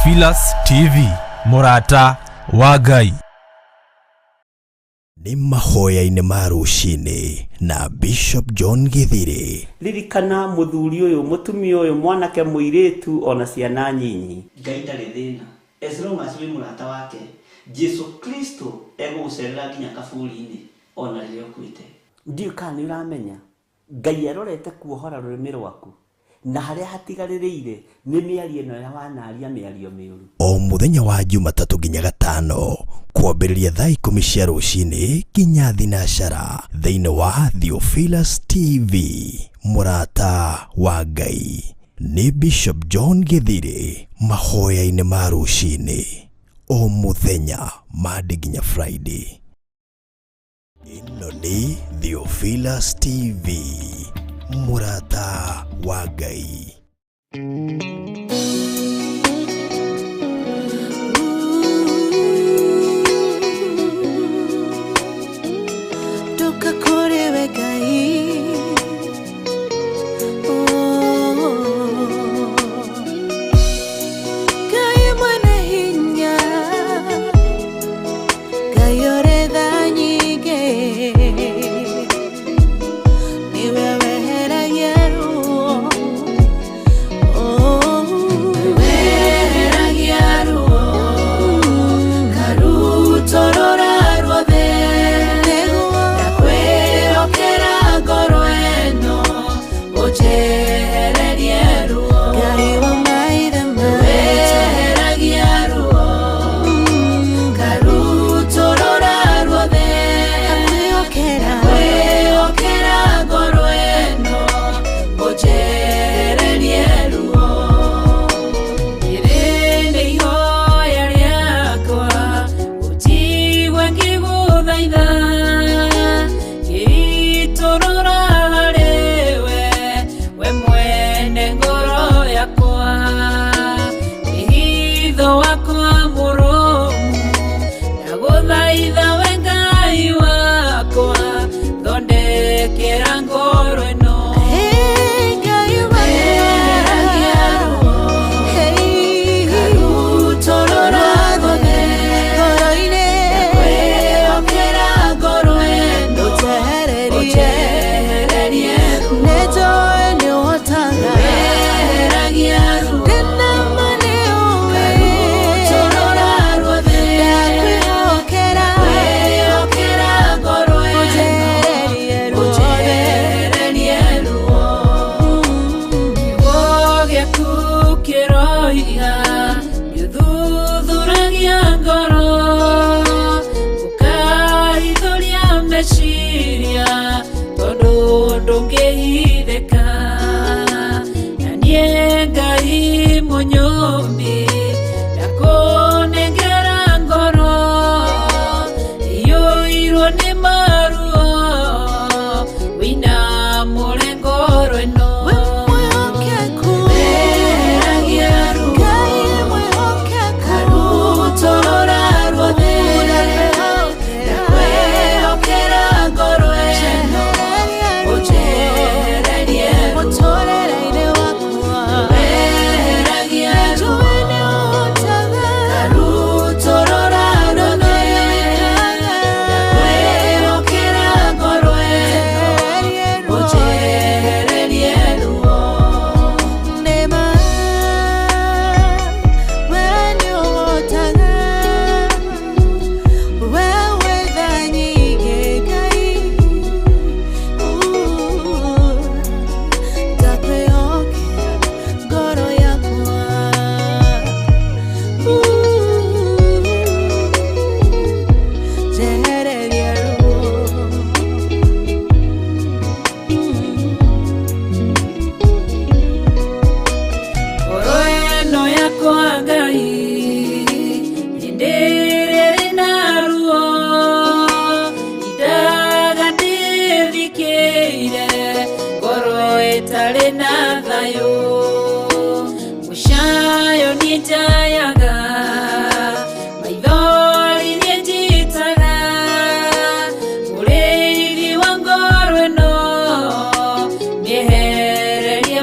Theophilus TV, Murata wa Ngai. Ni Mahoya-ini ma Ruci-ini na Bishop John Githiri. Ririkana muthuri uyu mutumia uyu mwanake muiritu ona ciana nyinyi. Ngai ndari thina. As long as we murata wake, Jesu Kristo egugucerera nginya kaburi-ini ona riria ukwite. Ndiu kana uramenya Ngai arorete kuohora rurimi rwaku na haria hatigaririire ni miario ino ya wanaria miario miuru. O muthenya wa Jumatatu nginya Gatano kwambiriria thaa 10 cia ruci-ini nginya thinacara thiini wa Theophilus TV, Murata wa Ngai. Ni Bishop John Githiri, Mahoya-ini ma Ruci-ini, o muthenya Monday nginya Friday. Ino ni Theophilus TV, Murata wa Ngai.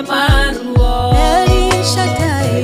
Maruo Elisha Kai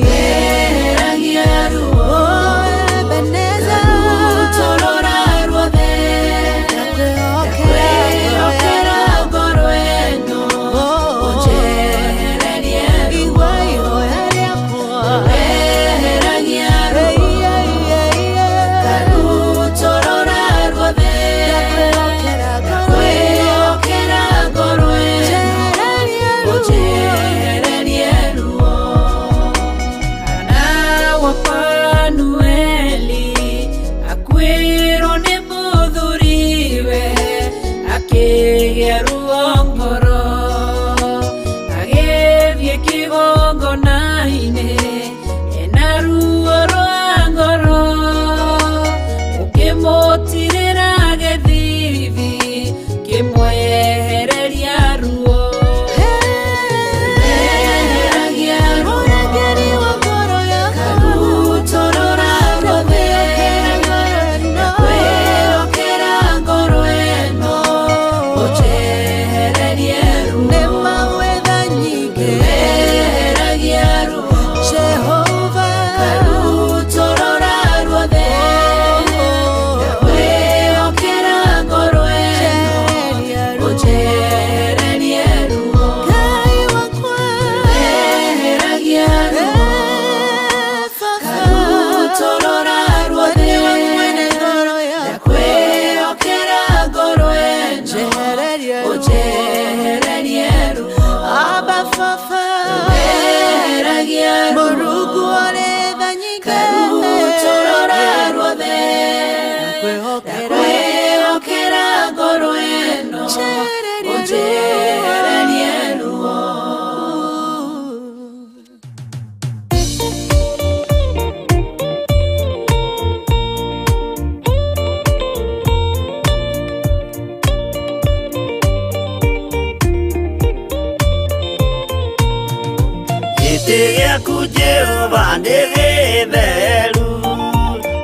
Jehova nĩ gĩtheru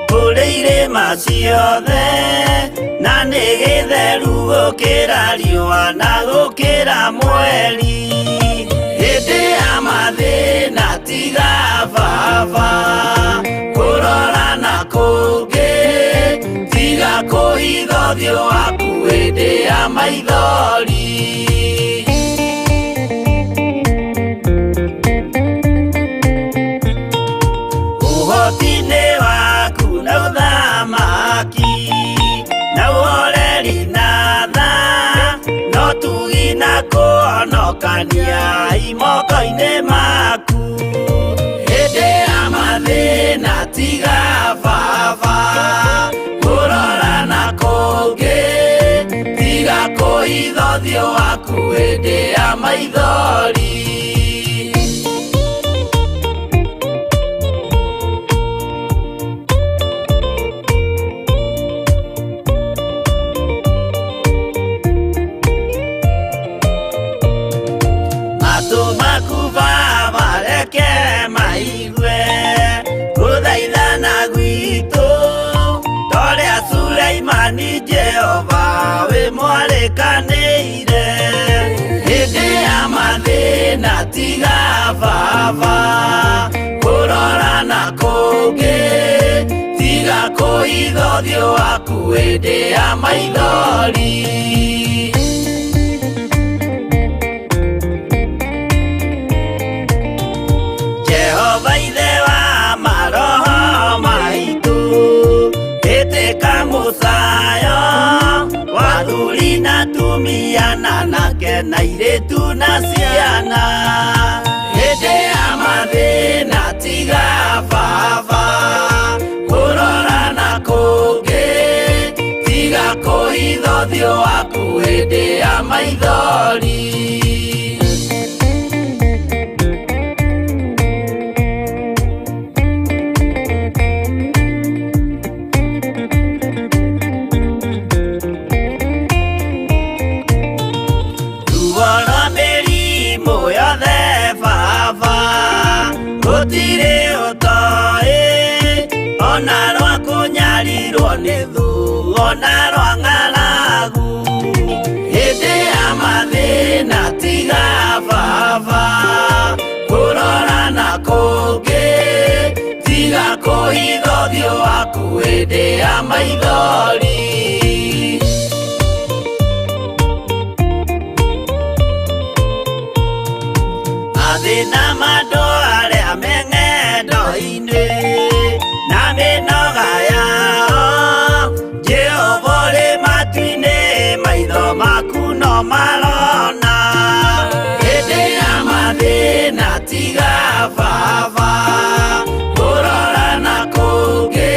kũrĩ irĩma ciothe, na nĩ gĩtheru gũkĩra riũa na gũkĩra mweri. Hĩndĩ ya mathĩna tiga baba kũrora na kũngĩ, tiga kũhitha ũthiũ waku hĩndĩ ya maithori. Ũhoti-inĩ waku na ũthamaki na ũhoreri na tha, no tugi na kũhonokania moko-inĩ maku. Hĩndĩ ya mathĩna tiga baba kũrora na kũngĩ, tiga kũhitha ũthiũ waku hĩndĩ ya maithori. Ni Jehova we mwarĩkanĩire. Hĩndĩ ya mathĩna tiga baba kũrora na kũngĩ, tiga kũhitha ũthiũ waku hĩndĩ ya maithori. Jehova ithe wa maroho maitũ, ĩtĩka mũcayo wathuri na tumia na anake na airĩtu na ciana. Hĩndĩ ya mathĩna tiga baba kũrora na kũngĩ, tiga kũhitha ũthiũ waku hĩndĩ ya maithori. Gũtirĩ ũtoĩ ona rwa kũnyarirwo nĩ thu ona rwa ng'aragu. Hĩndĩ ya mathĩna tiga baba kũrora na kũngĩ, tiga kũhitha ũthiũ waku hĩndĩ ya maithori. Mathĩna mandũ arĩa me ng'endo-inĩ na mĩnoga yao, Jehova ũrĩ matu-inĩ maitho maku no marona. Hĩndĩ ya mathĩna tiga baba kũrora na kũngĩ,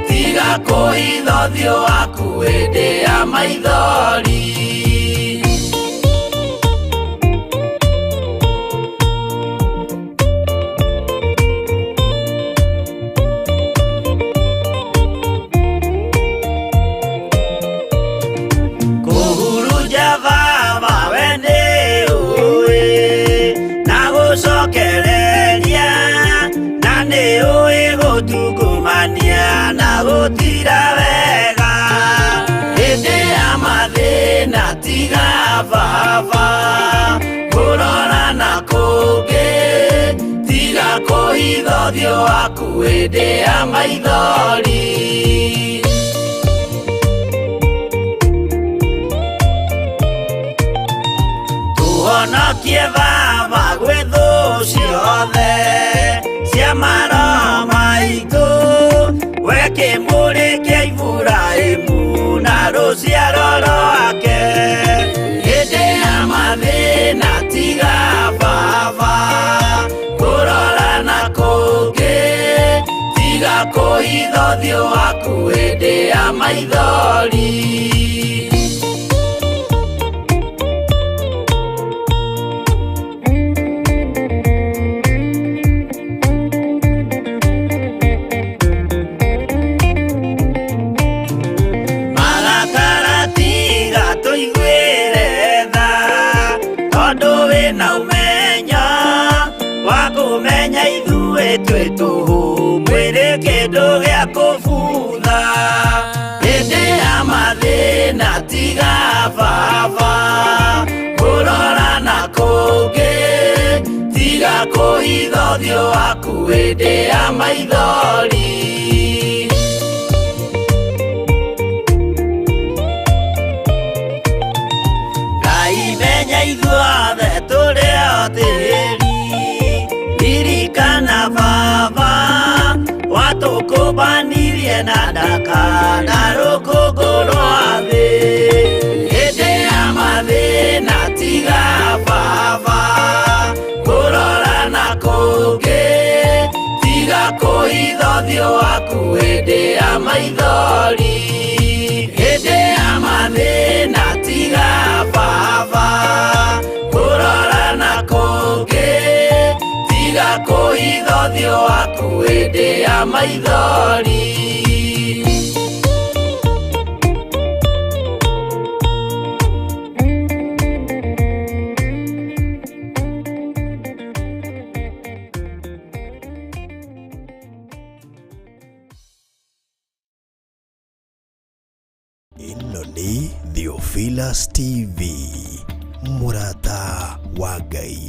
tiga kũhitha ũthiũ waku hĩndĩ ya maithori. Na gũtira wega hĩndĩ ya mathĩna tiga baba kũrora na kũngĩ, tiga kũhitha ũthiũ waku hĩndĩ ya maithori. Tũhonokie baba gwĩ thũ ciothe cia maroho maitũ, we kĩmũrĩ kĩa Iburahĩmu na rũciaro rwake. Hĩndĩ ya mathĩna tiga baba kũrora na kũngĩ, tiga kũhitha ũthiũ waku hĩndĩ ya maithori. menya ithuĩ twĩ tũhũ mwĩrĩ kĩndũ gĩa kũbutha hĩndĩ ya mathĩna tiga baba kũrora na kũngĩ tiga kũhitha ũthiũ waku hĩndĩ ya maithori Ngai menya ithuothe tũrĩ o tĩĩri ririkana baba watũkũmbanirie na ndaka na rũkũngũ rwa thĩ hĩndĩ ya mathĩna tiga baba kũrora na kũngĩ tiga kũhitha ũthiũ waku hĩndĩ ya maithori hĩndĩ ya mathĩna tiga baba kũrora na kũngĩ tiga kũhitha ũthiũ waku hĩndĩ ya maithori Ĩno nĩ Theophilus TV, Murata wa Ngai.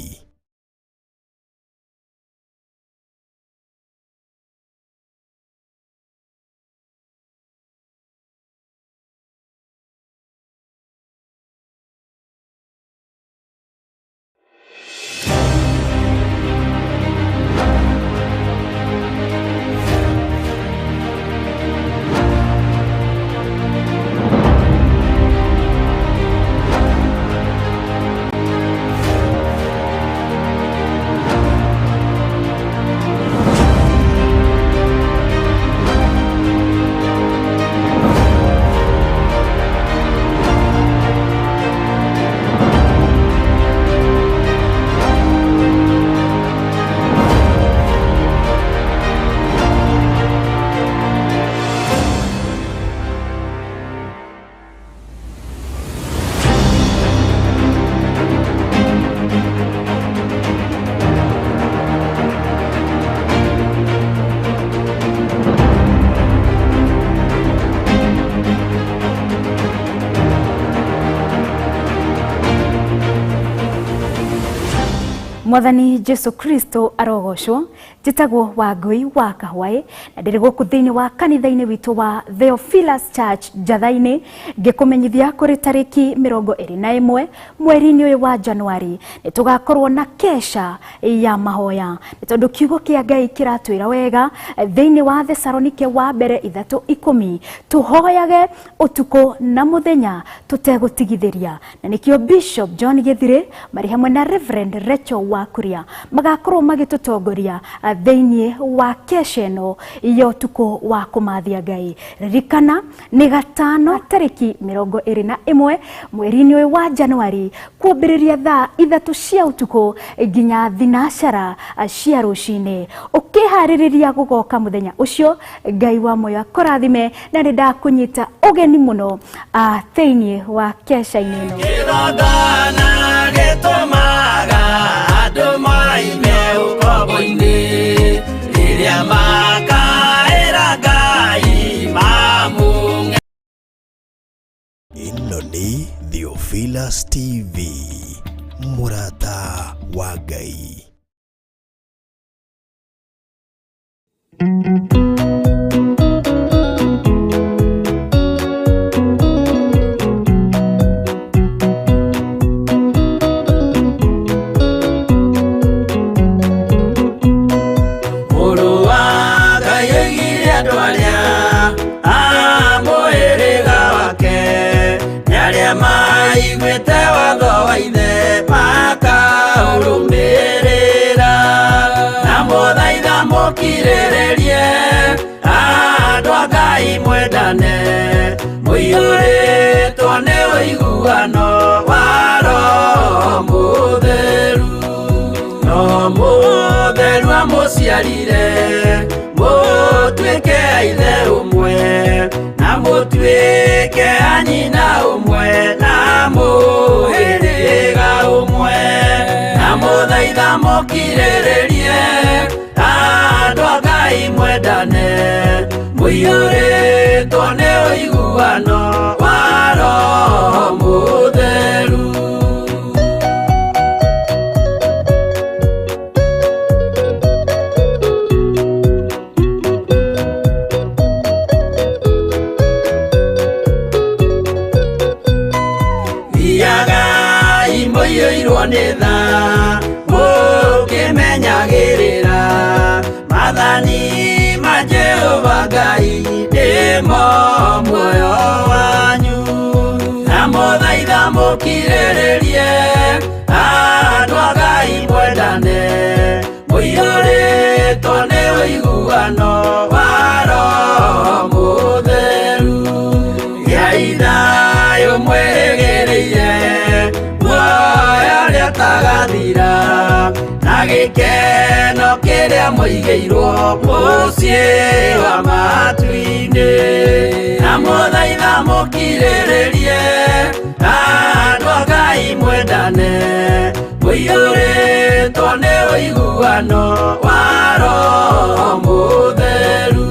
Mwathani Jesu Kristo arogocwo njitagwo Wangui wa Kahwaĩ na ndĩrĩ gũkũ thĩinĩ wa kanitha-inĩ witũ wa Theophilus Church Njatha-inĩ ngĩkũmenyithia kũrĩ tarĩki 21 mweri-inĩ ũyũ wa Januari nĩtũgakorwo na kesha ya mahoya nĩ tondũ kiugo kĩa Ngai kĩratwĩra wega thĩinĩ wa Thesalonike wa mbere 3:10 tũhoyage ũtukũ na mũthenya tũtegũtigithĩria na nĩkĩo Bishop John Githiri marĩ hamwe na Reverend Rachel wa Kuria magakorwo magĩtũtongoria thĩinĩ wa kesha ĩno ya ũtukũ wa kũmathia Ngai. Ririkana nĩ gatano tarĩki 21 mweri-inĩ ũyũ wa Januari kwambĩrĩria thaa 3 cia ũtukũ nginya thinacara cia rũci-inĩ. Ũkĩharĩrĩria gũgoka mũthenya ũcio Ngai wa moyo akũrathime na nĩ ndakũnyita ũgeni mũno thĩinĩ wa kesha-inĩ ĩno. Andũ maime ũkombo-inĩ rĩrĩa makaĩra Ngai mamũng'e. Ĩno nĩ Theophilus TV, Murata wa Ngai. Maiguĩte watho wa ithe makaũrũmĩrĩra na mũthaitha mũkirĩrĩrie andũ a Ngai mwendane mũiyũrĩtwo nĩ ũiguano wa Roho Mũtheru. Roho Mũtheru amũciarire mũtuĩke a ithe ũmwe na mũtuĩke a nyina ũmwe na mũhĩrĩga ũmwe na mũthaitha mothaitha mukiriririe andu a Ngai mwendane muiyũrĩtwo nĩ ũiguano wa Roho Mũtheru. Thiagai mũiyũirwo nĩ tha mũkĩmenyagĩrĩra mathani ma Jehova Ngai nĩmo muoyo wanyu. Na mũthaitha mũkirĩrĩrie andũ a Ngai mwendane mũiyũrĩtwo nĩ ũiguano wa Roho Mũtheru. Gĩai thayũ mwĩrĩgĩrĩire muoyo ũrĩa ũtagathira na gĩkeno kĩrĩa mũigĩirwo mũciĩ wa matu-inĩ. Na mũthaitha mũkirĩrĩrie andũ a Ngai mwendane mũiyũrĩtwo nĩ ũiguano wa Roho Mũtheru.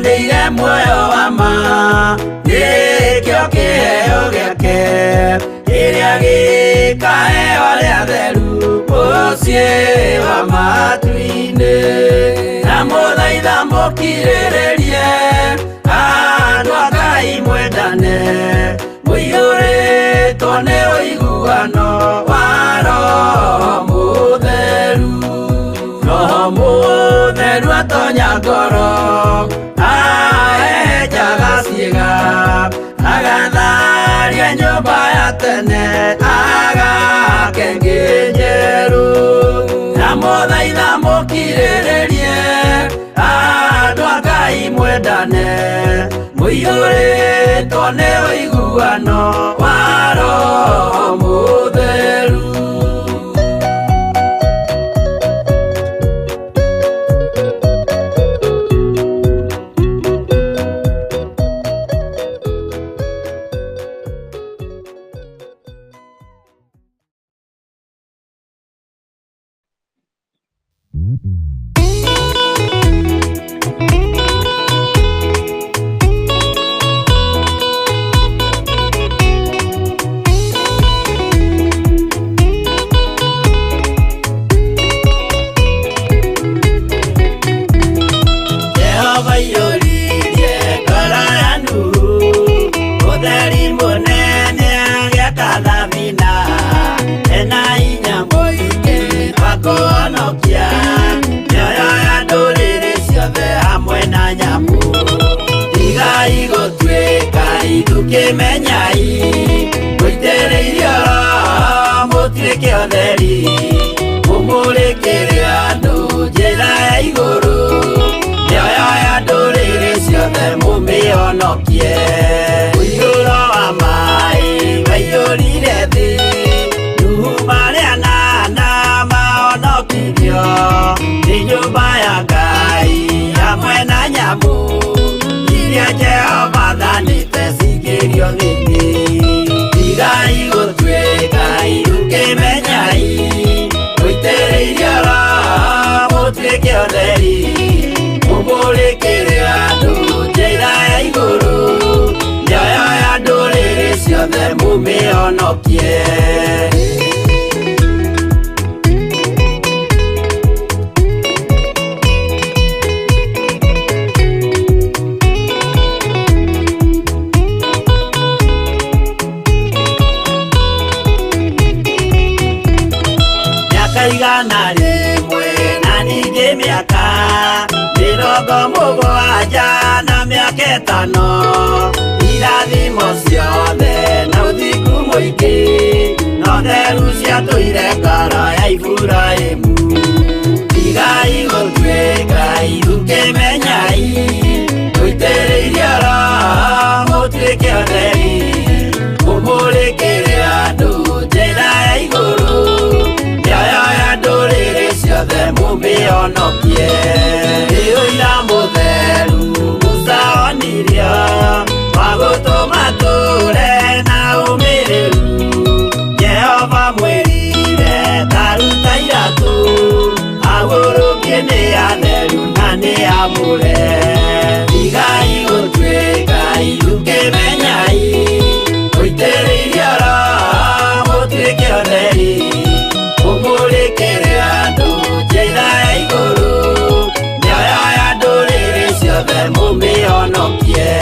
Nĩire muoyo wa ma nĩkĩo kĩheo gĩake kĩrĩa gĩkaheo arĩa atheru mũciĩ wa matu-inĩ. Na mũthaitha mũkirĩrĩrie andũ a Ngai mwendane mũiyũrĩtwo nĩ ũiguano wa Roho Mũtheru. Roho Mũtheru atonya ngoro ahejaga ciĩga agatharia nyũmba ya tene agake ngĩ njerũ. Na mũthaitha mũkirĩrĩrie andũ a Ngai mwendane mũiyũrĩtwo nĩ ũiguano wa Roho Mũtheru. Tukĩmenyai mũitĩrĩirie Roho mũtuĩke ũtheri mũmũrĩkĩre andũ njĩra ya igũrũ. Mĩoyo ya ndũrĩrĩ ciothe mũmĩhonokie. Mũiyũro wa maĩ waiyũrire thĩ Nuhu marĩa nana mahonokirio nĩ nyũmba ya Ngai hamwe na nyamũ iria Jehova thanĩte cingĩrio thĩinĩ. Tigai gũtuĩka tukĩmenyai mũitĩrĩirie Roho mũtuĩke ũtheri mũmũrĩkĩre andũ njĩra ya igũrũ. Mĩoyo ya ndũrĩrĩ ciothe mũmĩhonokie. Igana rĩmwe na ningĩ mĩaka 70 na mĩaka 5 irathimo ciothe na ũthingu mũingĩ na ũtheru ciatũire ngoro ya Iburahĩmu. Tigai gũtuĩka tukĩmenyai mũitĩrĩirie Roho mũtuĩke ũtheri mũmũrĩkĩre andũ njĩra ya igũrũ. Mĩoyo ya ndũrĩrĩ nani amure igai gutweka iruke menyai uitereiria ra mutweke oneri umurekere andu njira ya iguru mioyo ya nduriri ciothe mumionokie.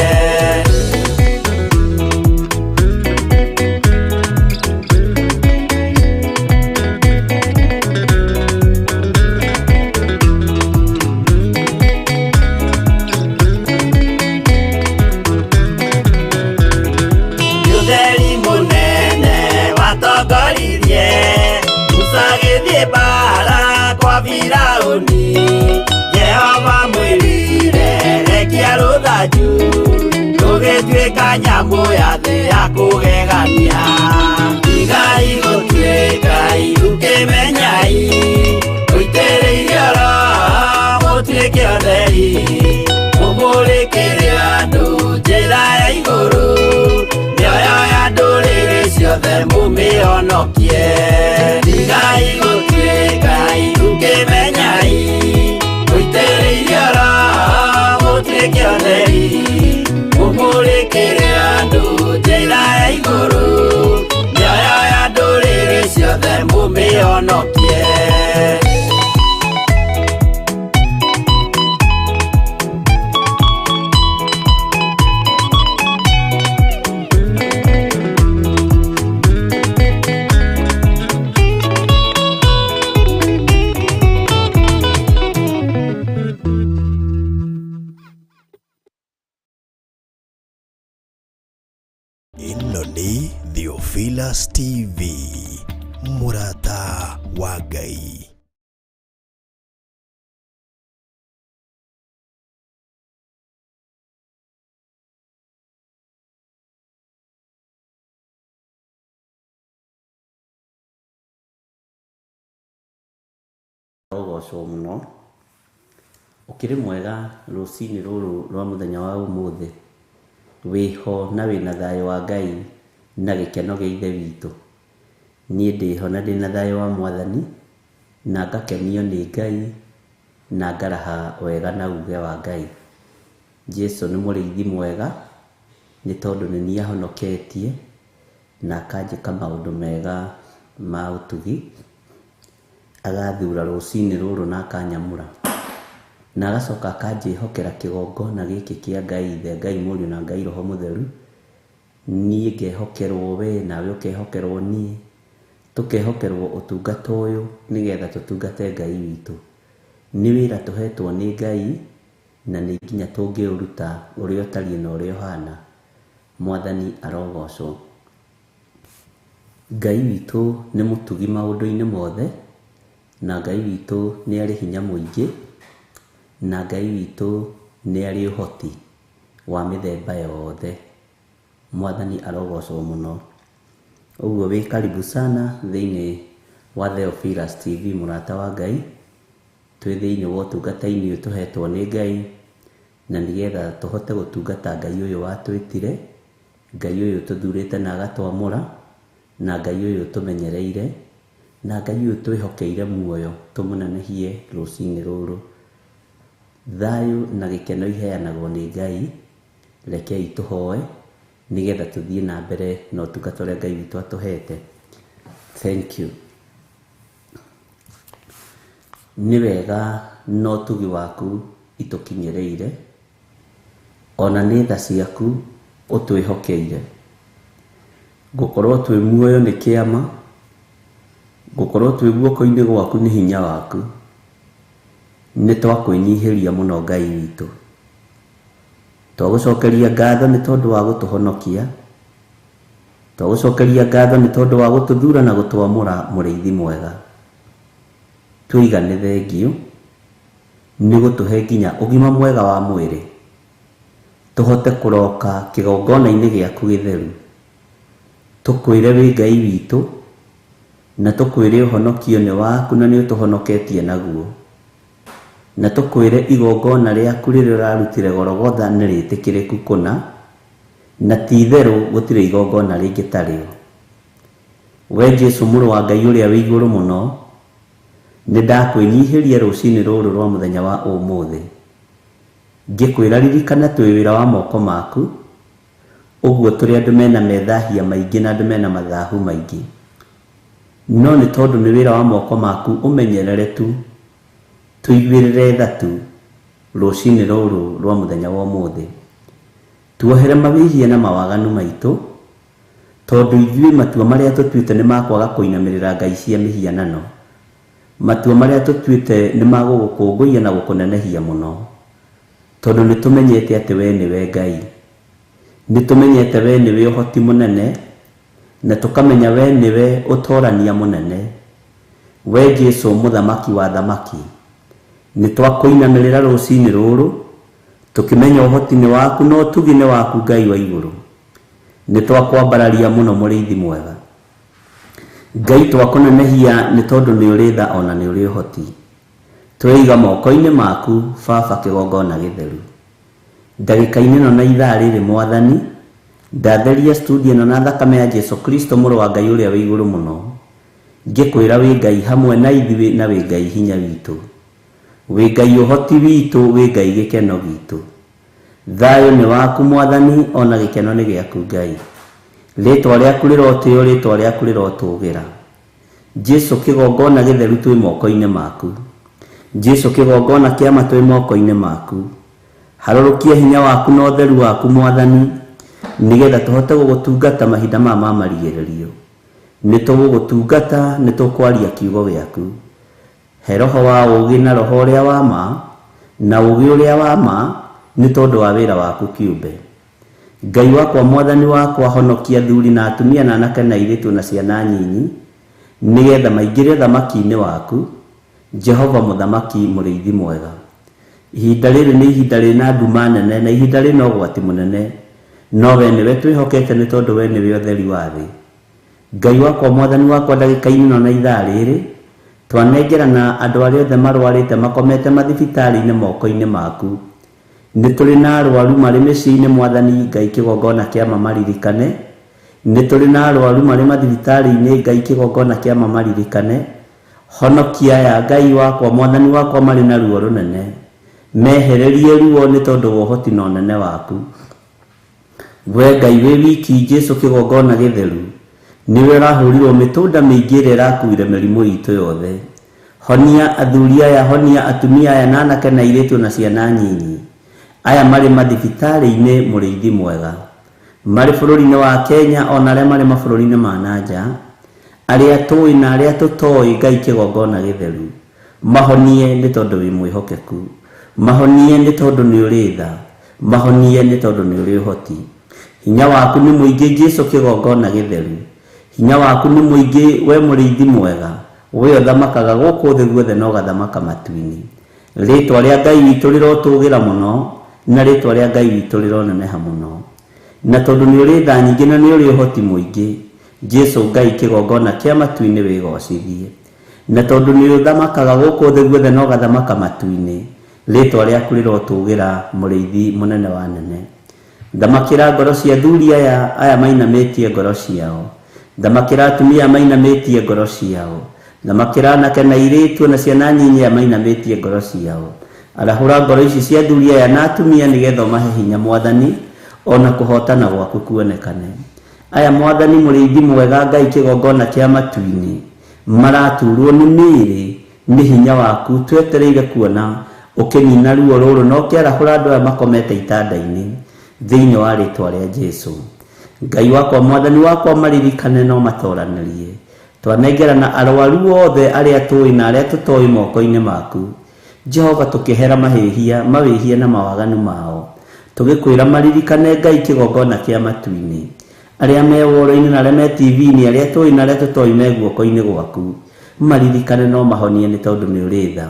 Bara kwa Firauni Jehova mwirire rekia ruthaju tugituika nyamu ya thi ya kugegania igai gutwika iruke menyai uitereiria ra mutwike otheri mumurikire andu njira ya iguru mioyo ya nduriri ciothe mumionokie igai gutwika iruke menyai uitereiria ra mutwike otheri mumurikire andu njira ya iguru mioyo ya nduriri ciothe mumionokie. Ino ni Theophilus TV, Murata wa Ngai. Rogocwo muno ukiri mwega ruci-ini ruru rwa muthenya wa umuthi wiho na wina thayo wa Ngai na gikeno gia ithe witu. Nie ndiho na ndina thayo wa Mwathani na ngakenio ni Ngai na ngaraha wega na uge wa Ngai. Jesu ni muriithi mwega ni tondu ni nie ahonoketie na akanjika maundu mega ma utugi, agathura ruci-ini ruru na akanyamura na agacoka akanjihokera kigongona giki kia Ngai ithe, Ngai Mũriũ na Ngai Roho Mũtheru. Nie ngehokerwo we nawe ukehokerwo nie, tukehokerwo utungata uyu nigetha tutungate Ngai witu. Ni wira tuhetwo ni Ngai na ni nginya tungiuruta uria utariĩ na uria uhana. Mwathani arogocwo. Ngai witu ni mutugi maundu-ini mothe na Ngai witu ni ari hinya muingi na Ngai witu ni ari uhoti wa mithemba yothe. Mwathani arogocwo muno. Uguo wi karibu sana thiini wa Theophilus TV, Murata wa Ngai. Twi thiini wa utungata-ini uyu tuhetwo ni Ngai na nigetha tuhote gutungata Ngai uyu watwitire, Ngai uyu tuthurite na agatwamura, na Ngai uyu tumenyereire, na Ngai uyu twihokeire muoyo tumunenehie ruci-ini ruru. Thayo na gikeno iheanagwo ni Ngai. Rekei tuhoe nigetha tuthie na mbere na utungata uria Ngai witu atuhete. Thank you. Ni wega no tugi waku itukinyereire, ona ni tha ciaku utwihokeire. Gukorwo twi muoyo ni kiama, gukorwo twi guoko-ini gwaku ni hinya waku. Ni twakwinyihiria muno Ngai witu. Twagucokeria ngatho ni tondu wa gutuhonokia, twagucokeria ngatho ni tondu wa gututhura na gutwamura muriithi mwega. Tuigane thengio ni gutuhe nginya ugima mwega wa mwiri, tuhote kuroka kigongona-ini giaku githeru, tukwire wi Ngai witu na tukwire uhonokio ni waku na ni utuhonoketie naguo, na tukwire igongona riaku riria urarutire Gologotha ni ritikiriku kuna, na ti itheru gutire igongona ringi tario. We Jesu Mũrũ wa Ngai uria wi iguru muno, Nĩndakwenyihirie rũcinĩ rũrũ rwa mũthenya wa ũmũthĩ, ngĩkwĩra ririkana twĩ wĩra wa moko maku, ũguo tũrĩ andũ mena methahia maingĩ na andũ mena mathahu maingĩ. No nĩ tondũ nĩ wĩra wa moko maku ũmenyerere tu, tũiguĩrĩre tha tu rũcinĩ rũrũ rwa mũthenya wa ũmũthĩ. Tuohere mawĩhia na mawaganu maitũ, tondũ ithuĩ matua marĩa tũtuĩte nĩ makwaga kũinamĩrĩra ngai cia mĩhianano. Matua marĩa tũtuĩte nĩ magũgũkũngũiya na gũkũnenehia mũno, tondũ nĩ tũmenyete atĩ we nĩwe Ngai. Nĩ tũmenyete we nĩwe ũhoti mũnene, na tũkamenya we nĩwe ũtorania mũnene. We Jesu mũthamaki wa thamaki, nĩ twakũinamĩrĩra rũcinĩ rũrũ, tũkĩmenya ũhoti-inĩ waku na ũtugi-inĩ waku Ngai wa igũrũ. Nĩ twakwambararia mũno mũrĩithi mwega. Ngai twakũnenehia nĩ tondũ nĩ ũrĩ tha ona nĩ ũrĩ ũhoti. Tweiga moko-inĩ maku Baba kĩgongona gĩtheru. Ndagĩka-inĩ ĩno na ithaa rĩrĩ Mwathani, ndatheria studio ĩno na thakame ya Jesu Kristo mũrũ wa Ngai ũrĩa wĩ igũrũ mũno, ngĩkwĩra wĩ Ngai hamwe na ithuĩ na wĩ Ngai hinya witũ, wĩ Ngai ũhoti witũ, wĩ Ngai gĩkeno gitũ. Thayũ nĩ waku Mwathani, ona gĩkeno nĩ gĩaku Ngai. Rĩtwa rĩaku rĩrotĩo, rĩtwa rĩaku rĩrotũgĩra. Jesu kĩgongona gĩtheru twĩ moko-inĩ maku. Jesu kĩgongona kĩama twĩ moko-inĩ maku. Harũrũkia hinya waku na ũtheru waku Mwathani, nĩgetha tũhote gũgũtungata mahinda ma marigĩrĩrio. Nĩ tũgũgũtungata, nĩ tũkwaria kiugo gĩaku. He roho wa ũũgĩ na roho ũrĩa wa ma, na ũũgĩ ũrĩa wa ma, nĩ tondũ wa wĩra waku kĩũmbe. Ngai wakwa Mwathani wakwa, honokia athuri na atumia na anake na airĩtu na ciana nyinyi, nĩgetha maingĩre thamaki-inĩ waku, Jehova mũthamaki mũrĩithi mwega. Ihinda rĩrĩ nĩ ihinda rĩna nduma nene na ihinda rĩna ũgwati mũnene, no we nĩwe twĩhokete nĩ tondũ we nĩwe ũtheri wa thĩ. Ngai wakwa Mwathani wakwa, ndagĩka-inĩ ĩno na ithaa rĩrĩ, twanengerana andũ arĩa othe marwarĩte makomete mathibitarĩ-inĩ moko-inĩ maku. Nĩ tũrĩ na arwaru marĩ mĩciĩ-inĩ Mwathani Ngai kĩgongona kĩama maririkane. Nĩ tũrĩ na arwaru marĩ mathibitarĩ-inĩ Ngai kĩgongona kĩama maririkane. Honokia aya Ngai wakwa Mwathani wakwa marĩ na ruo rũnene, mehererie ruo nĩ tondũ wa ũhoti na ũnene waku. We Ngai wĩ wiki, Jesu kĩgongona gĩtheru, nĩwe ũrahũrirwo mĩtũnda mĩingĩ ĩrĩa ĩrakuire mĩrimũ itũ yothe. Honia athuri aya, honia atumia aya na anake na airĩtu na ciana nyinyi, aya marĩ mathibitarĩ-inĩ mũrĩithi mwega, marĩ bũrũri-inĩ wa Kenya ona arĩa marĩ mabũrũri-inĩ ma nanja, arĩa tũĩ na arĩa tũtoĩ Ngai kĩgongona gĩtheru. Mahonie nĩ tondũ wĩ mwĩhokeku, mahonie nĩ tondũ nĩ ũrĩ tha, mahonie nĩ tondũ nĩ ũrĩ ũhoti. Hinya waku nĩ mũingĩ Jesu kĩgongona gĩtheru, hinya waku nĩ mũingĩ we mũrĩithi mwega, we ũthamakaga gũkũ thĩ guothe na ũgathamaka matu-inĩ. Rĩtwa rĩa Ngai witũ rĩrotũgĩra mũno, na rĩtwa rĩa Ngai witũ rĩroneneha mũno. Na tondũ nĩ ũrĩ tha nyingĩ na nĩ ũrĩ ũhoti mũingĩ, Jesu Ngai kĩgongona kĩa matu-inĩ wĩgocithie. Na tondũ nĩ ũthamakaga gũkũ thĩ guothe na ũgathamaka matu-inĩ, rĩtwa rĩaku rĩrotũgĩra mũrĩithi mũnene wa nene. Thamakĩra ngoro cia athuri aya mainamĩtie ngoro ciao, thamakĩra atumia mainamĩtie ngoro ciao, thamakĩra anake na airĩtu na ciana nyinyi aya mainamĩtie ngoro ciao. Arahũra ngoro ici cia athuri aya na atumia nĩgetha ũmahe hinya Mwathani, ona kũhotana gwaku kuonekane. Aya Mwathani mũrĩithi mwega, Ngai kĩgongona kĩa matu-inĩ, maraturwo nĩ mĩĩrĩ nĩ hinya waku, twetereire kuona ũkĩnina ruo rũrũ na ũkĩarahũra andũ aya makomete itanda-inĩ thĩinĩ wa rĩtwa rĩa Jesu. Ngai wakwa Mwathani wakwa, maririkane no matoranĩrie. Twanengerana arwaru othe arĩa tũĩ na arĩa tũtoĩ moko-inĩ maku, Jehova, tũkĩhera mawĩhia na mawaganu mao, tũgĩkwĩra maririkane Ngai kĩgongona kĩa matu-inĩ, arĩa me woro-inĩ na arĩa me TV-inĩ, arĩa tũĩ na arĩa tũtoĩ me guoko-inĩ gwaku. Maririkane no mahonie nĩ tondũ nĩ ũrĩ tha.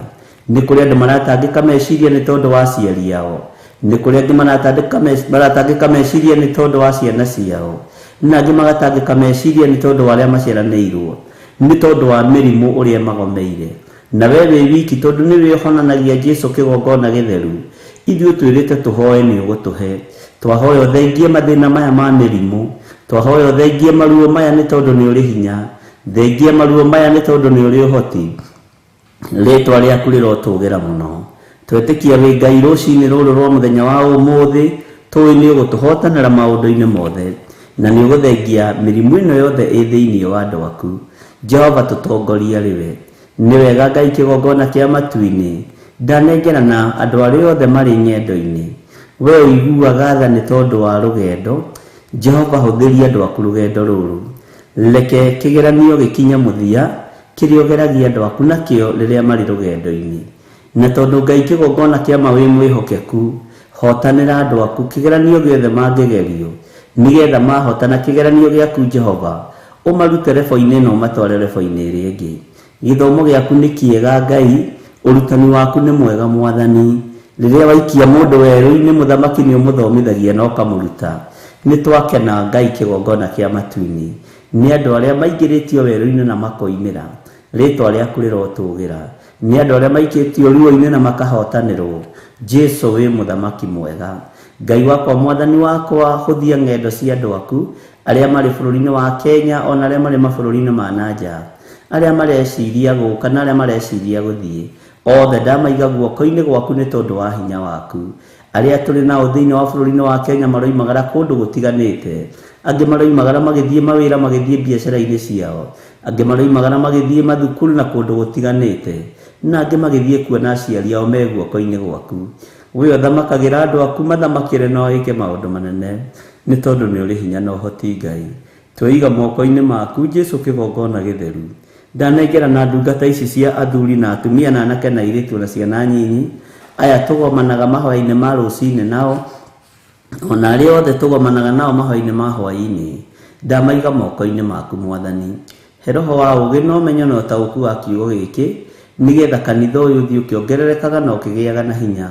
Nĩ kũrĩ andũ maratangĩka meciria nĩ tondũ wa aciari ao, nĩ kũrĩ angĩ maratangĩka meciria nĩ tondũ wa ciana ciao, na angĩ magatangĩka meciria nĩ tondũ wa arĩa maciaranĩirwo, nĩ tondũ wa mĩrimũ ũrĩa magomeire. Na we wĩ wiki, tondũ nĩ wĩhonanagia Jesu kĩgongona gĩtheru, ithuĩ twĩrĩte tũhoe nĩ ũgũtũhe. Twahoya ũthengie mathĩna maya ma mĩrimũ, twahoya ũthengie maruo maya nĩ tondũ nĩ ũrĩ hinya, thengia maruo maya nĩ tondũ nĩ ũrĩ ũhoti. Rĩtwa rĩaku rĩrotũgĩra mũno. Twetĩkia wĩ Ngai rũcinĩ rũrũ rwa mũthenya wa ũmũthĩ, tũĩ nĩ ũgũtũhotanĩra maũndũ-inĩ mothe, na nĩ ũgũthengia mĩrimũ ĩno yothe ĩ thĩinĩ wa andũ aku. Jehova tũtongoria rĩwe. Nĩ wega Ngai kĩgongona kĩa matu-inĩ, ndanengerana andũ arĩa othe marĩ nyendo-inĩ. We ũiguaga tha nĩ tondũ wa rũgendo. Jehova hũthĩria andũ aku rũgendo rũrũ. Reke kĩgeranio gĩkinye mũthia, kĩrĩa ũgeragia andũ aku nakĩo rĩrĩa marĩ rũgendo-inĩ. Na tondũ Ngai kĩgongona kĩa ma wĩ mwĩhokeku, hotanĩra andũ aku kĩgeranio gĩothe mangĩgerio, nĩgetha mahotana kĩgeranio gĩaku Jehova, ũmarute rebo-inĩ ĩno ũmatware rebo-inĩ ĩrĩa ĩngĩ. Gĩthomo gĩaku nĩ kĩega Ngai, ũrutani waku nĩ mwega Mwathani. Rĩrĩa waikia mũndũ werũ-inĩ, mũthamaki nĩ ũmũthomithagia na ũkamũruta. Nĩ twakena Ngai kĩgongona kĩa matu-inĩ, nĩ andũ arĩa maingĩrĩtio werũ-inĩ na makoimĩra. Rĩtwa rĩaku rĩrotũgĩra. Nĩ andũ arĩa maikĩtio ruo-inĩ na makahotanĩrwo. Jesu wĩ mũthamaki mwega. Ngai wakwa Mwathani wakwa, hũthia ng'endo cia andũ aku arĩa marĩ bũrũri-inĩ wa Kenya, ona arĩa marĩ mabũrũri-inĩ ma nanja, arĩa mareciria gũka na arĩa mareciria gũthiĩ. Othe ndamaiga guoko-inĩ gwaku nĩ tondũ wa hinya waku. Arĩa tũrĩ nao thĩinĩ wa bũrũri-inĩ wa Kenya maroimagara kũndũ gũtiganĩte. Angĩ maroimagara magĩthiĩ mawĩra, magĩthiĩ biacara-inĩ ciao. Angĩ maroimagara magĩthiĩ mathukuru na kũndũ gũtiganĩte. Na angĩ magĩthiĩ kuona aciari ao me guoko-inĩ gwaku. We ũthamakagĩra andũ aku, mathamakĩre na wĩke maũndũ manene, nĩ tondũ nĩ ũrĩ hinya na ũhoti Ngai. Twĩiga moko-inĩ maku Jesu kĩgongona gĩtheru. Ndanengerana ndungata ici cia athuri na atumia na anake na airĩtu na ciana nyinyi, aya tũgomanaga mahoya-inĩ ma rũcinĩ nao, ona arĩa othe tũgomanaga nao mahoya-inĩ ma hwa-ini, ndamaiga moko-inĩ maku Mwathani. He roho wa ũũgĩ na ũmenyo na ũtaũku wa kiugo gĩkĩ, nĩgetha kanitha ũyũ ũthiĩ ũkĩongererekaga na ũkĩgĩaga na hinya,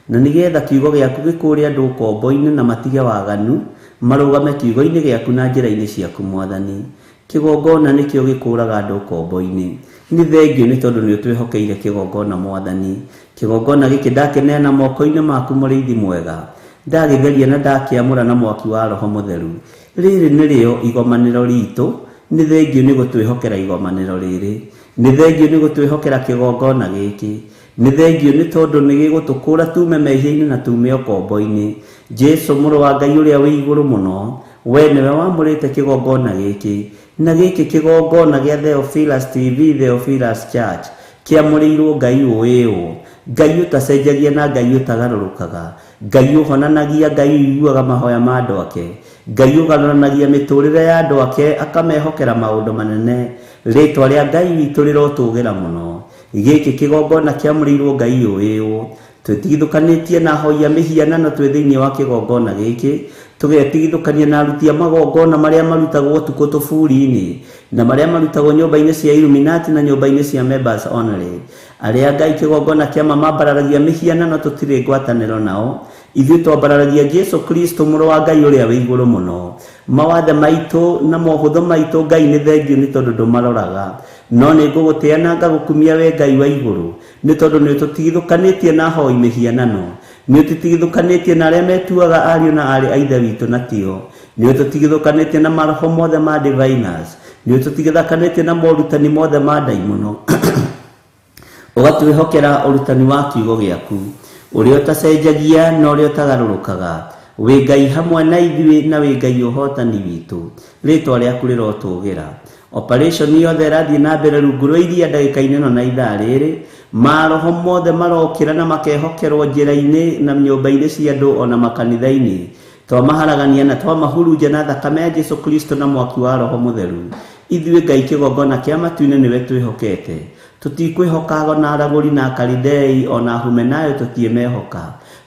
na nĩgetha kiugo gĩaku gĩkũũre andũ ũkombo-inĩ na matige waganu, marũgame kiugo-inĩ gĩaku na njĩra-inĩ ciaku Mwathani. Kĩgongona nĩkĩo gĩkũũraga andũ ũkombo-inĩ. Nĩ thengio nĩ tondũ nĩ ũtwĩhokeire kĩgongona Mwathani. Kĩgongona gĩkĩ ndakeneana moko-inĩ maku Mũrĩithi mwega, ndagĩtheria na ndakĩamũra na mwaki wa Roho Mũtheru. Rĩrĩ nĩrĩo igomanĩro ritũ. Nĩ thengio nĩ gũtwĩhokera igomanĩro rĩrĩ. Nĩ thengio nĩ gũtwĩhokera kĩgongona gĩkĩ. Nĩ thengio nĩ tondũ nĩ gĩgũtũkũũra tume mehia-inĩ na tume ũkombo-inĩ. Jesu mũrũ wa Ngai ũrĩa wĩ igũrũ mũno, we nĩwe wamũrĩte kĩgongona gĩkĩ, na gĩkĩ kĩgongona gĩa Theophilus TV, Theophilus Church, kĩamũrĩirwo Ngai ũĩ-ũ, Ngai ũtacenjagia na Ngai ũtagarũrũkaga, Ngai ũhonanagia, Ngai ũiguaga mahoya ma andũ ake, Ngai ũgarũranagia mĩtũrĩre ya andũ ake, akamehokera maũndũ manene. Rĩtwa rĩa Ngai witũ rĩrotũgĩra mũno. Gĩkĩ kĩgongona kĩamũrĩirwo Ngai ũĩ-ũ. Twĩtigithũkanĩtie na ahoi a mĩhianano twĩ thĩinĩ wa kĩgongona gĩkĩ, tũgetigithũkania na aruti a magongona marĩa marutagwo ũtukũ tũburi-inĩ, na marĩa marutagwo nyũmba-inĩ cia Illuminati na nyũmba-inĩ cia members only. Arĩa Ngai kĩgongona kĩama mambararagia mĩhianano tũtirĩ ngwatanĩro nao. Ithuĩ twambararagia Jesu Kristo mũrũ wa Ngai ũrĩa wĩ igũrũ mũno. Mawathe maitũ na mohũthũ maitũ Ngai nĩ thengio nĩ tondũ ndũmaroraga, no nĩ ngũgũtĩa na ngagũkumia we Ngai wa igũrũ, nĩ tondũ nĩ ũtũtigithũkanĩtie na ahoi mĩhianano, nĩ ũtũtigithũkanĩtie na arĩa metuaga ariũ na arĩ a ithe witũ na tio, nĩ ũtũtigithũkanĩtie na maroho mothe ma diviners, nĩ ũtũtigithũkanĩtie na morutani mothe ma ndaimono. Ũgatwĩhokera ũrutani wa kiugo gĩaku, ũrĩa ũtacenjagia na ũrĩa ũtagarũrũkaga. Wĩ Ngai hamwe na ithuĩ, na wĩ Ngai ũhotani witũ. Rĩtwa rĩaku rĩrotũgĩra. Operation yothe ĩrathiĩ na mbere rungu rwa iria ndagĩka-inĩ ĩno na ithaa rĩrĩ. Maroho mothe marokĩra na makehokerwo njĩra-inĩ na nyũmba-inĩ cia andũ ona makanitha-inĩ. Twamaharagania na twamahurunja na thakame ya Jesu Kristo na mwaki wa Roho Mũtheru. Ithuĩ Ngai kĩgongona kĩa matu-inĩ nĩwe twĩhokete. Tũtikwĩhoka na aragũri na Akalidei ona Humenayo tũtiĩmehoka.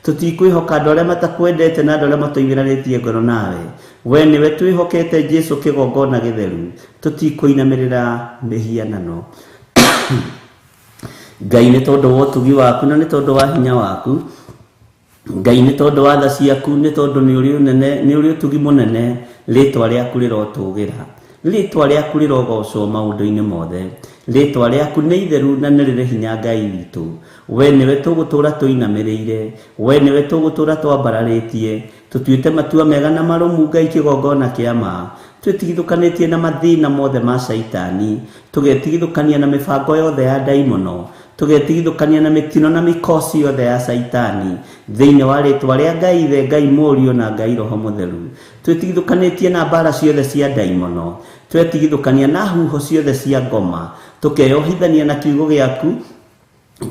Tũtikwĩhoka andũ arĩa matakwendete na andũ arĩa matoimĩranĩtie ngoro nawe. We nĩwe twĩhokete Jesu kĩgongona gĩtheru. Tũtikwĩinamĩrĩra mĩhianano. Ngai nĩ tondũ wa ũtugi waku na nĩ tondũ wa hinya waku. Ngai nĩ tondũ wa tha ciaku, nĩ tondũ nĩ ũrĩ ũnene, nĩ ũrĩ ũtugi mũnene. Rĩtwa rĩaku rĩrotũgĩra. Rĩtwa rĩaku rĩrogocwo maũndũ-inĩ mothe. Rĩtwa rĩaku nĩ itheru na nĩ rĩrĩ hinya Ngai witũ. We nĩwe tũgũtũũra tũinamĩrĩire, we nĩwe tũgũtũũra twambararĩtie. Tũtuĩte matua mega na marũmu Ngai kĩgongona kĩa ma. Twĩtigithũkanĩtie na mathĩna mothe ma caitani, tũgetigithũkania na mĩbango yothe ya ndaimono, tugetigithukania na mitino na mikosi yothe ya saitani thiini wa ritwa ria Ngai Ithe, Ngai Murio na Ngai Roho Mutheru. Twetigithukanitie na mbara ciothe cia daimono, twetigithukania na huho ciothe cia ngoma, tukeyohithania na kiugo giaku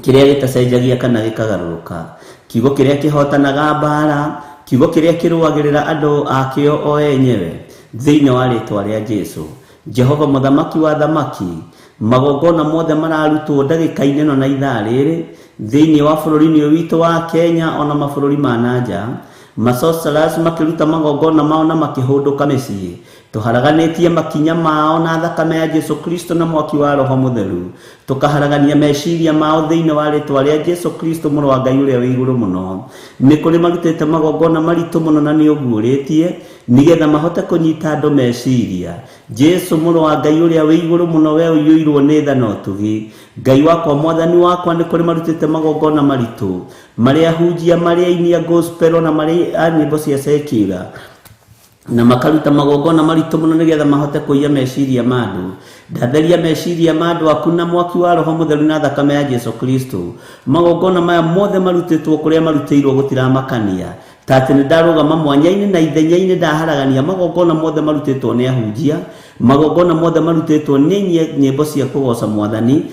kiria gitacenjagia kana gikagaruruka, kiugo kiria kihotanaga mbara, kiugo kiria kiruagirira andu akio o enyewe thiini wa ritwa ria Jesu. Jehova muthamaki wa thamaki, magongona mothe mararutwo ndagika-ini no na ithaa riri thiini wa bururi-ini witu wa Kenya ona mabururi ma nanja, masosalas makiruta magongona mao na makihunduka micii, tuharaganitie makinya mao na thakame ya Jesu Kristo na mwaki wa Roho Mutheru, tukaharagania meciria mao thiini wa ritwa ria Jesu Kristo Mũrũ wa Ngai uria wi iguru muno. Ni kuri marutite magongona maritu muno na ni uguuritie nigetha mahote kunyita andu meciria. Jesu Mũrũ wa Ngai uria wi iguru muno, we uyuirwo ni tha na utugi. Ngai wakwa mwathani wakwa ni kuri marutite magongona maritu, maria hunjia, maria inia gospel na maria nyimbo cia secular, na makaruta magongona maritu muno nigetha mahote kuiya meciria mandu. Ndatheria meciria mandu aku na mwaki wa Roho Mutheru na thakame ya Jesu Kristo. Magongona maya mothe marutitwo kuria marutiirwo gutiramakania, tati ni ndarugama mwanya-ini na ithenya-ini ndaharagania magongona mothe marutitwo ni ahunjia, magongona mothe marutitwo ni nyimbo cia kugoca mwathani,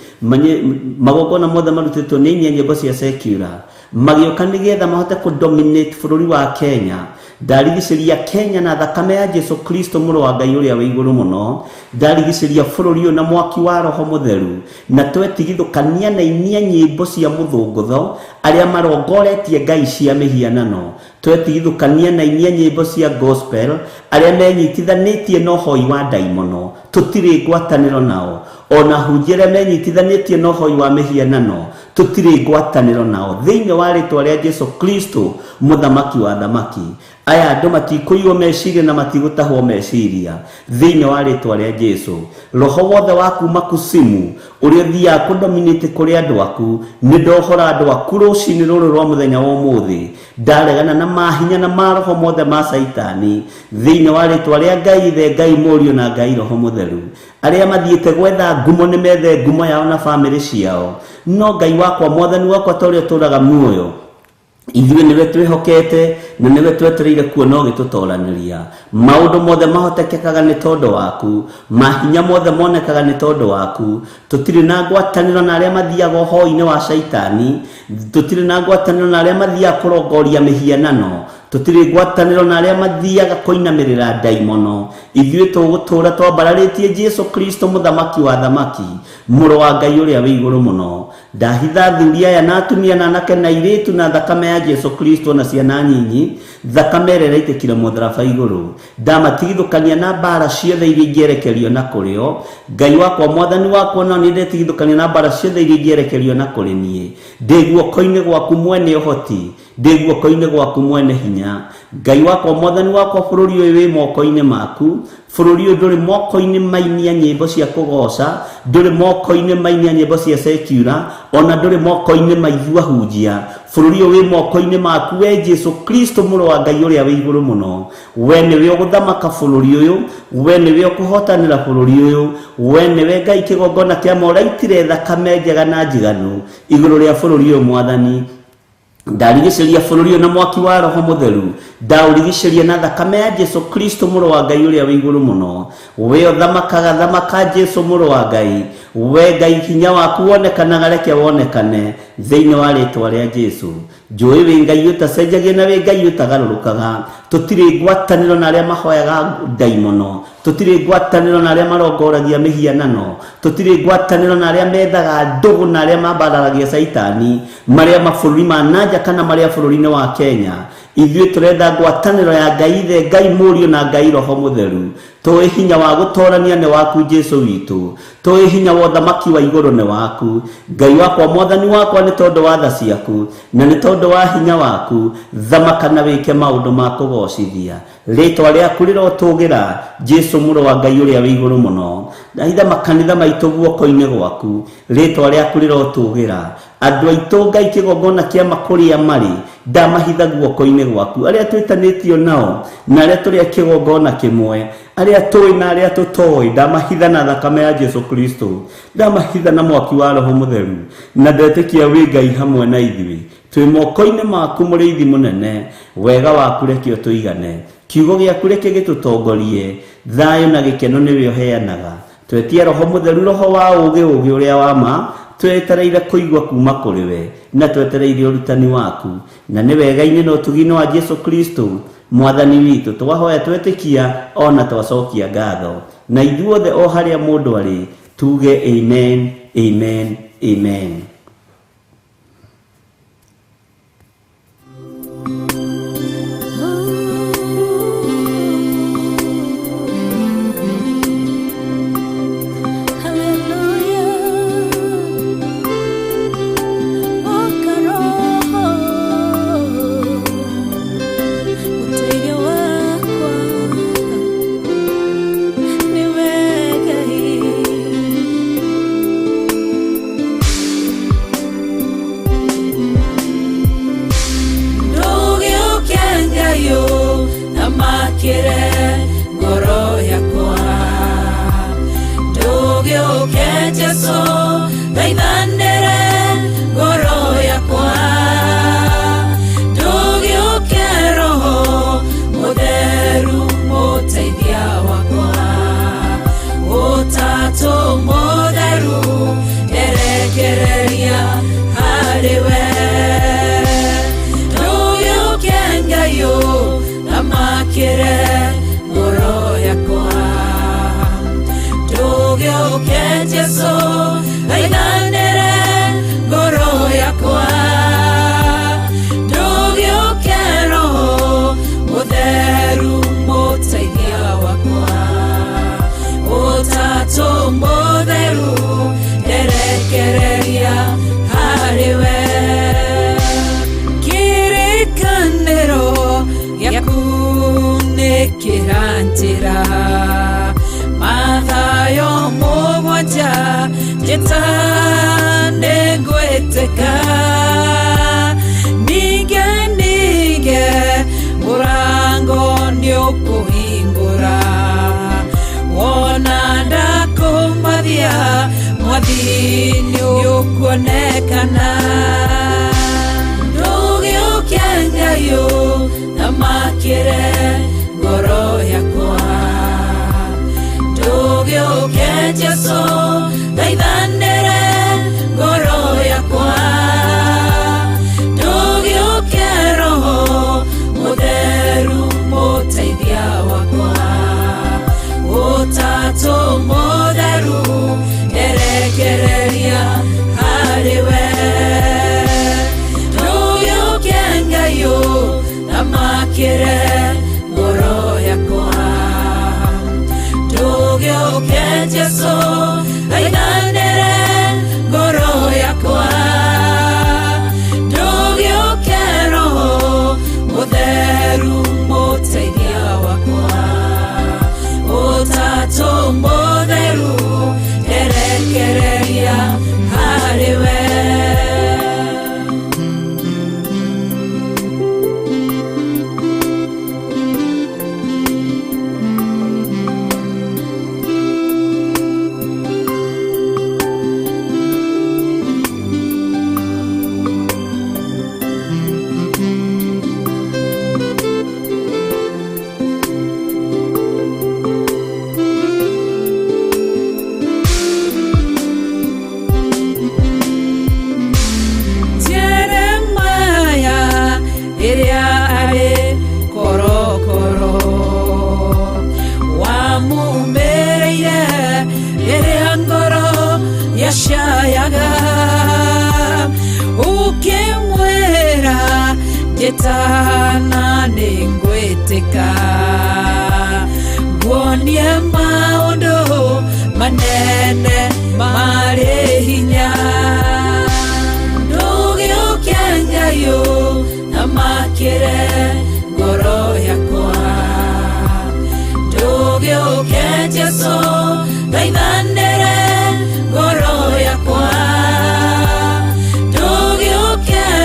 magongona mothe marutitwo ni nyimbo cia secular, magioka nigetha mahote kudominate bururi wa Kenya. Ndarigiciria Kenya na thakame ya Jesu Kristo Mũrũ wa Ngai uria wi iguru muno. Ndarigiciria bururi uyu na mwaki wa Roho Mutheru, na twetigithukania na inia nyimbo cia muthungutho aria marongoretie ngai cia mihianano. Twetigithukania na inia nyimbo cia gospel aria menyitithanitie na uhoi wa daimono, tutiri ngwataniro nao. Ona hunjia menyitithanitie na uhoi wa mihianano, tutiri ngwataniro nao thiini wa ritwa ria Jesu Kristo muthamaki wa thamaki. Aya andu matikuiyo meciria na matigutahwo meciria thiini wa ritwa ria Jesu. Roho wothe wa kuma kusimu uria thia kudominate kuri andu aku, ni ndohora andu aku rucini ruru rwa muthenya wa umuthi. Ndaregana na mahinya na maroho mothe ma saitani thiini wa ritwa ria Ngai Ithe, Ngai Murio na Ngai Roho Mutheru. Aria mathiite gwetha ngumo ni methe ngumo yao na family ciao, no Ngai wakwa mwathani wakwa toria turaga muoyo, ithuĩ niwe twĩhokete na niwe twetereire kuona ũgĩtũtoraniria. Maũndũ mothe mahotekekaga nĩ tondũ waku, mahinya mothe monekaga nĩ tondũ waku. Tũtirĩ na ngwatanĩro na arĩa mathiaga ũhoi-inĩ wa caitani, tũtirĩ na ngwatanĩro na arĩa mathiaga kũrongoria mĩhianano, tũtirĩ ngwatanĩro na arĩa mathiaga kũinamĩrĩra daimono. Ithuĩ tũgũtũũra twambararĩtie Jesu Kristo mũthamaki wa thamaki, Mũrũ wa Ngai ũrĩa wĩ igũrũ mũno. Ndahitha athuri aya na atumia na anake na airĩtu na thakame ya Jesu Kristo na ciana nyinyi, thakame ĩrĩa ĩraitĩkire mũtharaba igũrũ. Ndamatigithũkania na mbara ciothe iria ingĩerekerio na kũrĩo. Ngai wakwa mwathani wakwa no nĩ ndetigithũkania na mbara ciothe iria ingĩerekerio na kũrĩ niĩ. Ndĩ guoko-inĩ gwaku mwene ũhoti, ndĩ guoko-inĩ gwaku mwene hinya. Ngai wakwa mwathani wakwa bũrũri ũyũ wĩ moko-inĩ maku. Bũrũri ũyũ ndũrĩ moko-inĩ mainia nyĩmbo cia kũgoca, ndũrĩ moko-inĩ mainia nyĩmbo cia secular, ona ndũrĩ moko-inĩ ma ithuĩ ahunjia. Bũrũri ũyũ wĩ moko-inĩ maku we Jesu Kristo Mũrũ wa Ngai ũrĩa wĩ igũrũ mũno. We nĩwe ũgũthamaka bũrũri ũyũ, we nĩwe ũkũhotanĩra bũrũri ũyũ, we nĩwe Ngai kĩgongona kĩa ma ũraitire thakame njega na njiganu igũrũ rĩa bũrũri ũyũ mwathani. Ndarigicĩria bũrũri ũyũ na mwaki wa Roho Mutheru, ndaũrigicĩria na thakame ya Jesu Kristo Mũrũ wa Ngai ũrĩa wĩ igũrũ mũno. We ũthamakaga thamaka Jesu Mũrũ wa Ngai, we Ngai hinya waku wonekanaga reke wonekane thĩinĩ wa rĩtwa rĩa Jesu. Njũĩ wĩ Ngai ũtacenjagia na wĩ Ngai ũtagarũrũkaga. Tũtirĩ ngwatanĩro na arĩa mahoyaga daimono, tũtirĩ ngwatanĩro na arĩa marongoragia mĩhianano, tũtirĩ ngwatanĩro na arĩa methaga ndũgũ na arĩa mambararagia caitani marĩa mabũrũri ma nanja kana marĩa bũrũri-inĩ wa Kenya. Ithuĩ tũrenda ngwatanĩro ya Ngai Ithe, Ngai Murio na Ngai Roho Mutheru. Tũĩ hinya wa gũtorania nĩ waku Jesu witũ, tũĩ hinya wa ũthamaki wa igũrũ nĩ waku. Ngai wakwa mwathani wakwa nĩ tondũ wa tha ciaku na nĩ tondũ wa hinya waku, thamaka na wĩke maũndũ ma kũgocithia. Rĩtwa rĩaku rĩrotũgĩra Jesu Mũrũ wa Ngai ũrĩa wĩ igũrũ mũno. Ndahitha makanitha maitũ guoko-inĩ gwaku, rĩtwa rĩaku rĩrotũgĩra. Andũ aitũ Ngai kĩgongona kĩa makũrĩa marĩ, ndamahitha guoko-inĩ gwaku. Arĩa twĩtanĩtio nao na arĩa tũrĩ kĩgongona kĩmwe, arĩa tũĩ na arĩa tũtoĩ, ndamahitha na thakame ya Jesu Kristo, ndamahitha na mwaki wa Roho Mũtheru, na ndetĩkia wĩ Ngai hamwe na ithuĩ. Twĩ moko-inĩ maku mũrĩithi mũnene, wega waku reke ũtũigane, kiugo gĩaku reke gĩtũtongorie, thayũ na gĩkeno nĩwe ũheanaga. Twetie Roho Mũtheru, roho wa ũũgĩ ũrĩa wa ma, twetereire kũigua kuma kũrĩ we, na twetereire ũrutani waku, na nĩ wega-inĩ na ũtugi-inĩ wa Jesu Kristo mwathani witũ twahoya twetĩkia ona twacokia ngatho, na ithuothe o harĩa mũndũ arĩ tuge amen, amen, amen.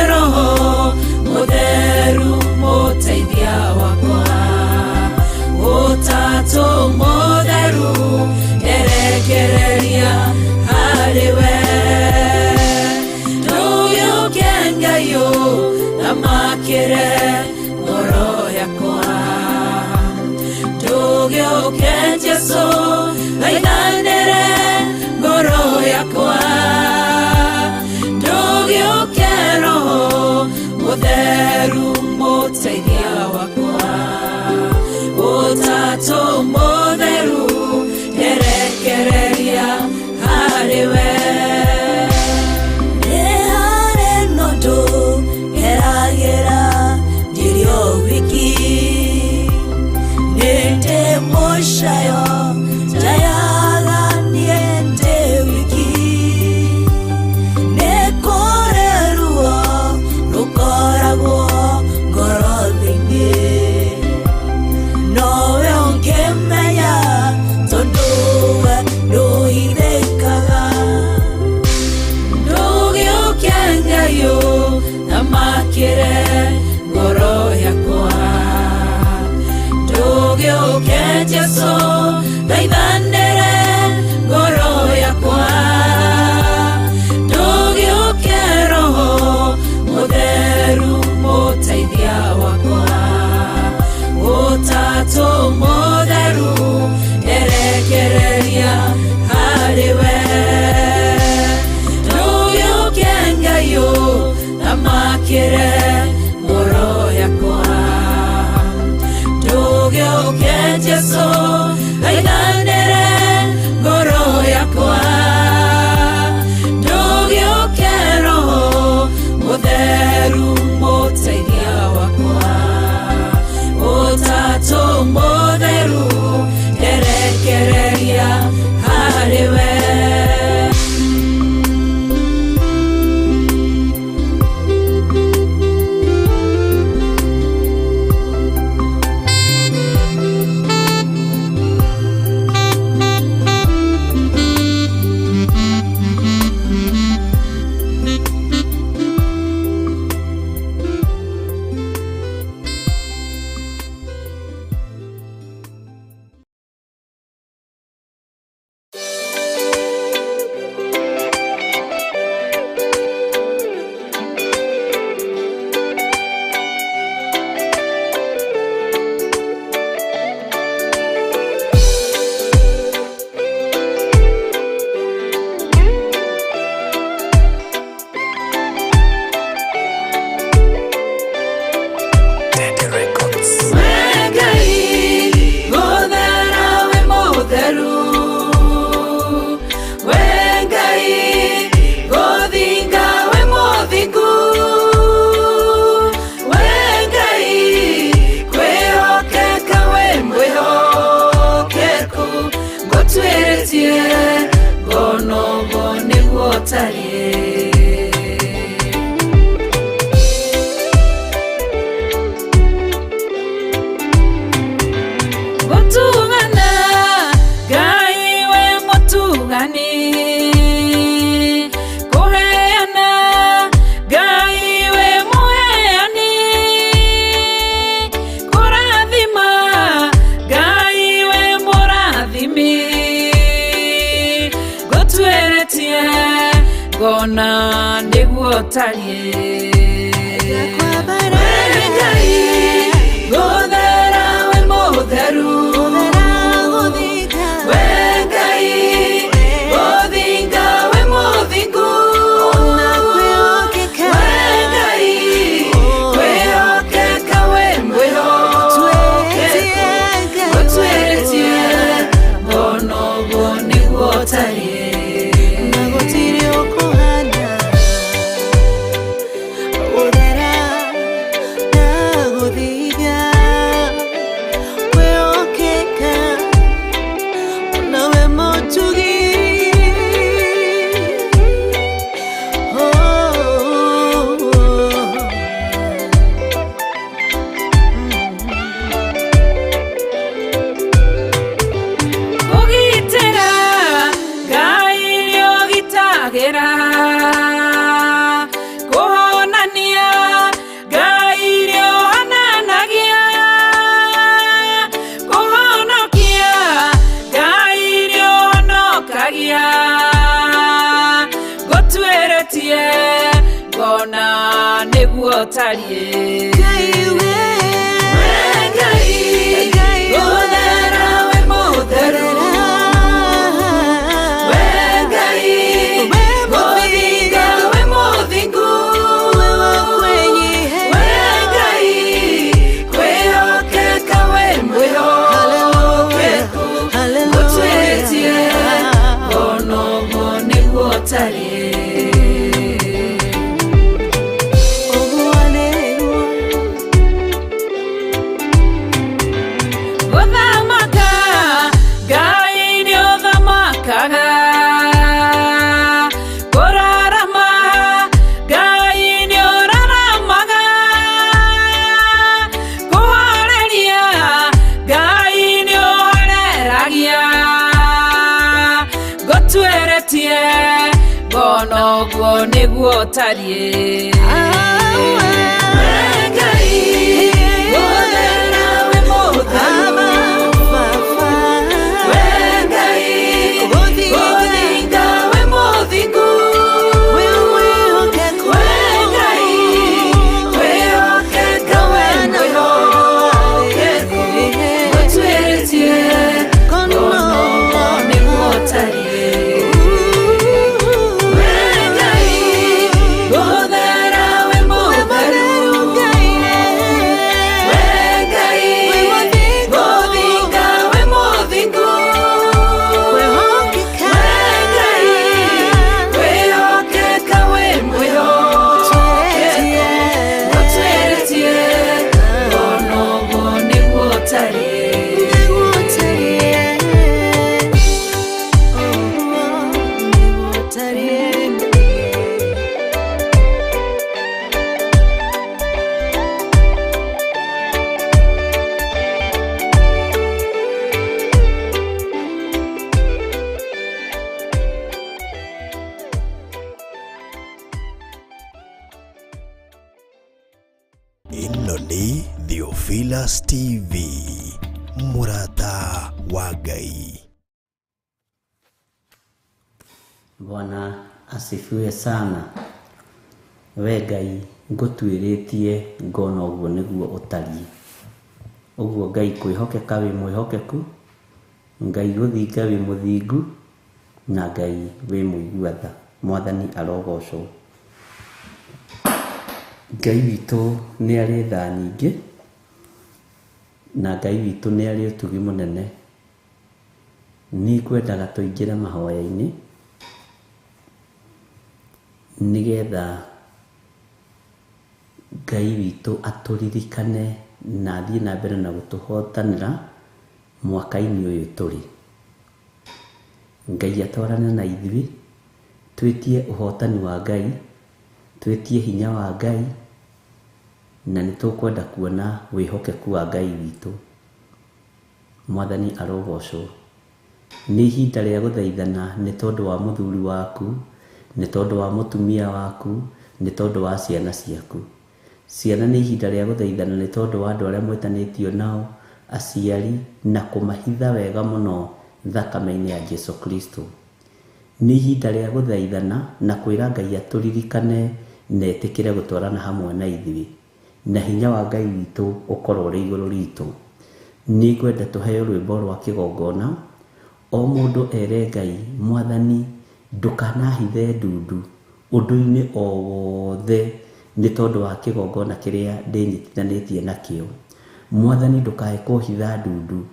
Roho Mũtheru makire ngoro yakwa ndugioke Jesu ngaithanire ngoro yakwa ndugioke Roho Mutheru muteithia wakwa Utatu Mutheru nderekereria hariwe nehare nondo geragera ndirio wiki nende mushayo tayaga niende wiki nekoreruo rukoragwo ngorodhingi nowe ongemenya tonduwe nduithikaga ndugiokengayo namakire ngoro yakwa ndugioke Jesu ngaithanire ngoro yakwa ndugioke Roho Mutheru muteithia wakwa Utatu Mutheru nderekereria hariwe ndugiokengayo namakire ngoro yakwa ndugioke Jesu ngaithanire ngoro yakwa ndugioke Roho Mutheru muteithia wakwa Utatu Mutheru nderekereria hariwe Gona niguo tarie Ngai gothera we mutheru we Ngai gothinga we muthingu we Ngai kwihokeka we mwihokeka gutweretie gona uguo niguo tarie gotweretie gona niguo tarie niguo tarie Ngai wothera we mutharu Ngai guthinga we muthingu Ngai wihokeka we mwihokeku gutwiritie kono niguo tarie Ino ni Theophilus TV, Murata wa Ngai. Bwana asifiwe sana. We Ngai ngutwiritie ngona uguo niguo utari. Uguo Ngai kwihokeka wi mwihokeku, Ngai guthinga wi muthingu, na Ngai wi muiguatha. Mwathani arogocwo. Ngai witũ nĩ arĩ tha nyingĩ, na Ngai witũ nĩ arĩ ũtugi mũnene. Nĩ ngwendaga tũingĩre mahoya-inĩ nĩgetha Ngai witũ atũririkane na athiĩ na mbere na gũtũhotanĩra mwaka-inĩ ũyũ tũrĩ. Ngai atwarane na ithuĩ, twĩtie ũhotani wa Ngai, twĩtie hinya wa Ngai, na nĩ tũkwenda kuona wĩhokeku wa Ngai witũ. Mwathani arogocwo. Nĩ ihinda rĩa gũthaithana nĩ tondũ wa mũthuri waku, nĩ tondũ wa mũtumia waku, nĩ tondũ wa ciana ciaku. Ciana nĩ ihinda rĩa gũthaithana nĩ tondũ wa andũ arĩa mwetanĩtio nao, aciari, na kũmahitha wega mũno thakame-inĩ ya Jesu Kristo. Nĩ ihinda rĩa gũthaithana na kwĩra Ngai atũririkane na etĩkĩre gũtwarana hamwe na ithuĩ, na hinya wa Ngai witũ ũkorwo ũrĩ igũrũ ritũ. Nĩ ngwenda tũheo rwĩmbo rwa kĩgongona, o mũndũ ere Ngai, Mwathani ndũkanahithe ndundu ũndũ-inĩ o wothe nĩ tondũ wa kĩgongona kĩrĩa ndĩnyitithanĩtie nakĩo. Mwathani ndũkae kũhitha ndundu.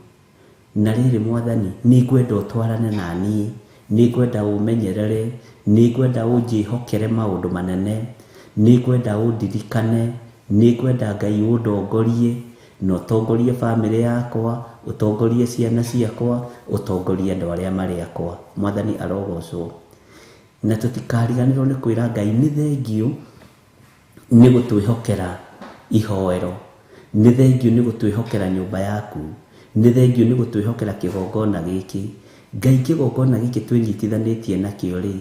Na rĩrĩ Mwathani, nĩ ngwenda ũtwarane na niĩ, nĩ ngwenda ũmenyerere, nĩ ngwenda ũnjĩhokere maũndũ manene, nĩ ngwenda ũndirikane, nĩ ngwenda Ngai ũndongorie, na ũtongorie bamĩrĩ yakwa, ũtongorie ciana ciakwa, ũtongorie andũ arĩa marĩ akwa. Mwathani arogocwo. Na tũtikariganĩrwo nĩ kwĩra Ngai nĩ thengiũ nĩ gũtwĩhokera ihoero, nĩ thengiũ nĩ gũtwĩhokera nyũmba yaku, nĩ thengiũ nĩ gũtwĩhokera kĩgongona gĩkĩ. Ngai kĩgongona gĩkĩ twĩnyitithanĩtie nakĩo rĩ,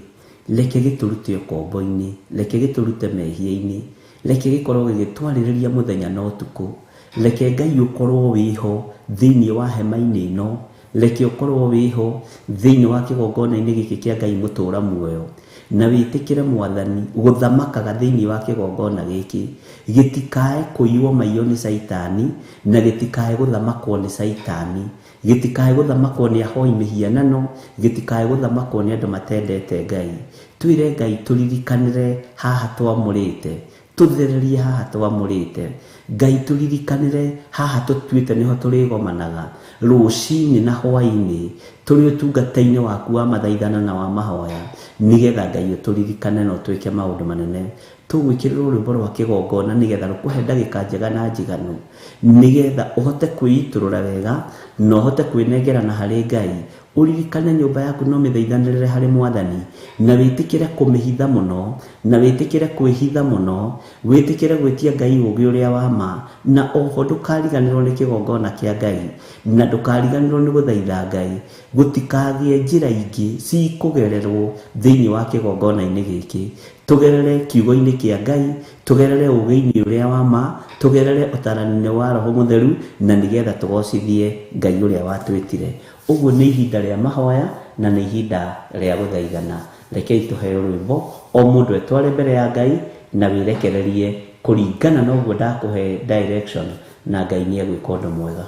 reke gĩtũrute ũkombo-inĩ, reke gĩtũrute mehia-inĩ, reke gĩkorwo gĩgĩtwarĩrĩria mũthenya na ũtukũ. Reke Ngai ũkorwo wĩho thĩinĩ wa hema-inĩ ĩno, reke ũkorwo wĩho thĩinĩ wa kĩgongona-inĩ gĩkĩ kĩa Ngai mũtũra muoyo, na wĩtĩkĩre Mwathani gũthamakaga thĩinĩ wa kĩgongona gĩkĩ, gĩtikae kũiywo maiyo nĩ Saitani, na gĩtikae gũthamakwo nĩ Saitani, gĩtikae gũthamakwo nĩ ahoi mĩhianano, gĩtikae gũthamakwo nĩ andũ matendete Ngai. Twĩre Ngai tũririkanĩre haha twamũrĩte, tũthererie haha twamũrĩte. Ngai tũririkanĩre haha tũtuĩte nĩho tũrĩgomanaga, rũci-ini na hwa-ini, tũrĩ ũtungata-inĩ waku wa mathaithana na wa mahoya, nĩgetha Ngai ũtũririkane na ũtwĩke maũndũ manene. Tũgwĩkĩrĩrwo rwĩmbo rwa kĩgongona nĩgetha rũkũhe ndagĩka njega na njiganu, nĩgetha ũhote kwĩitũrũra wega na ũhote kwĩnengerana harĩ Ngai. Ũririkane nyũmba yaku no mĩthaithanĩrĩre harĩ Mwathani, na wĩtĩkĩre kũmĩhitha mũno, na wĩtĩkĩre kwĩhitha mũno, wĩtĩkĩre gwĩtia Ngai ũũgĩ ũrĩa wa ma, na oho ndũkariganĩrwo nĩ kĩgongona kĩa Ngai, na ndũkariganĩrwo nĩ gũthaitha Ngai. Gũtikagĩe njĩra ingĩ cikũgererwo thĩinĩ wa kĩgongona-inĩ gĩkĩ, tugerere kiugo-inĩ kĩa Ngai, tugerere ũgĩ-inĩ ũrĩa wa ma, tugerere ũtaarani-inĩ wa Roho Mũtheru, na nĩgetha tũgocithie Ngai ũrĩa watwĩtire. Ũguo nĩ ihinda rĩa mahoya na nĩ ihinda rĩa gũthaithana. Rekei tũheo rwĩmbo, o mũndũ etware mbere ya Ngai na wĩrekererie kũringana na ũguo ndakũhe direction, na Ngai nĩ egwĩka ũndũ mwega.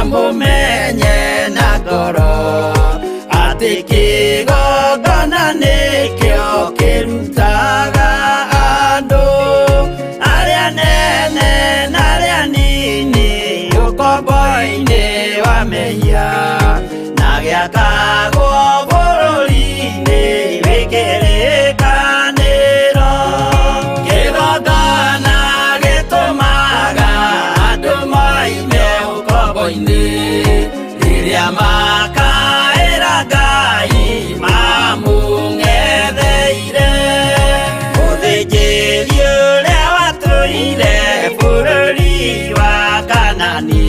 Mumenye na ngoro atĩ kĩgongona nĩkĩo kĩrutaga andũ arĩa nene na arĩa nini ũkombo-inĩ wa mehia, na gĩakagwo bũrũri-inĩ wĩkĩrĩkanĩro. Kĩgongona gĩtũmaga andũ moime ũkombo-inĩ rĩrĩa makaĩra Ngai mamũng'etheire. Mũthĩnjĩri ũrĩa watũire bũrũri wa Kanani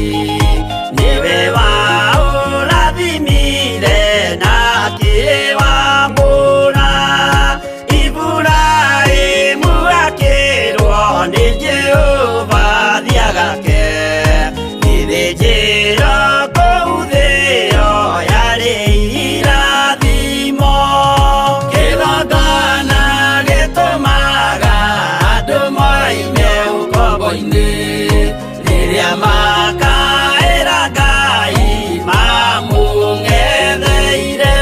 nĩwe waũrathimire na akĩwambũra. Iburahĩmu akĩrwo nĩ Jehova thiagake, githĩnjĩro kũu thĩ ĩyo yarĩ irathimo. Kĩgongona gĩtũmaga andũ moime ũkombo-inĩ rĩrĩa makaĩra Ngai mamũng'etheire.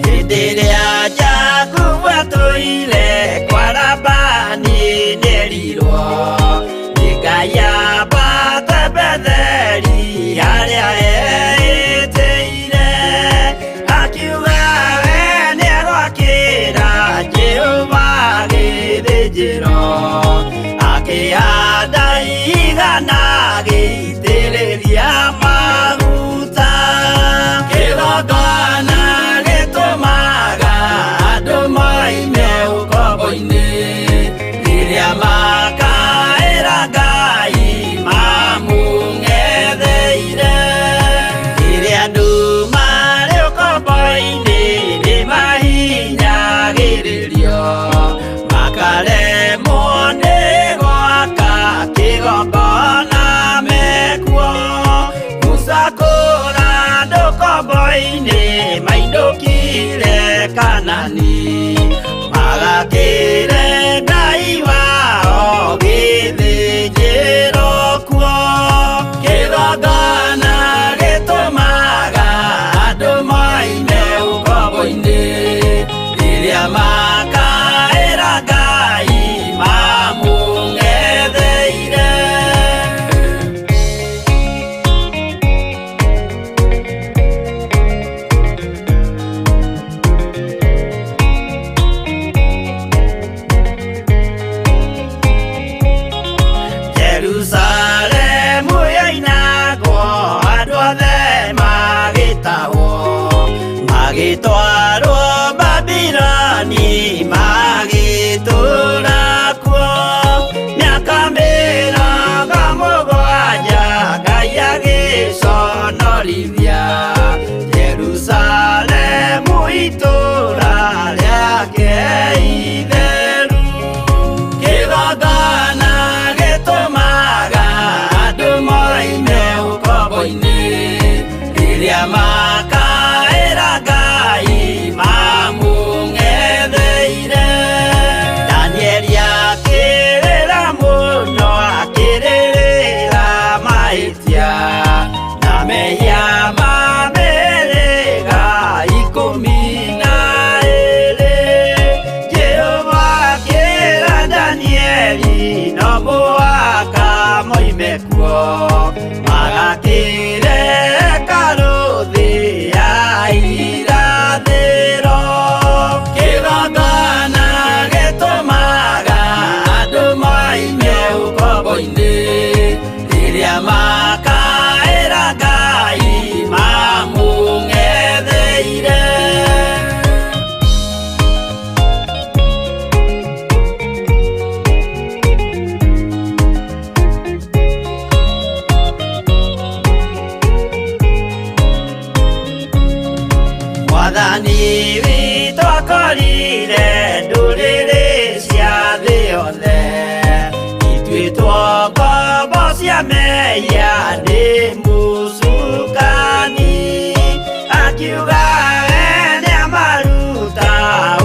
Hĩndĩ ĩrĩa Jakubu atũire kwa Labani nĩerirwo nĩ Ngai ambate Betheli harĩa eĩtĩire, akiuga we nĩegwakĩra Jehova gĩthĩnjĩro, akĩhanda ihiga na agĩitĩrĩria maguta. Kĩgongona gĩtũmaga andũ moime ũkombo-inĩ rĩrĩa makaĩra Ngai mamũng'etheire. Rĩrĩa andũ marĩ ũkombo-inĩ nĩmahinyagĩrĩrio, makaremwo nĩ gwaka kĩgongona mekuo. Musa kũra andũ ũkombo-inĩ mainũkire Kanani, magakĩre Ngai wao kuo magakire karuthi ya irathiro kigongona gitumaga andu maime ukombo-ini riria makaira Ngai mamung'etheire. Mwathani witũ akorire ndũrĩrĩ cia thĩ yothe ituĩtwo ngombo cia mehia nĩ mũcukani akiuga nĩamaruta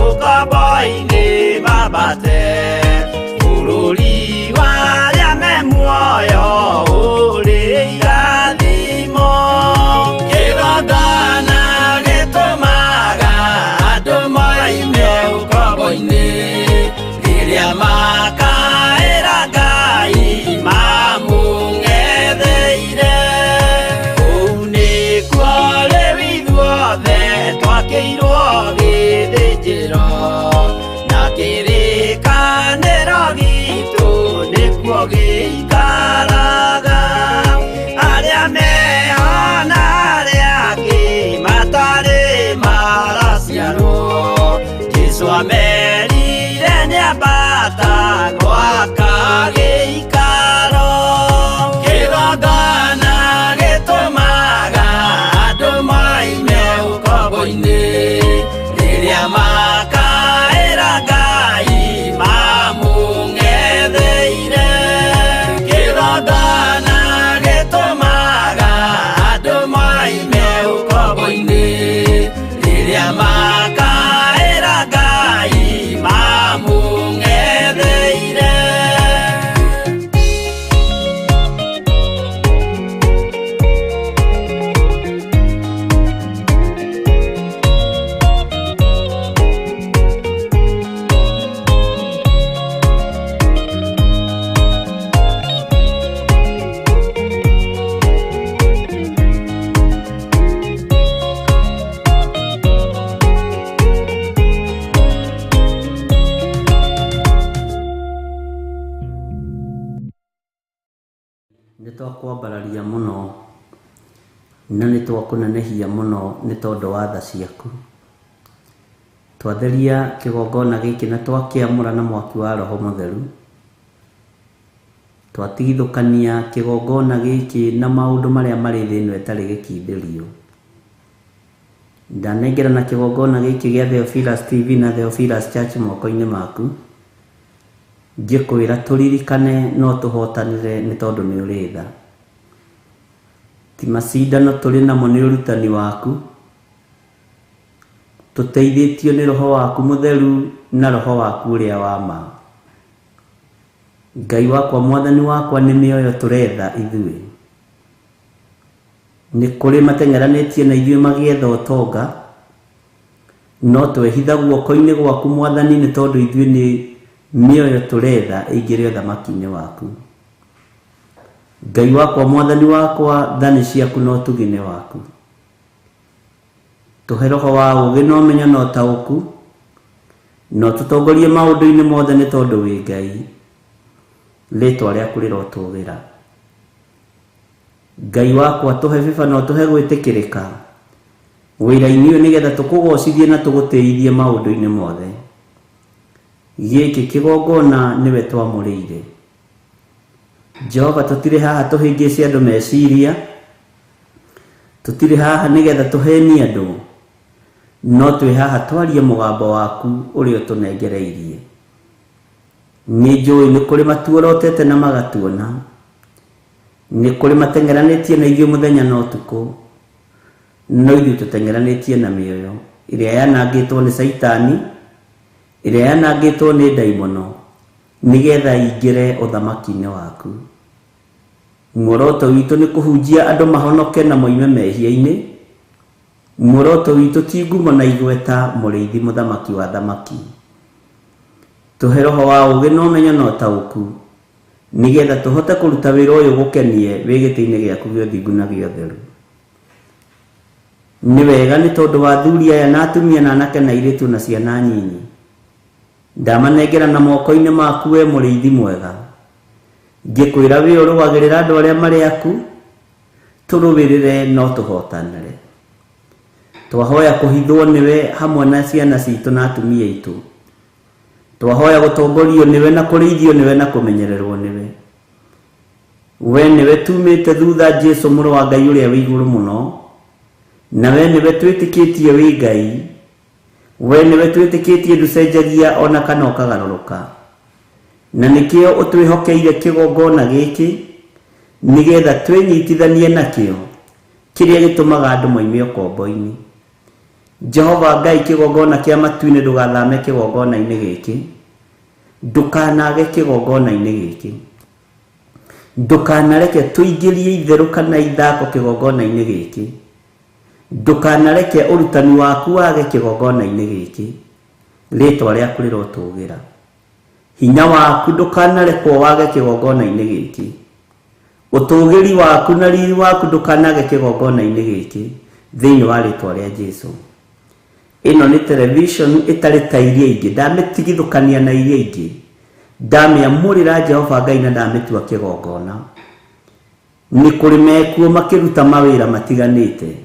ũkombo-inĩ mambate bũrũri warĩa me muoyo ũrĩ irathimo kĩgongona gĩtũmaga andũ maime ũkombo-inĩ rĩrĩa makaĩra Ngai mamũng'etheire. Kũu nĩkuo rĩu ithuothe twakĩirwo gĩthĩnjĩro na kĩrĩkanĩro gitũ nĩkuo gĩikaraga. Arĩa meho na arĩa angĩ matarĩ maraciarwo Jesũ amerire nĩambata gwaka gĩikaro kĩgongona gĩtũmaga andũ maime ũkombo-inĩ rĩrĩa makaĩra Ngai mamũng'etheire. Kĩgongona gĩtũmaga andũ maime ũkombo-inĩ rĩrĩa makaĩra Ngai mamũng'etheire. Nĩtwakwambararia mũno na nĩtwakũnenehia mũno nĩ tondũ wa tha ciaku. Twatheria kĩgongona gĩkĩ na twakĩamũra na mwaki wa Roho Mũtheru. Twatigithũkania kĩgongona gĩkĩ na maũndũ marĩa marĩ thĩ ĩno ĩtarĩ gĩkindĩrio. Ndanengerana kĩgongona gĩkĩ gĩa Theophilus TV na Theophilus Church moko-inĩ maku. Ngĩkwĩra tũririkane no tũhotanire nĩ tondũ nĩ ũrĩ tha. Ti macindano tũrĩ namo nĩ ũrutani waku. Tũteithĩtio nĩ Roho waku Mũtheru na Roho waku ũrĩa wa ma. Ngai wakwa Mwathani wakwa nĩ mĩoyo tũretha ithuĩ. Nĩ kũrĩ mateng'eranĩtie na ithuĩ magĩetha ũtonga, no twehitha guoko-inĩ gwaku Mwathani nĩ tondũ ithuĩ nĩ mĩoyo tũretha ĩingĩre ũthamaki-inĩ waku. Ngai wakwa Mwathani wakwa, tha nĩ ciaku no tugi nĩ waku. Tũhe Roho wa ũũgĩ na ũmenyo na ũtaũku, no tũtongorie maũndũ-inĩ mothe nĩ tondũ wĩ Ngai. Rĩĩtwa rĩaku rĩrotũũgĩra. Ngai wakwa tũhe biba no tũhe gwĩtĩkĩrĩka wĩra-inĩ ũyũ nĩgetha tũkũgocithie na tũgũtĩithie maũndũ-inĩ mothe. Gĩkĩ kĩgongona nĩwe twamũrĩire. Jehova, tũtirĩ haha tũhĩngĩce andũ meciria, tũtirĩ haha nĩgetha tũhenie andũ, no twĩ haha twarie mũgambo waku ũrĩa ũtũnengereirie. Nĩ njũĩ nĩ kũrĩ matuorotete na magatuona, nĩ kũrĩ mateng'eranĩtie na ithuĩ mũthenya na ũtukũ, no ithuĩ tũteng'eranĩtie na mĩoyo ĩrĩa yanangĩtwo nĩ Saitani, ĩrĩa yanangĩtwo nĩ ndaimono, nĩgetha ingĩre ũthamaki-inĩ waku. Muoroto witũ nĩ kũhunjia andũ mahonoke na moime mehia-inĩ. Muoroto witũ ti ngumo na igweta, mũrĩithi mũthamaki wa thamaki. Tũhe Roho wa ũũgĩ na ũmenyo na ũtaũku, nigetha tuhote kuruta wira uyu gukenie wigite-ini giaku gio thingu na gio theru. Ni wega ni tondu wa athuri aya na atumia na anake na airitu na ciana nyinyi ndamanengera na moko-ini maku we muriithi mwega, ngikwira wi urugagirira andu aria mari aku, turubirire no tuhotanire. Twahoya kuhithwo niwe hamwe na ciana citu na atumia itu, twahoya gutongorio niwe na kurithio niwe na kumenyererwo niwe. We niwe tumite thutha Jesu muru wa Ngai uria wi iguru muno, na we niwe twitikitie wi Ngai, we niwe twitikitie nducenjagia ona kana ukagaruruka, na nikio utwihokeire kigongona giki nigetha twinyitithanie nakio kiria gitumaga andu moime ukombo-ini. Jehova Ngai, kigongona kia matu-ini ndugathame kigongona-ini giki, ndukanage kigongona-ini giki, ndukanareke tuingirie itheru kana ithako kigongona-ini giki, ndukanareke urutani waku wage kigongona-ini giki. Ritwa riaku rirotugira, hinya waku ndukanarekwo wage kigongona-ini giki, utugiri waku na riri waku ndukanage kigongona-ini giki thiini wa ritwa ria Jesu. Ino ni television itari ta iria ingi, ndametigithukania na iria ingi, ndamiamurira Jehova Ngai na ndamitua kigongona. Ni kuri mekuo makiruta mawira matiganite,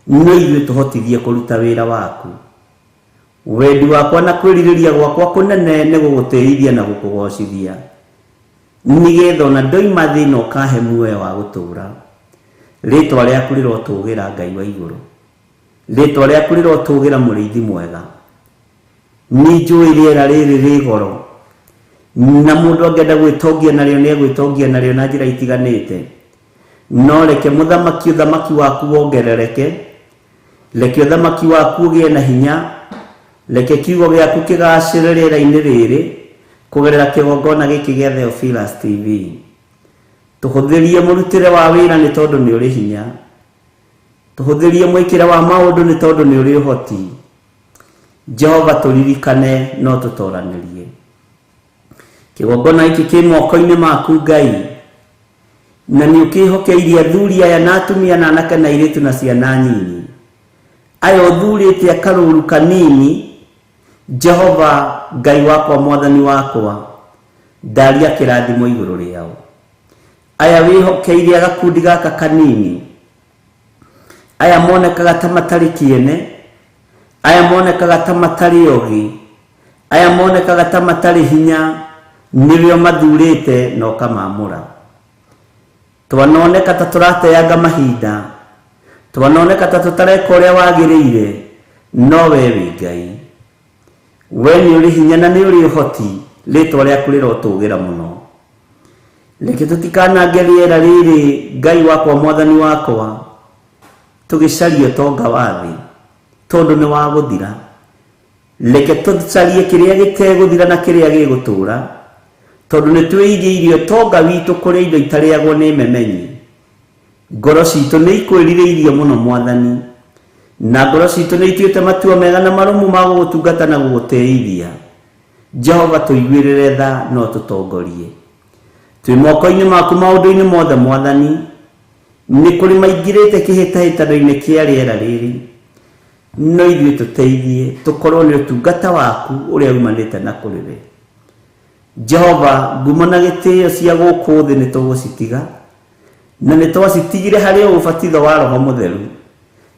no ithuĩ tuhotithie kuruta wira waku. Wendi wakwa na kwiririria gwakwa kunene ni gugutĩithia na gukugocithia, nigetha ona ndoima thĩna ukahe muoyo wa gutura. Ritwa riaku rirotugira Ngai wa iguru, ritwa riaku rirotugira muriithi mwega. Ni njui riera riri ri goro, na mundu angenda gwitongia nario ni egwitongia nario na njira itiganite, no reke muthamaki waku wongerereke, reke uthamaki waku ugie na hinya, reke kiugo giaku kigacire riera-ini riri kugerera kigongona giki gia Theophilus TV. Tuhuthirie murutire wa wira ni tondu ni uri hinya, tuhuthirie mwikire wa maundu ni tondu ni uri uhoti. Jehova turirikane no tutoranirie. Kigongona giki ki moko-ini maku Ngai, na ni ukihokeirie athuri aya na atumia na anake na airitu na ciana nyinyi aya uthurite akaruru kanini. Jehova Ngai wakwa mwathani wakwa, ndaria kirathimo iguru riao. Aya wihokeirie agakundi gaka kanini, aya monekaga ta matari kiene, aya monekaga ta matari ogi, aya monekaga ta matari hinya, nibio mathurite no kamamura. Twanoneka ta turateanga mahinda, twanoneka ta tutareka uria wagiriire, no we wi Ngai. We ni uri hinya na ni uri uhoti, ritwa riaku rirotugira muno. Reke tutikanange riera riri Ngai wakwa mwathani wakwa, tugicarie tonga wa thi tondu ni wa guthira. Reke tucarie kiria giteguthira na kiria gigutura, tondu ni twiigiirio tonga witu kuri indo itariagwo ni memenyi. Ngoro citu ni ikwiririirie muno mwathani, na ngoro citu ni ituite matua mega na marumu ma gugutungata na gugutiithia. Jehova tuiguirire tha no tutongorie. Twi moko-ini maku maundu-ini mothe mwathani, ni kuri maingirite kihitahitano-ini kia riera riri, no ithuĩ tuteithie tukorwo ni utungata waku uria umanite na kuri we. Jehova, ngumo na gitio cia guku thi ni tugucitiga, na ni twacitigire hari ubatitho wa Roho Mutheru.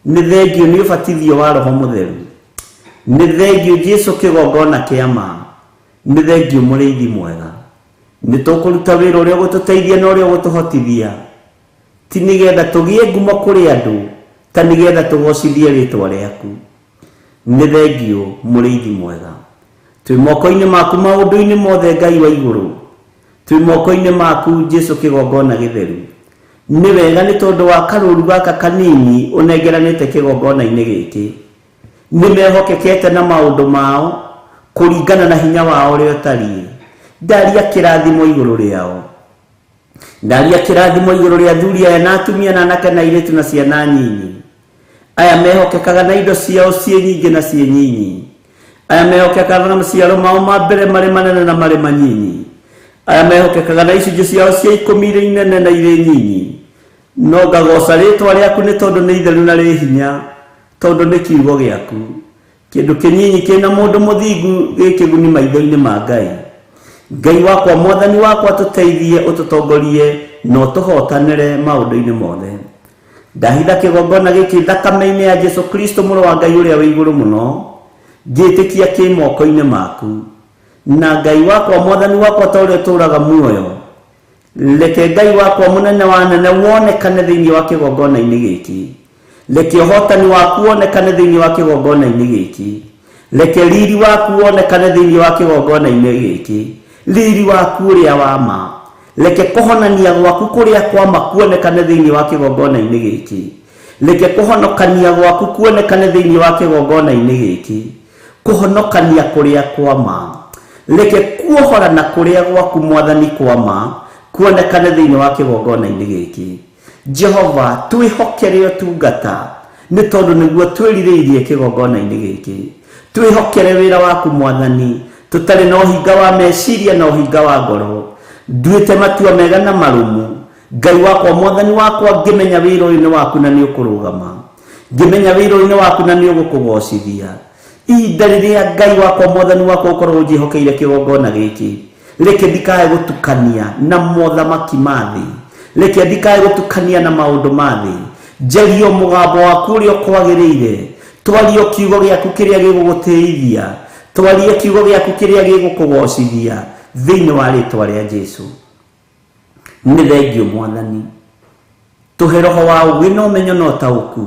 Ni thengio ni ubatithio wa Roho Mutheru, ni thengio Jesu kigongona kia ma, ni thengio muriithi mwega. Ni tukuruta wira uria gututeithia na uria gutuhotithia, ti nigetha tugie ngumo kuri andu, ta nigetha tugocithie ritwa riaku. Ni thengio muriithi mwega. Twi moko-ini maku maundu-ini mothe Ngai wa iguru, twi moko-ini maku Jesu kigongona githeru. Ni wega ni tondu wa karuru gaka kanini unengeranite kigongona-ini giki, ni mehokekete na maundu mao kuringana na hinya wao uria utariĩ. Ndaria kirathimo iguru riao, ndaria kirathimo iguru ria athuri aya na atumia na anake na airitu na ciana nyinyi aya mehokekaga na indo ciao cie nyingi na cie nyinyi, aya mehokekaga na maciaro mao ma mbere mari manene na mari manyinyi, aya mehokekaga na icunjĩ ciao cia ikũmi irĩ inene na irĩ nyinyi, no ngagoca rĩtwa rĩaku nĩ tondũ nĩ itheru na rĩ hinya, tondũ nĩ kiugo gĩaku. Kĩndũ kĩnyinyi kĩna mũndũ mũthingu gĩ kĩguni maitho-inĩ ma Ngai. Ngai wakwa, Mwathani wakwa, tũteithie, ũtũtongorie na ũtũhotanĩre maũndũ-inĩ mothe. Ndahitha kĩgongona gĩkĩ thakame-inĩ ya Jesu Kristo mũrũ wa Ngai ũrĩa wĩ igũrũ mũno, ngĩtĩkia kĩ moko-inĩ maku. Na Ngai wakwa, Mwathani wakwa, ta ũrĩa ũtũũraga muoyo, reke Ngai wakwa mũnene wa anene wonekane thĩinĩ wa kĩgongona-inĩ gĩkĩ. Reke ũhotani waku wonekane thĩinĩ wa kĩgongona-inĩ gĩkĩ. Reke riri waku wonekane thĩinĩ wa kĩgongona-inĩ gĩkĩ, riri waku ũrĩa wa ma. Reke kũhonania gwaku kũrĩa kwama kuonekane thĩinĩ wa kĩgongona-inĩ gĩkĩ. Reke kũhonokania gwaku kuonekane thĩinĩ wa kĩgongona-inĩ gĩkĩ. Kũhonokania kũrĩa kwama. Reke kuohorana kũrĩa gwaku Mwathani kwama kuonekane thĩinĩ wa kĩgongona-inĩ gĩkĩ. Jehova, twĩhokere ũtungata nĩ tondũ nĩguo twĩrirĩirie kĩgongona-inĩ gĩkĩ. Twĩhokere wĩra waku Mwathani, tũtarĩ na ũhinga wa meciria na ũhinga wa ngoro. Nduĩte matua mega na marũmu. Ngai wakwa, Mwathani wakwa, ngĩmenya wĩra ũyũ nĩ waku na nĩ ũkũrũgama. Ngĩmenya wĩra ũyũ nĩ waku na nĩ ũgũkũgocithia. Ihinda rĩrĩa Ngai wakwa, Mwathani wakwa, ũkorwo ũnjĩhokeire kĩgongona gĩkĩ, reke ndikae gũtukania na mothamaki ma thĩ. Reke ndikae gũtukania na maũndũ ma thĩ. Njario mũgambo waku ũrĩa ũkwagĩrĩire. Twarie kiugo gĩaku kĩrĩa gĩgũgũtĩithia. Twarie kiugo gĩaku kĩrĩa gĩgũkũgocithia thĩinĩ wa rĩtwa rĩa Jesu. Nĩ thengio Mwathani. Tũhe roho wa ũũgĩ na ũmenyo na ũtaũku,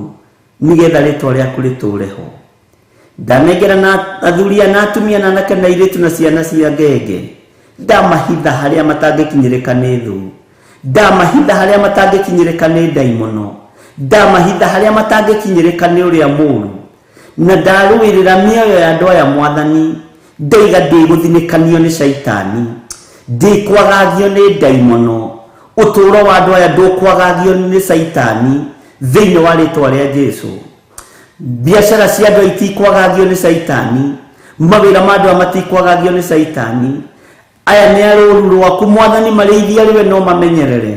nĩgetha rĩtwa rĩaku rĩtũũre ho. Ndanengera na athuri na atumia na anake na airĩtu na ciana cia ngenge. Ndamahitha harĩa matangĩkinyĩrĩka nĩ thũ. Ndamahitha harĩa matangĩkinyĩrĩka nĩ ndaimono. Ndamahitha harĩa matangĩkinyĩrĩka nĩ ũrĩa mũũru. Na ndarũĩrĩra mĩoyo ya andũ aya Mwathani, ndaiga ndĩgũthinĩkanio nĩ Shaitani, ndĩkwagagio nĩ ndaimono. Ũtũũro wa andũ aya ndũkwagagio nĩ Shaitani thĩinĩ wa rĩtwa rĩa Jesu. Biacara cia andũ itikwagagio nĩ Shaitani. Mawĩra ma andũ aya matikwagagio nĩ Shaitani. Aya nĩ arũũru rwaku Mwathani, marĩithia rĩwe no mamenyerere.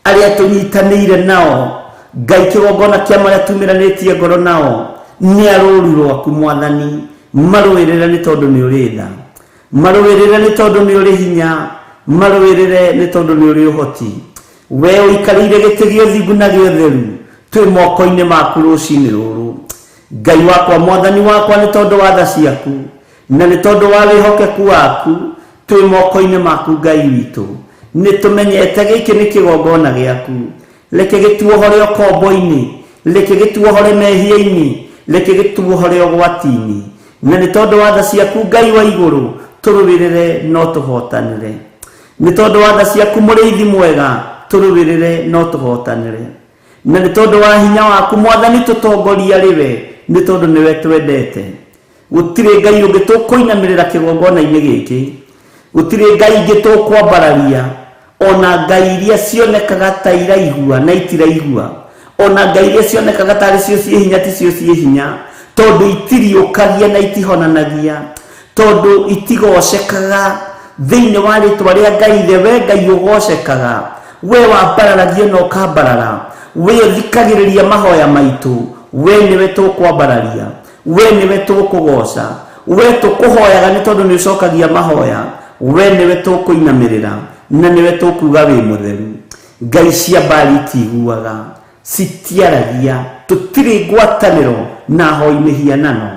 Arĩa tũnyitanĩire nao, Ngai, kĩgongona kĩa marĩa tumĩranĩtie ngoro nao, nĩ arũũru rwaku Mwathani. Marũĩrĩre nĩ tondũ nĩ ũrĩ tha. Marũĩrĩre nĩ tondũ nĩ ũrĩ hinya. Marũĩrĩre nĩ tondũ nĩ ũrĩ ũhoti. Wee ũikarĩire gĩtĩ gĩa ũthingu na gĩa ũtheru, twĩ moko-inĩ maku rũcinĩ rũrũ. Ngai wakwa, Mwathani wakwa, nĩ tondũ wa tha ciaku na nĩ tondũ wa wĩhokeku waku, twĩ moko-inĩ maku Ngai witũ. Nĩ tũmenyete gĩkĩ nĩ kĩgongona gĩaku. Reke gĩtuohore ũkombo-inĩ, reke gĩtuohore mehia-inĩ, reke gĩtuohore ũgwati-inĩ. Na nĩ tondũ wa tha ciaku Ngai wa igũrũ, tũrũĩrĩre no tũhotanĩre. Nĩ tondũ wa tha ciaku mũrĩithi mwega, tũrũĩrĩre no tũhotanĩre. Na nĩ tondũ wa hinya waku Mwathani, tũtongoria rĩwe, nĩ tondũ nĩwe twendete. Gũtirĩ Ngai ũngĩ tũkũinamĩrĩra kĩgongona-inĩ gĩkĩ. Gũtirĩ Ngai ingĩ tũkwambararia, ona Ngai iria cionekaga ta iraigua na itiraigua, ona Ngai iria cionekaga tarĩ cio ciĩ hinya ti cio ciĩ hinya, tondũ itiriũkagia na itihonanagia, tondũ itigocekaga thĩinĩ wa rĩtwa rĩa Ngai. Ithe, we Ngai ũgocekaga, we wambararagia na ũkambarara, we ũthikagĩrĩria mahoya maitũ. We nĩwe tũkwambararia, we nĩwe tũkũgoca, we tũkũhoyaga nĩ tondũ nĩ ũcokagia mahoya. We nĩwe tũkũinamĩrĩra na nĩwe tũkuga wĩ mũtheru. Ngai cia Baali itiguaga, citiaragia. Tũtirĩ ngwatanĩro na hoi mĩhianano,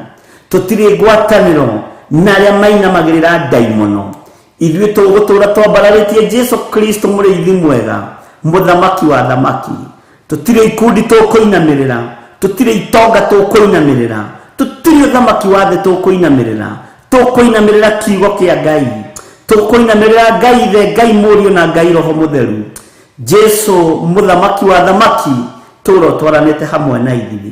tũtirĩ ngwatanĩro na arĩa mainamagĩrĩra ndaimono. Ithuĩ tũgũtũũra twambararĩtie Jesu Kristo, mũrĩithi mwega, mũthamaki wa thamaki. Tũtirĩ ikundi tũkũinamĩrĩra, tũtirĩ itonga tũkũinamĩrĩra, tũtirĩ ũthamaki wa thĩ tũkũinamĩrĩra. Tũkũinamĩrĩra kiugo kĩa Ngai, tũkũinamĩrĩra Ngai Ithe, Ngai Mũriũ na Ngai Roho Mũtheru. Jesu mũthamaki wa thamaki, tũũra ũtwaranĩte hamwe na ithuĩ.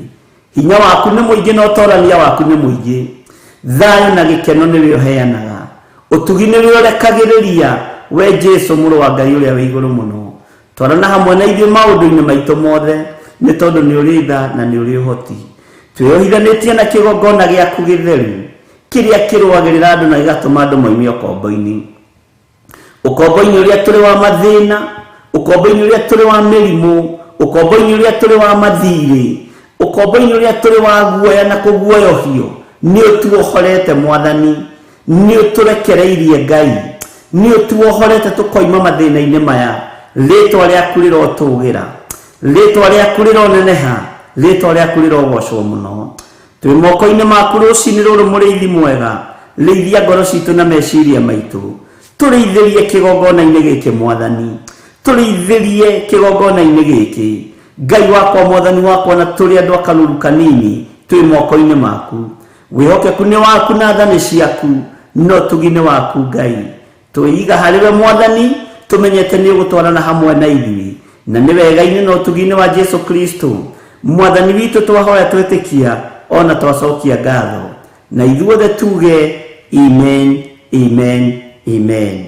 Hinya waku nĩ mũingĩ na ũtorania waku nĩ mũingĩ. Thayũ na gĩkeno nĩwe ũheanaga, ũtugi nĩwe ũrekagĩrĩria. We Jesu mũrũ wa Ngai ũrĩa wĩ igũrũ mũno, twarana hamwe na ithuĩ maũndũ-inĩ maitũ mothe, nĩ tondũ nĩ ũrĩ tha na nĩ ũrĩ ũhoti. Twĩyohithanĩtie na kĩgongona gĩaku gĩtheru, kĩrĩa kĩrũagĩrĩra andũ na gĩgatũma andũ moime ũkombo-inĩ. ukombo-ini uria turi wa mathina, ukombo-ini uria turi wa mirimu, ukombo-ini uria turi wa mathiri, ukombo-ini uria turi wa guoya na kuguoyohio, ni utuohorete Mwathani, ni uturekereirie Ngai, ni utuohorete tukoima mathina-ini maya. Ritwa riaku rirotugira, ritwa riaku rironeneha, ritwa riaku rirogocwo muno. Twi moko-ini maku ruci-ini ruru muriithi mwega, rĩithia ngoro citu na meciria maitu, tũrĩithĩrie kĩgongona-inĩ gĩkĩ Mwathani, tũrĩithĩrie kĩgongona-inĩ gĩkĩ Ngai wakwa, Mwathani wakwa, na tũrĩ andũ akanunu kanini twĩ moko-inĩ maku. Wĩhokeku nĩ waku na tha nĩ ciaku, no tugi nĩ waku Ngai. Twĩiga harĩwe Mwathani, tũmenyete nĩ ũgũtwarana hamwe na ithuĩ, na nĩ wega-inĩ no tugi-inĩ wa Jesu Kristo Mwathani witũ twahoya twĩtĩkia ona twacokia ngatho, na ithuothe tuge amen, amen, amen.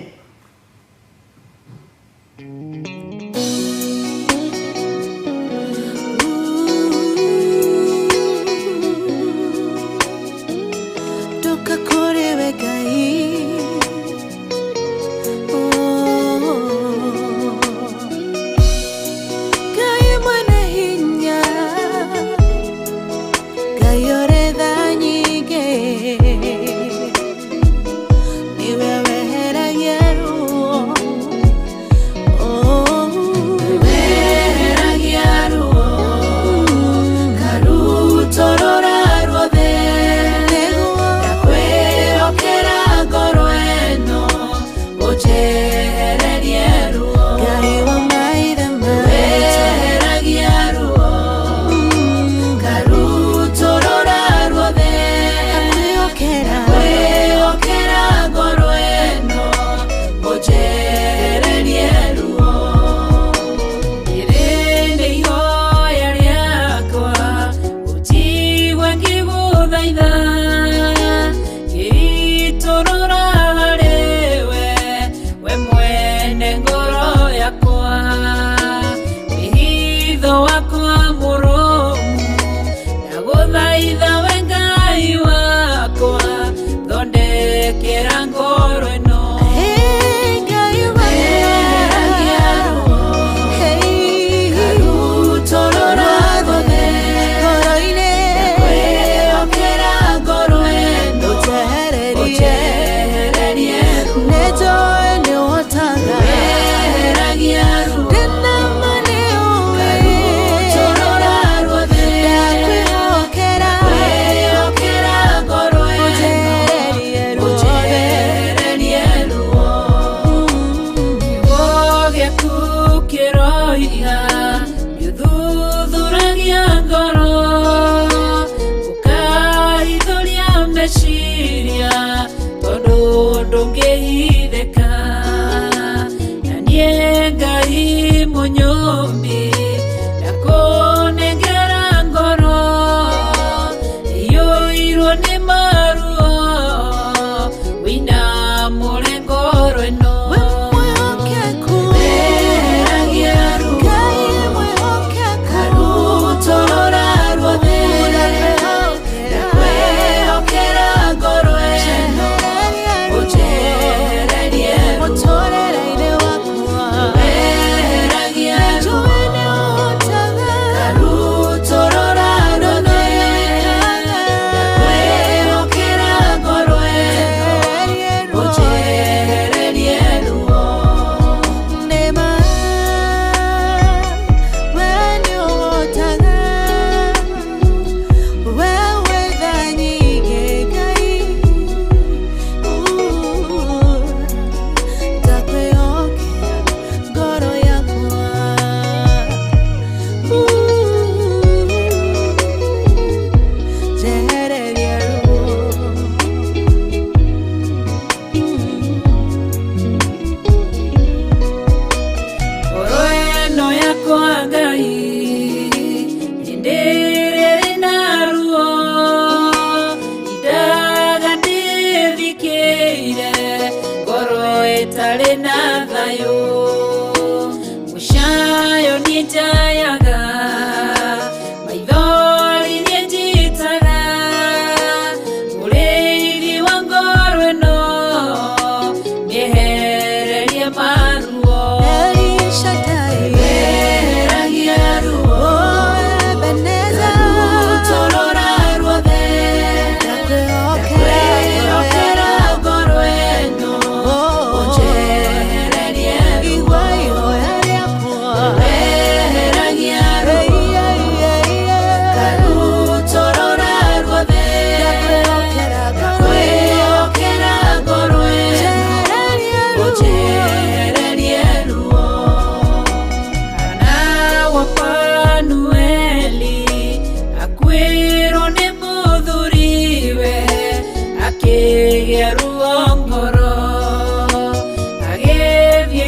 Torera ine wakwa,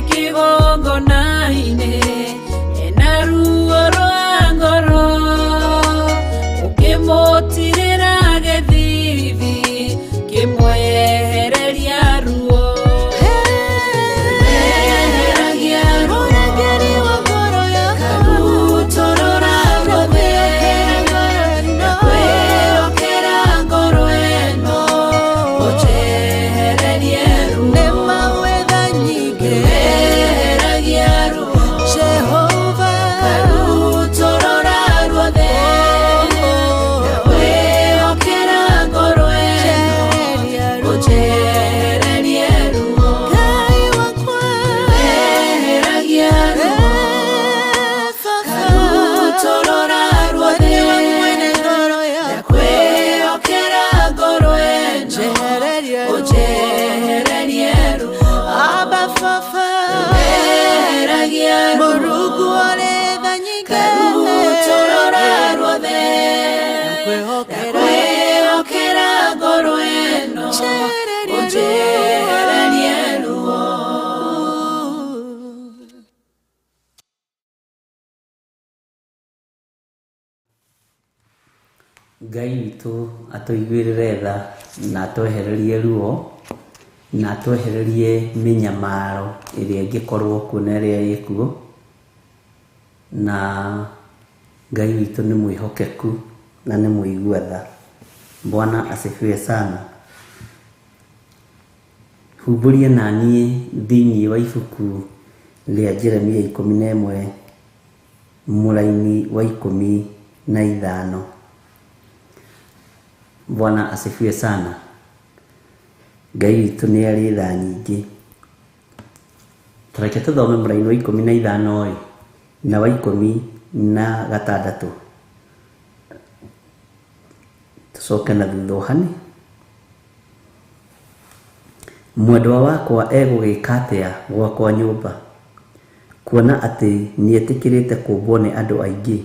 kĩgongona-inĩ ena ruo rwa ngoro ũkĩmũtirĩra gĩthithi kĩmwehereria ruo eheragia ruo karutorora ruothe na kwĩokera ngoro ĩno ũjehererie ruo eheragia ruo karutorora ruothe na kwĩokera ngoro ĩno ũjehererie ruo eheragia ruo karutorora ruothe na kwĩokera ngoro ĩno ũjehererie ruo eheragia ruo karutorora ruothe na kwĩokera ngoro ĩno ũjehererie ruo. Ngai witũ atũiguĩrĩre tha na atwehererie ruo na atwehererie mĩnyamaro ĩrĩa ĩngĩkorwo kuo na ĩrĩa ĩkuo, na Ngai witũ nĩ mwĩhokeku na nĩ mũigua tha. Bwana asifiwe sana. Humbũria naniĩ thĩinĩ wa ibuku rĩa Jeremia 11 mũraini wa 15. Bwana asifiwe sana. Ngai witũ nĩ arĩ tha nyingĩ. Tũreke tũthome mũraini wa 15 na wa 16. Tũcoke na thutha-inĩ. Mwendwa wakwa egũgĩka atĩa gwakwa nyũmba, kuona atĩ nĩetĩkĩrĩte kũmbwo nĩ andũ aingĩ,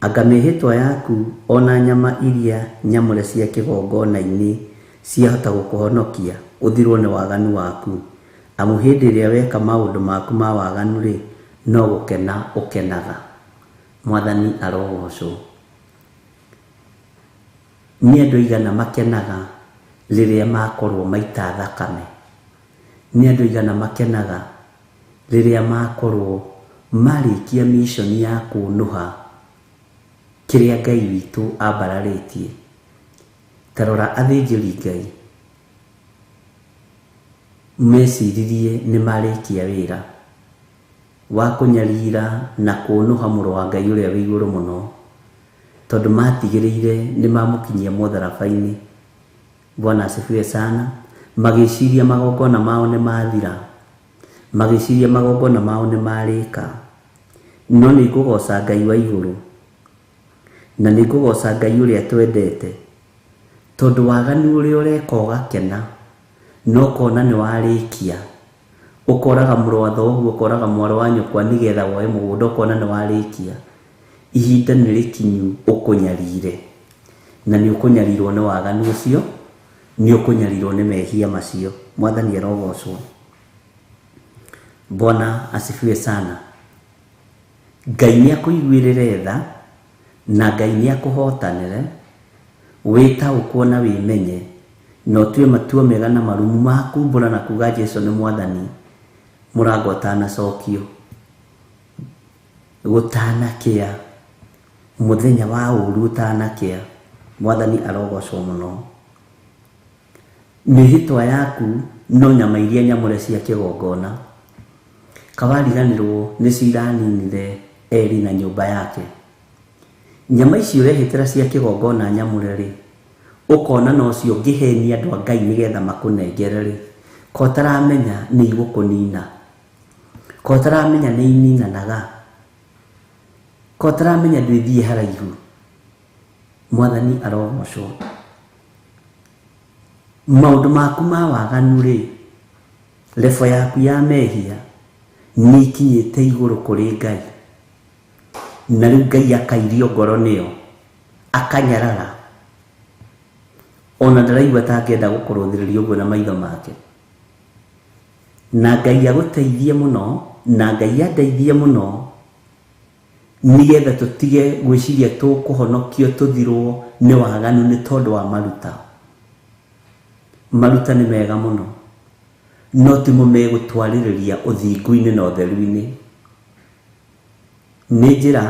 anga mĩhĩtwa yaku ona nyama iria nyamũre cia kĩgongona-inĩ ciahota gũkũhonokia ũthirwo nĩ waganu waku, amu hĩndĩ ĩrĩa weka maũndũ maku ma waganu rĩ, no gũkena ũkenaga. Mwathani arogocwo. Nĩ andũ aigana makenaga rĩrĩa makorwo maita thakame? Nĩ andũ aigana makenaga rĩrĩa makorwo marĩkia mission ya kũnũha kĩrĩa Ngai witũ ambararĩtie? Tarora athĩnjĩri Ngai meciririe nĩ marĩkia wĩra wa kũnyarira na kũnũha mũrũ wa Ngai ũrĩa wĩ igũrũ mũno, tondũ matigĩrĩire nĩ mamũkinyia mũtharaba-inĩ. Bwana asifiwe sana. Magĩciria magongona mao nĩ mathira, magĩciria magongona mao nĩ marĩka, no nĩ kũgoca Ngai wa igũrũ na nĩ kũgoca Ngai ũrĩa twendete, tondũ waganu ũrĩa ũreka ũgakena, no kona nĩ warĩkia, ũkoraga mũrũ wa thoguo, ũkoraga mwarĩ wa nyũkwa nĩgetha woe mũgũnda, ũkona nĩ warĩkia, ihinda nĩ rĩkinyu ũkũnyarire, na nĩ ũkũnyarirwo nĩ waganu ũcio, nĩ ũkũnyarirwo nĩ mehia macio. Mwathani arogocwo. Bwana asifiwe sana. Ngai nĩ akũiguĩrĩre tha na Ngai nĩ akũhotanĩre, wĩtaũkwo na wĩmenye, na ũtue matua mega na marumu ma kumbũra na kuga Jesũ nĩ Mwathani, mũrango ũtanacokio, gũtanakĩa, mũthenya wa ũru ũtanakĩa. Mwathani arogocwo mũno. Mĩhĩtwa yaku no nyama iria nyamũre cia kĩgongona. Kawariganĩrwo nĩ ciraninire Eli na nyũmba yake. Nyama ici ũrehĩtĩra cia kĩgongona nyamũre rĩ, ũkona no cio ngĩhenia andũ a Ngai nĩgetha makũnengere rĩ, ko taramenya nĩ igũkũnina, ko taramenya nĩ ininanaga, ko taramenya ndwĩthiĩ haraihu. Mwathani arogocwo. Maũndũ maku ma waganu rĩ, lebo yaku ya mehia nĩ ikinyĩte igũrũ kũrĩ Ngai, na rĩu Ngai akairio ngoro nĩyo, akanyarara, ona ndaraigua ta angĩenda gũkũrũthĩrĩria ũguo na maitho make. na Ngai agũteithie mũno na Ngai andeithie mũno nigetha tutige gwiciria tũkũhonokio tũthirwo nĩ waganu nĩ tondũ wa maruta. Maruta nĩ mega mũno no timo megũtwarĩrĩria ũthingu-inĩ na ũtheru-inĩ. Nĩ njĩra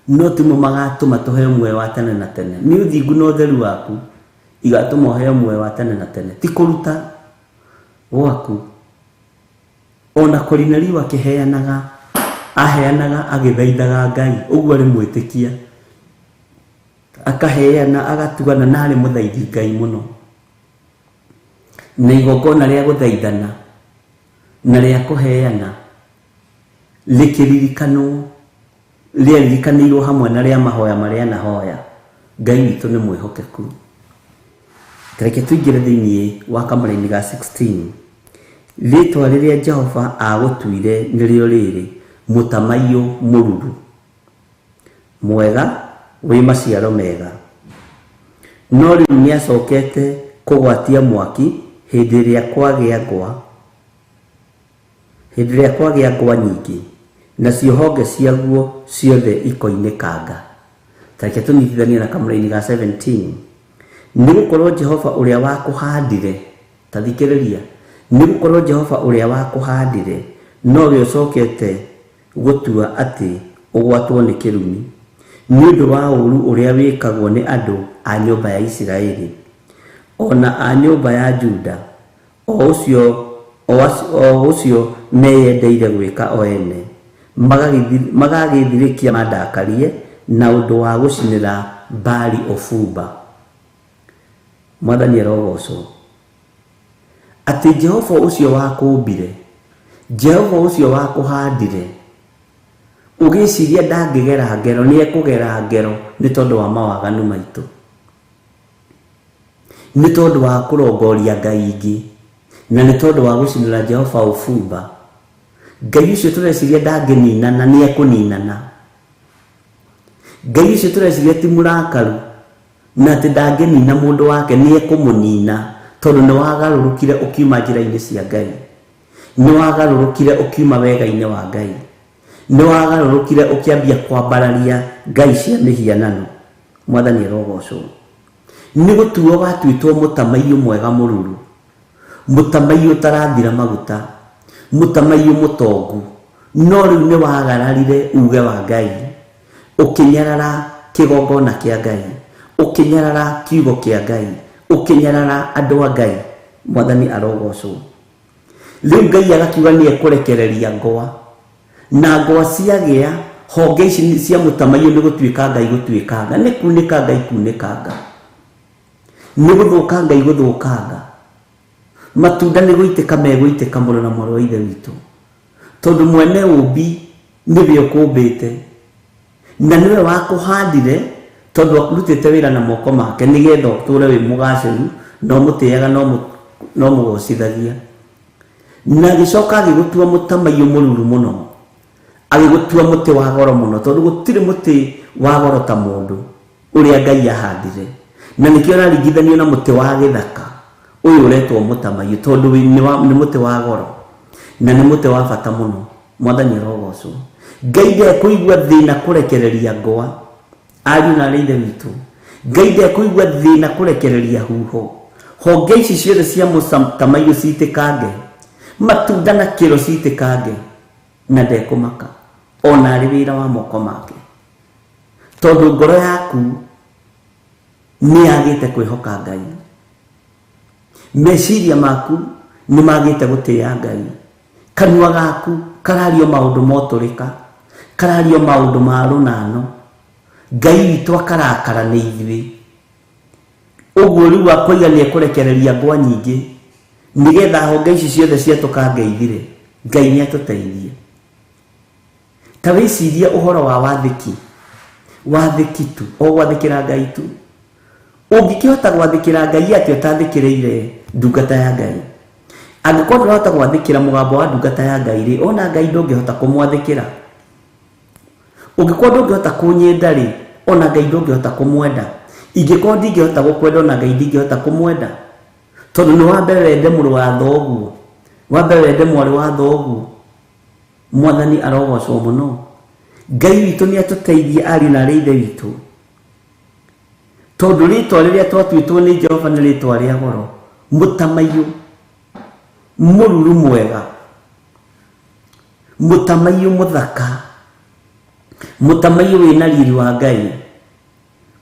no timo magatũma tũheo muoyo wa tene na tene. Nĩ ũthingu na ũtheru waku igatũma ũheo muoyo wa tene na tene, ti kũruta gwaku. Ona Kornelio akĩheanaga agĩthaithaga Ngai, ũguo arĩ mwĩtĩkia, akaheana agatugana na arĩ mũthaithi Ngai mũno. Na igongona rĩa gũthaithana na rĩa kũheana rĩaririkanĩirwo hamwe na rĩa mahoya marĩa anahoya. Ngai witũ nĩ mwĩhokeku. Tareke tũingĩre thĩinĩ wa kamũra-inĩ ga 16. Rĩtwa rĩrĩa Jehova agũtuire nĩrĩo rĩrĩ: mũtamaiyũ mũruru, mwega, wĩ maciaro mega. No rĩu nĩacokete kũgwatia mwaki hĩndĩ ĩrĩa kwagĩa ngwa nyingĩ, nacio honge ciaguo ciothe ikoinĩkanga. Tareke tũnyitithanie na kamũra-inĩ ga 17. Nĩgũkorwo Jehova ũrĩa wakũhandire, ta thikĩrĩria, nĩgũkorwo Jehova ũrĩa wakũhandire nowe ũcokete gũtua atĩ ũgwatwo nĩ kĩrumi nĩ ũndũ wa ũru ũrĩa wĩkagwo nĩ andũ a nyũmba ya Isiraeli, ona a nyũmba ya Juda, o ũcio meyendeire gwĩka o ene, magagĩthirĩkia mandakarie na ũndũ wa gũcinĩra Baali ũbumba. Mwathani arogocwo. Atĩ Jehova ũcio wakũmbire, Jehova ũcio wakũhandire, ũgĩciria ndangĩgera ngero, nĩ ekũgera ngero nĩ tondũ wa mawaganu maitũ, nĩ tondũ wa kũrongoria ngai ingĩ, na nĩ tondũ wa gũcinĩra Jehova ũbumba. Ngai ũcio tũreciria ndangĩninana, nĩ ekũninana. Ngai ũcio tũreciria ti mũrakaru na atĩ ndangĩnina mũndũ wake, nĩ ekũmũnina tondũ nĩ wagarũrũkire ũkiuma njĩra-inĩ cia Ngai, nĩ wagarũrũkire ũkiuma wega-inĩ wa Ngai, nĩ wagarũrũkire ũkĩambia kwambararia ngai cia mĩhianano. Mwathani arogocwo. Nĩ gũtuo watuĩtwo mũtamaiyũ mwega mũruru, mũtamaiyũ ũtarathira maguta, mũtamaiyũ mũtongu, no rĩu nĩ wagararire uge wa Ngai, ũkĩnyarara kĩgongona kĩa Ngai, ũkĩnyarara kiugo kĩa Ngai, ũkĩnyarara andũ a Ngai. Mwathani arogocwo. Rĩu Ngai agakiuga nĩ ekũrekereria ngwa, na ngwa ciagĩa, honge ici cia mũtamaiyũ nĩ gũtuĩka Ngai gũtuĩkanga, nĩ kunĩka Ngai kunĩkanga, nĩ gũthũka Ngai gũthũkanga, matunda nĩ gũitĩka megũitĩka mũno na mũrũ wa ithe witũ, tondũ mwene ũmbi nĩwe ũkũmbĩte na nĩwe wakũhandire, tondũ akurutĩte wĩra na moko make nĩgetha ũtũre wĩ mũgacĩru, no mũtĩaga no mũgocithagia, na agĩcoka agĩgũtua mũtamaiyũ mũruru mũno, agĩgũtua mũtĩ wa goro mũno, tondũ gũtirĩ mũtĩ wa goro ta mũndũ ũrĩa Ngai ahandire, na nĩkĩo ũraringithanio na mũtĩ wa gĩthaka ũyũ ũretwo mũtamaiyũ, tondũ nĩ mũtĩ wa goro na nĩ mũtĩ wa bata mũno. Mwathani arogocwo. Ngai ndekũigua thĩna kũrekereria ngwa, ariũ na ithe witũ. Ngai ndekũigua thĩna kũrekereria huho, honge ici ciothe cia mũtamaiyũ citĩkange, matunda na kĩro citĩkange, na ndekũmaka ona arĩ wĩra wa moko make, tondũ ngoro yaku nĩ yagĩte kwĩhoka Ngai, meciria maku nĩ magĩte gũtĩĩa Ngai, kanua gaku karario maũndũ motũrĩka, karario maũndũ ma rũnano, Ngai witũ akarakara nĩ ithuĩ. Ũguo rĩu akoiga nĩ ekũrekereria ngwa nyingĩ nĩgetha honge ici ciothe ciatũkange ithire. Ngai nĩ atũteithie. Ta wĩcirie ũhoro wa wathĩki tu, o gwathĩkĩra Ngai tu. Ũngĩkĩhota gwathĩkĩra Ngai atĩ ũtathĩkĩrĩire ndungata ya Ngai, angĩkorwo ndũrahota gwathĩkĩra mũgambo wa ndungata ya Ngai rĩ, ona Ngai ndũngĩhota kũmwathĩkĩra. Ũngĩkorwo ndũngĩhota kũnyenda rĩ, ona Ngai ndũngĩhota kũmwenda. Ingĩkorwo ndingĩhota gũkwenda, ona Ngai ndingĩhota kũmwenda, tondũ nĩ wambe wende mũrũ wa thoguo, wambe wende mwari wa thogu mwathani arogocwo muno Ngai witũ nĩ atuteithie ari na reithe witũ tondu ritwa riria twatuitwo ni Jehova ni ritwa ria goro mutamayu mururu mwega mutamayu muthaka mutamayu wina riri wa Ngai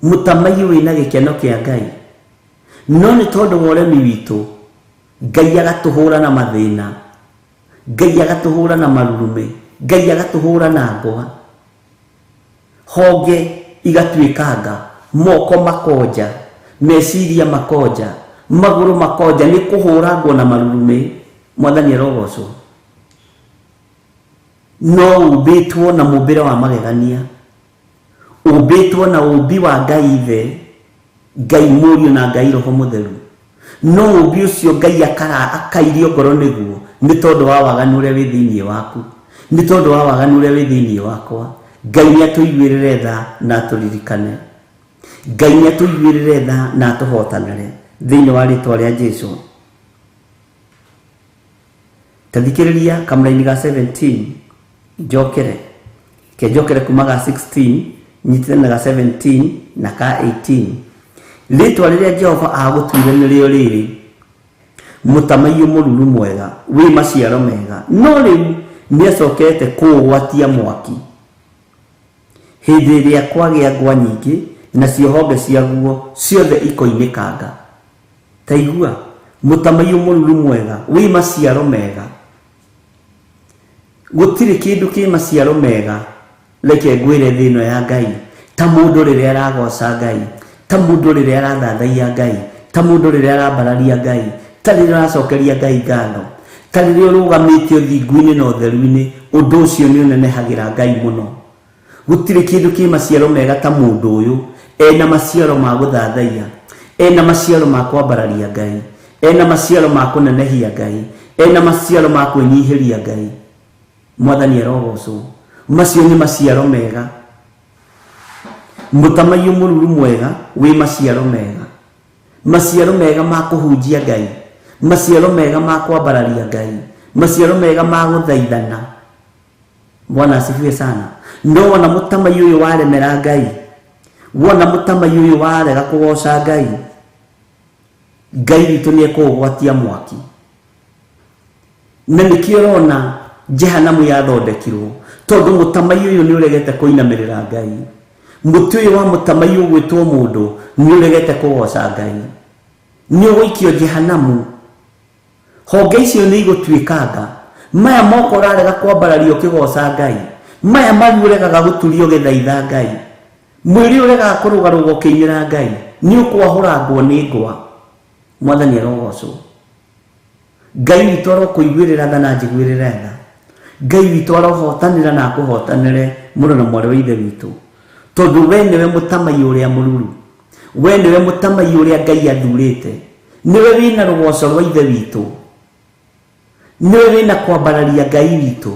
mutamayu wina gikeno kia Ngai no ni tondu wa uremi witu Ngai agatuhura na mathina Ngai agatuhura na marurume Ngai agatuhura na ngwa honge igatuikanga moko makonja meciria makonja maguru makonja ni kuhurangwo na marurume mwathani arogocwo no ubitwo na mumbire wa magegania ubitwo na ubi wa Ngai ithe Ngai Mũriũ na Ngai Roho Mũtheru no ubi ucio Ngai akairio ngoro niguo ni tondu wa waganu uria wi thiini waku ni tondu wa waganu uria wi thiini wakwa Ngai ni atuiguirire tha na aturirikane Ngai ni atuiguirire tha na atuhotanire thiini wa ritwa ria Jesu tathikiriria kamraini ga 17 njokere kuma ga 16 nyitire na ga 17 na ka 18 ritwa riria Jehova agutuire ni rio riri mutamayu mururu mwega wi maciaro mega no riu ni acokete kugwatia mwaki hindi iria kwagia ngwa nyingi na ciohonge ciaguo ciothe ikoinĩkanga taigua mutamayu mururu mwega wi maciaro mega gutiri kindu ki maciaro mega reke ngwire thino ya Ngai ta mundu riria aragoca Ngai ta mundu riria arathathaia Ngai ta mundu riria arambararia Ngai ta riria aracokeria Ngai ngatho ta riria urugamitio thingu-ini na utheru-ini undu ucio ni unenehagira Ngai muno gutiri kindu ki maciaro mega ta mundu uyu ena maciaro ma guthathaia ena maciaro ma kwambararia Ngai ena maciaro ma kunenehia Ngai ena maciaro ma kwinyihiria Ngai mwathani arogocwo macio ni maciaro mega mutamayu mururu mwega wi maciaro mega ma kuhunjia Ngai maciaro mega ma kwambararia Ngai maciaro mega ma guthaithana Bwana asifiwe sana no wana mutamayu uyu waremera Ngai wona mutamayu uyu warega kugoca Ngai Ngai witu ni ekugwatia mwaki na nikiorona jehanamu yathondekirwo tondu mutamayu uyu ni uregete kuinamirira Ngai mutu uyu wa mutamayu gwitwo mundu ni uregete kugoca Ngai ni uguikio jehanamu honge icio ni igutwikanga maya moko rarega kwambarario kigoca Ngai maya mari uregaga guturio githaitha Ngai mwiri uregaga kurugaruga ukinyira Ngai ni ukwahurangwo ni ngwa mwathani arogocwo Ngai witu arokuiguirira tha na njiguirire tha Ngai witu arohotanira na akuhotanire muno na mwari wa ithe witu tondu we niwe mutamayu uria mururu we niwe mutamayu uria Ngai athurite niwe wina rugoco rwa ithe witu niwe wina kwambararia Ngai witu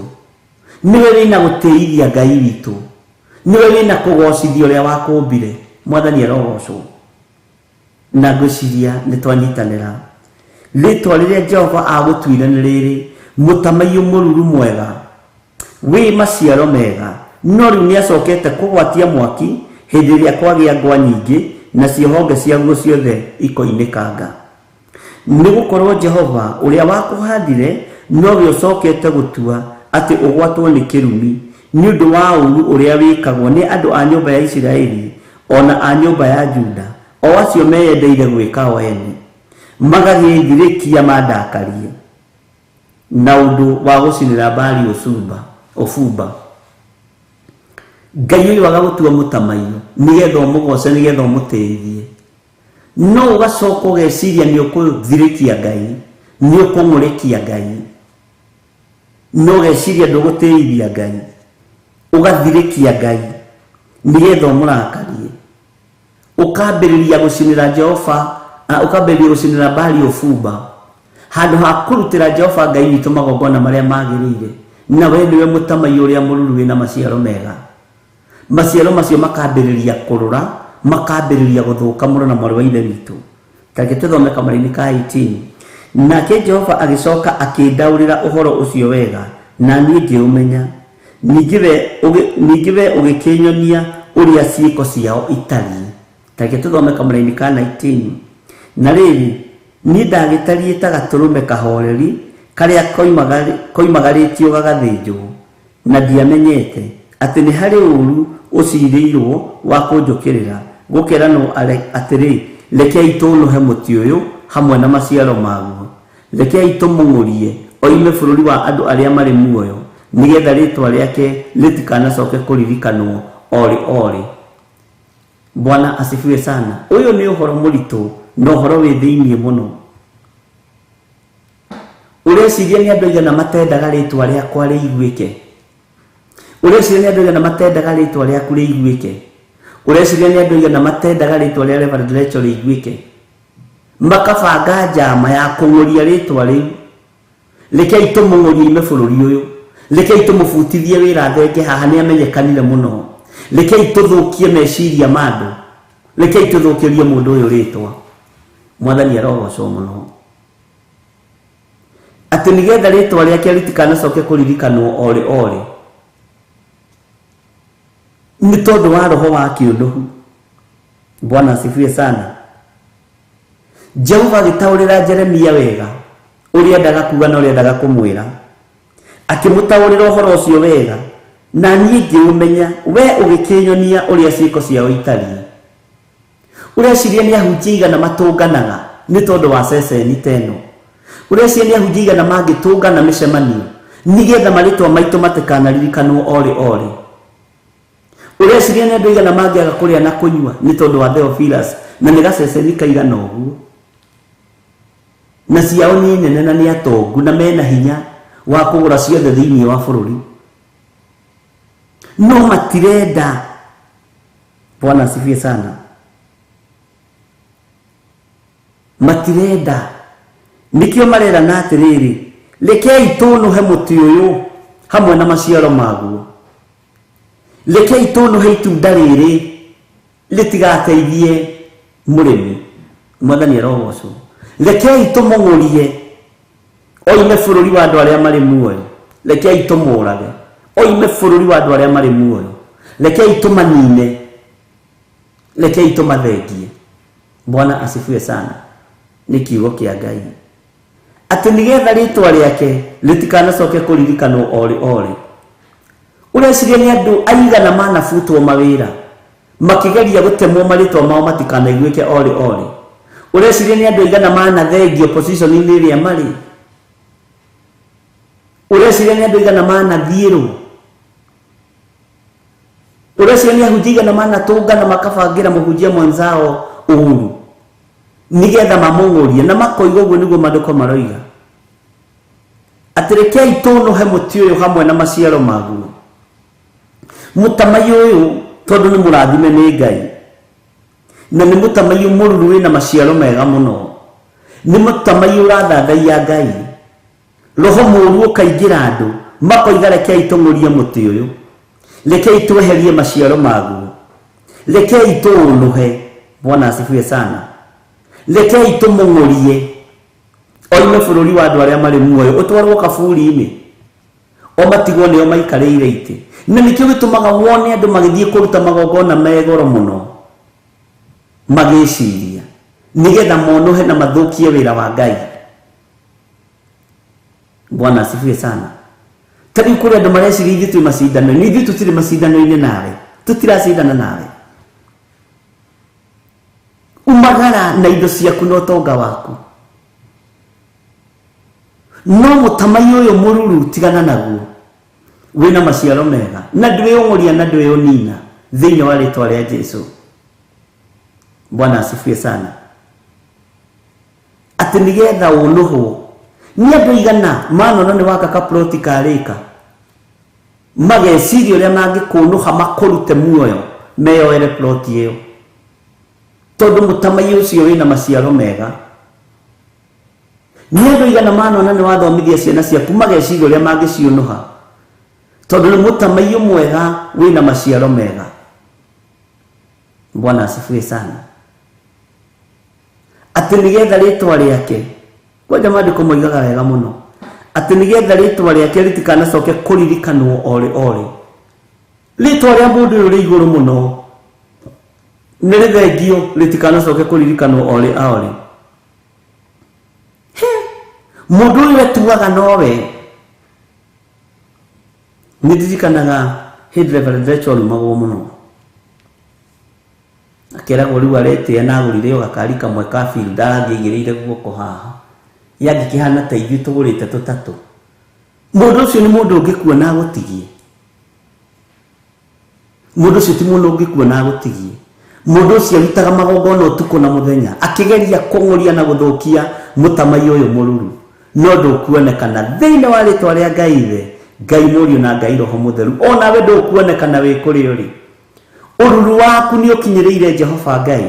niwe wina gutiithia Ngai witu niwe wina kugocithia uria wakumbire mwathani arogocwo na ngwiciria ni twanyitanira ritwa riria Jehova agutuire ni riri mutamayu mururu mwega wi maciaro mega no riu ni acokete kugwatia mwaki hindi iria kwagia ngwa nyingi na ciohonge ciaguo ciothe ikoinĩkanga ni gukorwo Jehova uria wakuhandire no we ucokete gutua ati ugwatwo ni kirumi ni undu wa uru uria wikagwo ni andu a nyumba ya Isiraeli ona a nyumba ya Juda o acio meyendeire gwika o ene magagithirikia mandakarie na undu wa gucinira Baali ofumba Ngai uyu agagutua mutamayu nigetha umugoce nigetha umuteithie no ugacoka ugeciria ni ukuthirikia Ngai ni ukung'urikia Ngai no ugeciria ndugutithia Ngai ugathirikia Ngai nigetha umurakarie ukambiriria gucinira Jehova ukambiriria gucinira Baali ofumba handu ha kurutira Jehova Ngai witu magongona maria magirire na we niwe mutamayu uria mururu wina maciaro mega maciaro macio makambiriria kurura makambiriria guthuka muno na mwari wa ithe witu take tuthome kamaraini ka 18 Nake Jehova agicoka akindaurira uhoro ucio wega, na niĩ ngĩũmenya. Ningĩ we ũgĩkĩnyonia ũrĩa ciĩko ciao itariĩ. Tareke tũthome kamũra-inĩ ka 19. Na rĩrĩ, niĩ ndagĩtariĩ ta gatũrũme kahoreri karĩa koimagarĩtio gagathĩnjwo, na ndiamenyete atĩ nĩ harĩ ũũru ũcirĩirwo wa kũnjũkĩrĩra, gũkeranwo atĩrĩ, rekei tũnũhe mũtĩ ũyũ hamwe na maciaro maguo, rekei tũmũng'ũrie oime bũrũri wa andũ arĩa marĩ muoyo, nĩgetha rĩtwa rĩake rĩtikanacoke kũririkanwo ori. Bwana asifiwe sana. Ũyũ nĩ ũhoro mũritũ na ũhoro wĩ thĩinĩ mũno. Ũreciria nĩ andũ aigana matendaga rĩtwa rĩakwa rĩiguĩke? Ũreciria nĩ andũ aigana matendaga rĩtwa rĩaku rĩiguĩke? Ũreciria nĩ andũ aigana matendaga rĩtwa rĩa Reverend Rachel rĩiguĩke? Makabanga njama ya kũng'ũria rĩtwa rĩu. Rekei tũmũng'ũrie ime bũrũri ũyũ, rekei tũmũbutithie wĩra thenge haha nĩ amenyekanire mũno, rekei tũthũkie meciria ma andũ, rekei tũthũkĩrie mũndũ ũyũ rĩtwa. Mwathani arogocwo mũno. Atĩ nĩgetha rĩtwa rĩake rĩtikanacoke kũririkanwo ori. Nĩ tondũ wa roho wa kĩũnũhu. Bwana asifiwe sana. Jehova agĩtaũrĩra Jeremia wega ũrĩa endaga kuga na ũrĩa endaga kũmwĩra, akĩmũtaũrĩra ũhoro ũcio wega, na niĩ ngĩũmenya. We ũgĩkĩnyonia ũrĩa ciĩko ciao itariĩ. Ũreciria nĩ ahunjia igana matũnganaga nĩ tondũ wa ceceni teno? Ũreciria nĩ ahunjia igana mangĩtũngana mĩcemanio nĩgetha marĩtwa maitũ matikanaririkanwo ori? Ũreciria nĩ andũ igana mangĩaga kũrĩa na kũnyua nĩ tondũ wa Theophilus na nĩ gaceceni kaigana ũguo? Na ciao nĩ nene na nĩ atongu na mena hinya wa kũgũra ciothe thĩinĩ wa bũrũri, no matirenda. Bwana asifiwe sana. Matirenda. Nikĩo marerana atĩrĩrĩ, rekei tũnũhe mũtĩ ũyũ hamwe na maciaro maguo, rekei tũnũhe itunda rĩrĩ rĩtigateithie mũrĩmi. Mwathani arogocwo. Rekei tũmũng'ũrie oime bũrũri wa andũ arĩa marĩ muoyo, rekei tũmũũrage oime bũrũri wa andũ arĩa marĩ muoyo, rekei tũmanine, rekei tũmathengie. Bwana asifiwe sana. Nĩ kiugo kĩa Ngai. Atĩ nĩgetha rĩtwa rĩake rĩtikanacoke kũririkanwo ori. Ũreciria nĩ andũ aigana manabutwo mawĩra makĩgeria gũtemwo marĩtwa mao matikanaiguĩke ori? Ũreciria nĩ andũ aigana manathengio position-inĩ ĩrĩa marĩ? Ũreciria nĩ andũ aigana manathiĩrwo? Ũreciria nĩ ahunjia aigana manatũngana makabangĩra mũhunjia mwenzao ũũru nĩgetha mamũng'ũrie, na makoiga ũguo nĩguo maandĩko maroiga? Atĩ rekei tũnũhe mũtĩ ũyũ hamwe na maciaro maguo. Mũtamaiyũ ũyũ tondũ nĩ mũrathime nĩ Ngai, na nĩ mũtamaiyũ mũruru wĩna maciaro mega mũno, nĩ mũtamaiyũ ũrathathaiya Ngai. Roho mũũru ũkaingĩra andũ makoiga rekei tũng'ũrie mũtĩ ũyũ, rekei tweherie maciaro maguo, rekei tũũnũhe. Bwana asifiwe sana. Rekei tũmũng'ũrie oime bũrũri wa andũ arĩa marĩ muoyo, ũtwarwo kaburi-inĩ o matigwo nĩo maikarĩire itĩ. Na nĩkĩo gĩtũmaga wone andũ magĩthiĩ kũruta magongona me goro mũno magĩciria nĩgetha monũhe na mathũkie wĩra wa Ngai. Bwana asifiwe sana. Tarĩu kũrĩ andũ mareciria ithuĩ twĩ macindano-inĩ. Ithuĩ tũtirĩ macindano-inĩ nawe, tũtiracindana nawe. Umagara na indo ciaku na ũtonga waku, no mũtamaiyũ ũyũ mũruru tigana naguo, wĩna maciaro mega, na ndwĩũng'ũria na ndwĩũnina thĩinĩ wa rĩtwa rĩa Jesũ. Bwana asifiwe sana. Atĩ nĩgetha ũnũhwo nĩ andũ aigana manona nĩ waka kaploti karĩka mageciria ũrĩa mangĩkũnũha makũrute muoyo meyoere ploti ĩyo, tondũ mũtamaiyũ ũcio wĩna maciaro mega. Nĩ andũ aigana manona nĩ wathomithia ciana ciaku mageciria ũrĩa mangĩciũnũha, tondũ nĩ mũtamaiyũ mwega wĩna maciaro mega. Bwana asifiwe sana. Atĩ nĩgetha rĩtwa rĩake kwa jamaa ndiko moigaga wega muno ati nigetha ritwa riake ritikanacoke kuririkanwo ole ritwa ria mundu uri iguru muno nirithengio ritikanacoke kuririkanwo ole mundu uyu wetuaga nowe nidirikanaga hindi Reverend Rachel magwo muno akeragwo riu aretia na agurire gakari kamwe ka field arathigireire guoko haha yagikihana ta ithuĩ tũgũrĩte tũtatũ mũndũ ũcio nĩ mũndũ ũngĩkuona agũtigie mũndũ ũcio ti mũndũ ũngĩkuona agũtigie mũndũ ũcio arutaga magongona ũtukũ na mũthenya akĩgeria kũng'ũria na gũthũkia mũtamaiyũ ũyũ mũruru no ndũkuonekana thĩinĩ wa rĩtwa rĩa Ngai ithe Ngai mũriũ na Ngai roho mũtheru onawe ndũkuonekana wĩ kũrĩ ũrĩ ũruru waku nĩ ũkinyĩrĩire Jehova Ngai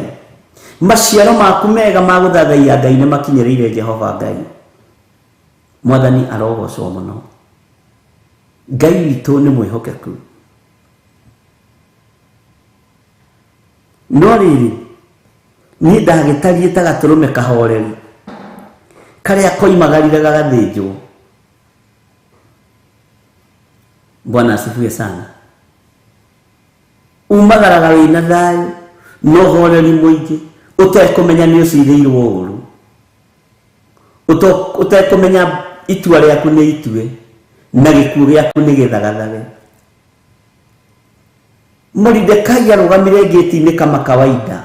maciaro maku mega ma gũthathaiya Ngai nĩ makinyĩrĩire Jehova Ngai mwathani arogocwo mũno Ngai witũ nĩ mwĩhokeku no rĩrĩ niĩ ndagĩtariĩ ta gatũrũme kahoreri karĩa koimagarire gagathĩnjwo Bwana asifiwe sana umagaraga wĩna thayũ no horeri mũingĩ utekumenya nĩ ũcirĩirwo ũru utekumenya itua rĩaku nĩ itue na gĩkuũ gĩaku nĩ gĩthagathage Mordecai arũgamire ngĩti-inĩ kama kawaida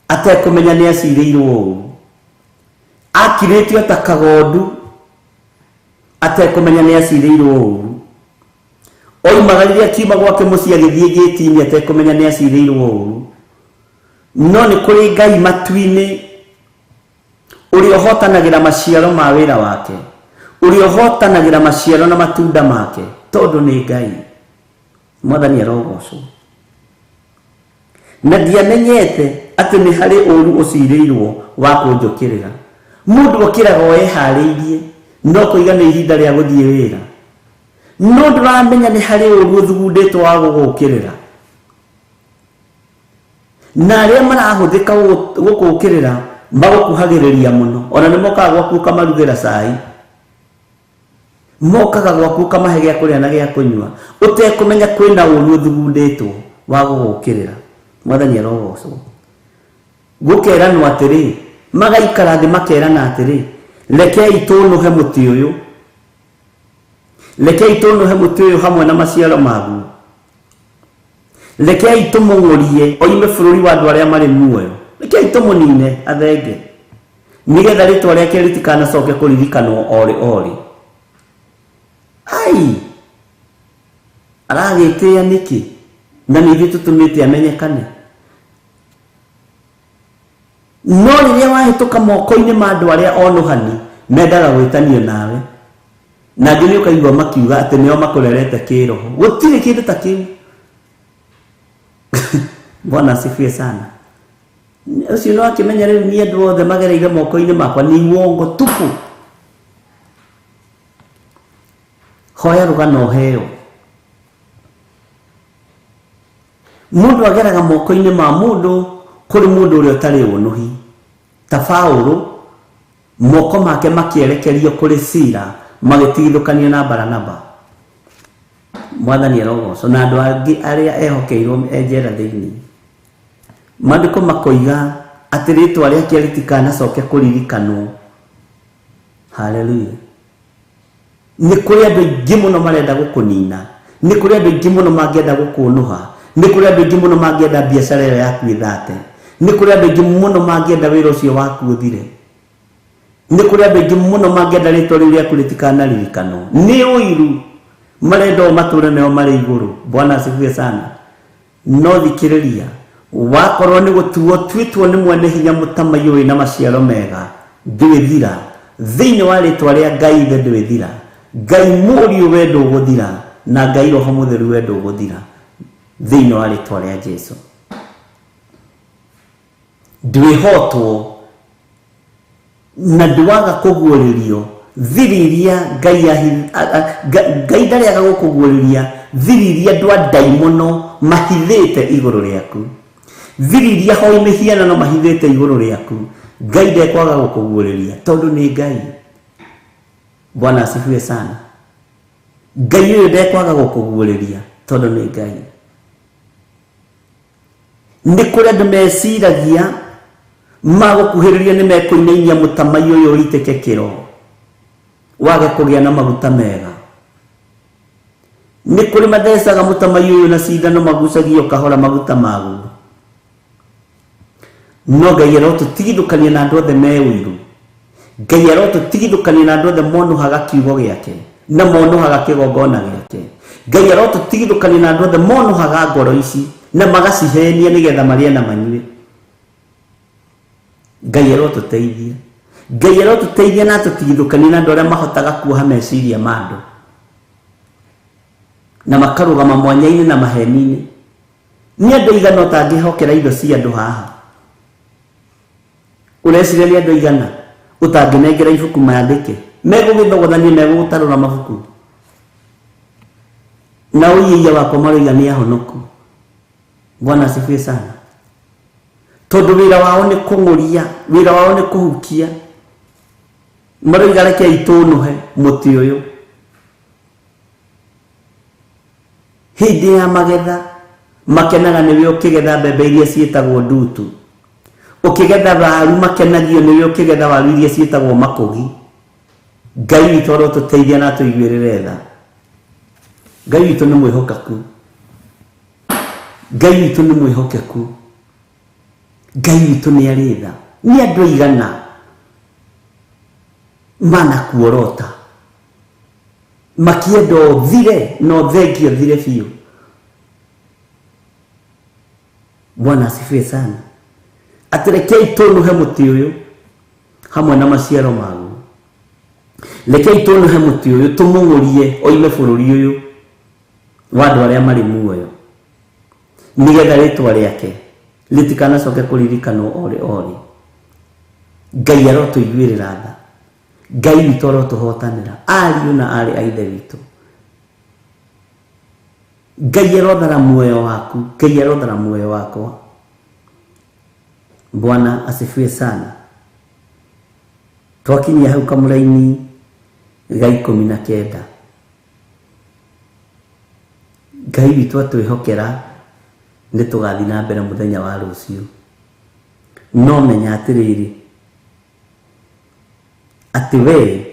atekumenya nĩ acirĩirwo ũru akirĩtio ta kagondu atekumenya nĩ acirĩirwo ũru oimagarire akiuma gwake mũciĩ agĩthiĩ ngĩti-inĩ atekumenya nĩ acirĩirwo ũru no nĩ kũrĩ Ngai matu-inĩ ũrĩa ũhotanagĩra maciaro ma wĩra wake ũrĩa ũhotanagĩra maciaro na matunda make tondũ nĩ Ngai mwathani arogocwo na ndiamenyete atĩ nĩ harĩ ũru ũcirĩirwo wa kũnjũkĩrĩra mũndũ okĩraga eharĩirie no kũiga nĩ ihinda rĩa gũthiĩ wĩra no ndũramenya nĩ harĩ ũru ũthugundĩtwo wa gũgũkĩrĩra na arĩa marahũthĩka gũkũkĩrĩra magũkuhagĩrĩria mũno ona nĩ mokaga gwaku ũkamarugĩra cai mokaga gwaku ũkamahe gĩa kũrĩa na gĩa kũnyua ũtekũmenya kwĩna ũru ũthugundĩtwo wa gũgũkĩrĩra mwathani arogocwo gũkeranwo atĩrĩ magaikara thĩ makerana atĩrĩ rekei tũnũhe mũtĩ ũyũ rekei tũnũhe mũtĩ ũyũ hamwe na maciaro maguo rekei tũmũng'ũrie oime bũrũri wa andũ arĩa marĩ muoyo rekei tũmũnine athenge nigetha rĩtwa rĩake rĩtikanacoke kũririkanwo ole ai aragĩtĩĩa nĩkĩ na nĩ ithuĩ tũtũmĩte amenyekane no rĩrĩa wahĩtũka moko-inĩ ma andũ arĩa onũhani mendaga gwĩtanio nawe na angĩ nĩ ũkaigua makiuga atĩ nĩo makũrerete kĩroho gũtirĩ kĩndũ ta kĩu Bwana asifiwe sana ucio no akĩmenya rĩu niĩ andũ othe magereire moko-inĩ makwa nĩ uongo tupu hoya rũgano heo mũndũ ageraga moko-inĩ ma mũndũ kũrĩ mũndũ ũrĩa ũtarĩ ũnũhi ta Paũlũ moko make makĩerekerio kũrĩ Sila magĩtigithũkanio na Baranaba mwathani arogocwo na andũ angĩ arĩa ehokeirwo enjera thĩinĩ maandĩko makoiga atĩ rĩtwa rĩake rĩtikanacoke kũririkanwo haleluya nĩ kũrĩ andũ aingĩ mũno marenda gũkũnina nĩ kũrĩ andũ aingĩ mũno mangĩenda gũkũnũha nĩ kũrĩ andũ aingĩ mũno mangĩenda biacara ĩyo yaku ĩthate nĩ kũrĩ andũ aingĩ mũno mangĩenda wĩra ũcio waku ũthire nĩ kũrĩ andũ aingĩ mũno mangĩenda rĩtwa rĩu rĩaku rĩtikanaririkanwo nĩ ũiru marenda matũre nao marĩ igũrũ Bwana asifiwe sana no thikĩrĩria wakorwo nĩ gũtuo twĩtwo nĩ mwene hinya mũtamaiyũ wĩna maciaro mega ndwĩthira thĩinĩ wa rĩtwa rĩa Ngai ithe ndwĩthira Ngai mũriũ we ndũgũthira na Ngai roho mũtheru we ndũgũthira thĩinĩ wa rĩtwa rĩa Jesũ ndwĩhotwo na ndwaga kũguũrĩrio thiriria Ngai ndarĩaga gũkũguũrĩria thiriria andũ a ndaimono mahithĩte igũrũ rĩaku thiriria hoi mĩhianano mahithĩte igũrũ rĩaku Ngai ndekwaga gũkũguũrĩria tondũ nĩ Ngai. Bwana asifiwe sana. Ngai ũyũ ndekwaga gũkũguũrĩria tondũ nĩ Ngai. Nĩ kũrĩ andũ meciragia magũkuhĩrĩria nĩ mekũinainia mũtamaĩ ũyũ ũritĩke kĩro wage kũgĩa na maguta mega. Nĩ kũrĩ mathecaga mũtamaĩ ũyũ na cindano magucagio kahora maguta maguo. No Ngai arotũtigithũkania na andũ othe me ũiru. Ngai arotũtigithũkania na andũ othe monuhaga kiugo gĩake na monuhaga kĩgongona gĩake. Ngai arotũtigithũkania na andũ othe monuhaga ngoro ici na magacihenia nĩgetha marĩe na manyue. Ngai arotũteithia. Ngai arotũteithia na tũtigithũkania na andũ arĩa mahotaga kuoha meciria ma andũ na makarũgama mwanya-inĩ na maheni-inĩ. Nĩ andũ aigana ũtangĩhokera indo cia andũ haha? Ũreciria nĩ andũ aigana ũtangĩnengera ibuku mandĩke? Megũgĩthogothania, megũgũtarũra mabuku na ũiya wakwa maroiga nĩ ahonoku. Bwana asifiwe sana. Tondũ wĩra wao nĩ kũng'ũria, wĩra wao nĩ kũhukia. Maroiga rekei tũnũhe mũtĩ ũyũ. Hĩndĩ ya magetha makenaga nĩwe ũkĩgetha mbembe iria ciĩtagwo ndutu. Ũkĩgetha waru makenagio nĩwe ũkĩgetha waru iria ciĩtagwo makũgi. Ngai witũ arotũteithia na tũiguĩrĩre tha. Ngai witũ nĩ mwĩhokeku. Ngai witũ nĩ mwĩhokeku. Ngai witũ nĩ arĩ tha. Nĩ andũ aigana manakuorota makienda ũthire na ũthengio thire biũ. Bwana asifiwe sana. Atĩrekei tũnũhe mũtĩ ũyũ hamwe na maciaro maguo. Rekei tũnũhe mũtĩ ũyũ tũmũng'ũrie oime bũrũri ũyũ wa andũ arĩa marĩ muoyo, nĩgetha rĩtwa rĩake rĩtikanacoke kũririkanwo ore ore. Ngai arotũiguĩrĩra tha. Ngai witũ arotũhotanĩra, ariũ na arĩ a ithe witũ. Ngai arothara muoyo waku, Ngai arothara muoyo wakwa. Bwana asifiwe sana. Twakinyia hau kamũraini ga 19. Ngai witũ atwĩhokera nĩ tũgathiĩ na mbere mũthenya wa rũciũ. No menya atĩrĩrĩ atĩ we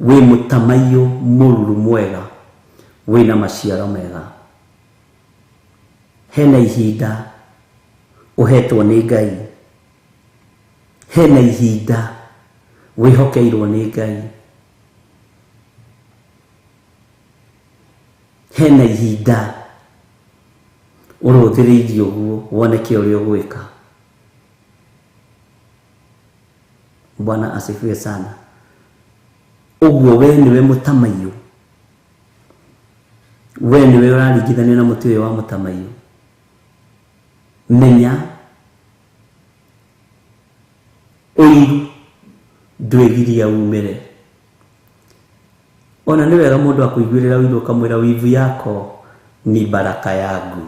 wĩ mũtamaiyũ mũruru mwega wĩna maciaro mega. Hena ihinda ũhetwo nĩ Ngai. Hena ihinda wĩhokeirwo nĩ Ngai. Hena ihinda ũrũthĩrĩirio guo woneke ũrĩa ũgwĩka. Bwana asifiwe sana. Ũguo we nĩwe mũtamaiyũ. We nĩwe ũraringithanio na mũtĩ ũyũ wa mũtamaiyũ. Menya ũiru ndwĩgiria umĩre. Ona nĩ wega mũndũ akũiguĩrĩra ũiru ũkamwĩra wivu yako ni baraka yangu.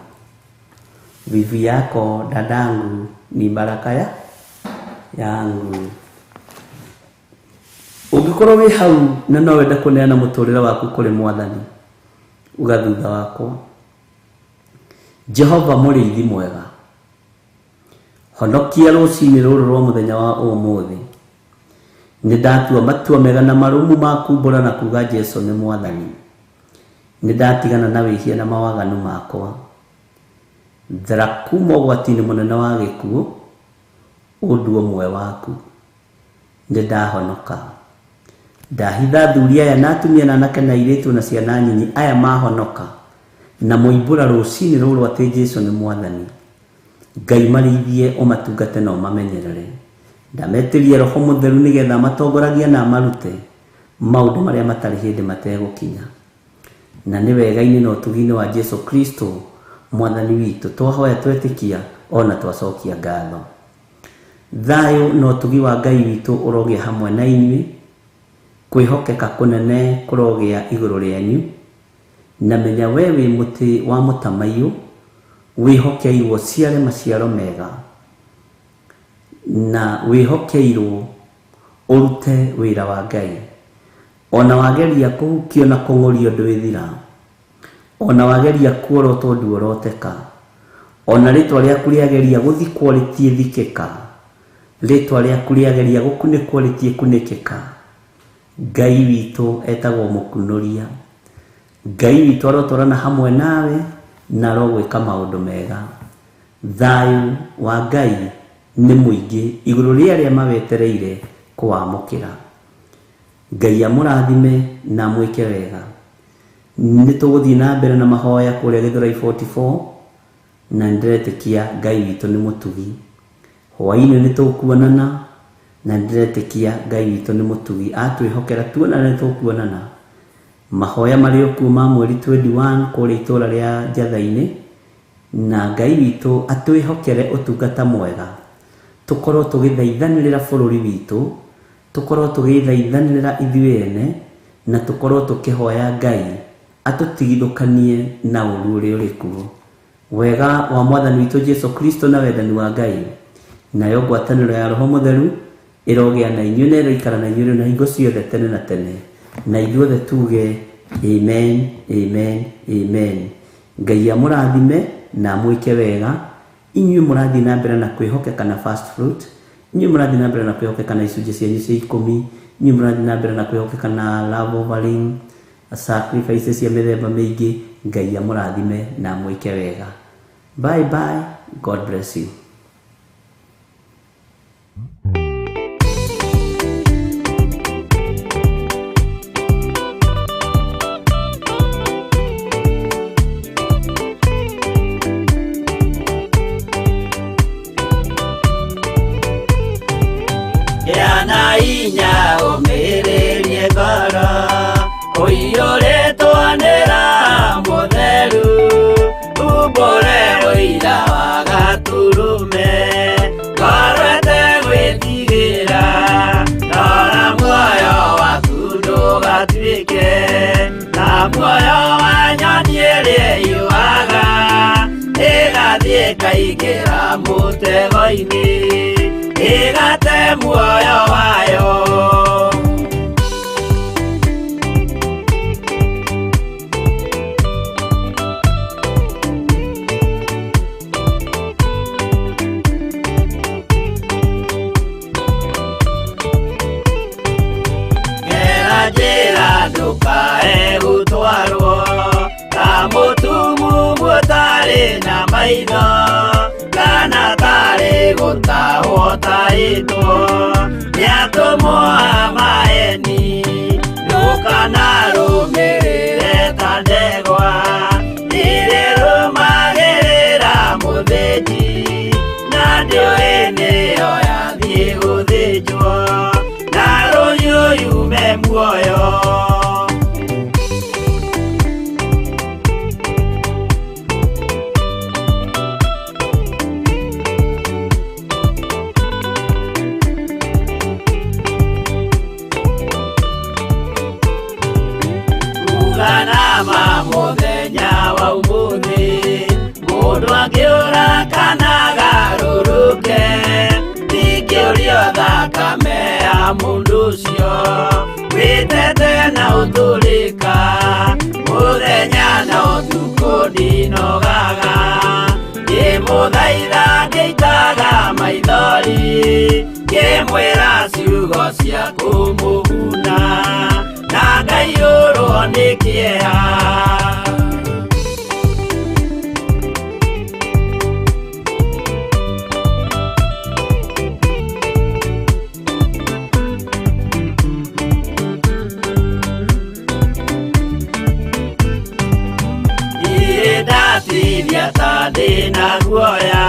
Wivu yako dadangu ni baraka yangu. Ũngĩkorwo wĩ hau na no wenda kũneana mũtũrĩre waku kũrĩ Mwathani, ugathutha wakwa. Jehova mũrĩithi mwega, honokia rũcinĩ rũrũ rwa mũthenya wa ũmũthĩ. Nĩ ndatua matua mega na marũmu ma kumbũra na kuga Jesũ nĩ Mwathani. Nĩ ndatigana na wĩhia na mawaganu makwa. Thara kuma ũgwati-inĩ mũnene wa gĩkuũ, ũndũ ũmwe waku. Nĩ ndahonoka. Ndahitha athuri aya na atumia na anake na airĩtu na ciana nyinyi aya mahonoka na moimbũra rũcinĩ rũrũ atĩ Jesũ nĩ Mwathani. Ngai marĩithie ũmatungate na ũmamenyerere. Ndametĩria Roho Mũtheru nĩgetha matongoragia na marute maũndũ marĩa matarĩ hĩndĩ mategũkinya. Na nĩ wega-inĩ na ũtugi-inĩ wa Jesũ Kristo Mwathani witũ twahoya twetĩkia ona twacokia ngatho. Thayũ na ũtugi wa Ngai witũ ũrogĩa hamwe na inyuĩ. Kwĩhokeka kũnene kũrogĩa igũrũ rĩanyu. Na menya we wĩ mũtĩ wa mũtamaiyũ wĩhokeirwo ciare maciaro mega. na wihokeirwo urute wira wa Ngai. Ona wageria kuhukio na kung'orio ndwithira, ona wageria kuorotwo nduoroteka, ona ritwa riaku riageria guthikwo ritiithikika, ritwa riaku riageria gukunikwo ritiikunikika, Ngai witu etagwo mukunoria. Ngai witu arotorana hamwe nawe na arogwika maundu mega. Thayu wa Ngai ni muingi iguru ria aria mawetereire kuwamukira. Ngai amurathime na mwike wega. Nituguthii na mbere na mahoya kuria Githiri 44 na ndiretikia Ngai witu ni mutugi. Hwa-ini nitukuonana na ndiretikia Ngai witu ni mutugi. Atwihokera tuonana nitukuonana. Mahoya mario kuma mweri 21 kuria itura ria Njathaini, na Ngai witu atwihokere utungata mwega. Tukorwo tugithaithanirira bururi witu, tukorwo tugithaithanirira ithuĩ ene, na tukorwo tukihoya Ngai atutigithukanie na ũru ũrĩa ũrĩ kuo. Wega wa Mwathani witu Jesu Kristo na wendani wa Ngai nayo ngwatanĩro ya Roho Mũtheru ĩrogĩa na inyuĩ na ĩroikara na inyuĩ na hingo ciothe tene na tene. Na ithuothe tuge amen, amen, amen. Ngai amũrathime na mwĩke wega. Inyuĩ mũrathi na mbere na kwĩhokeka na first fruit, inyuĩ mũrathi na mbere na kwĩhokeka na icunjĩ cianyu cia 10, inyuĩ mũrathi na mbere na kwĩhokeka na love offering, sacrifices cia mĩthemba mĩingĩ. Ngai amũrathime na mwĩke wega. Bye bye. God bless you. Yana inya umirerie ngoro uiyũrĩtwo nĩ Roho Mũtheru, umbũre ũira wa Gaturume, ngoro ĩtegwĩtigĩra, rora muoyo waku ndũgatuĩke na muoyo wa nyoni ĩrĩa ĩyũaga, ĩgathiĩ ĩkaingĩra mũtego-inĩ, ĩgate muoyo wayo. Gera njĩra ndũkae gũtwarwo ta mũtumumu ũtarĩ na maitho, kana tarĩ gũtahwo tahĩtwo nĩ atũmwo a maeni. Ndũkanarũmĩrĩre ta ndegwa ĩrĩrũmagĩrĩra mũthĩnji, na ndĩũĩ nĩyo yathiĩ gũthĩnjwo na rũhiũ yume muoyo. Uganama mũthenya wa ũmũthĩ, mũndũ angĩũra kana garũrũke, ndingĩũrio thakame ya mũndũ ũcio, wĩtete na ũtũrĩka, mũthenya na ũtukũ ndinogaga, ngĩmũthaitha ngĩitaga maithori, ngĩmwĩra ciugo cia kũmũguna, na ngaiyũrwo nĩ kĩeha. Ndatithia ta ndĩna guoya,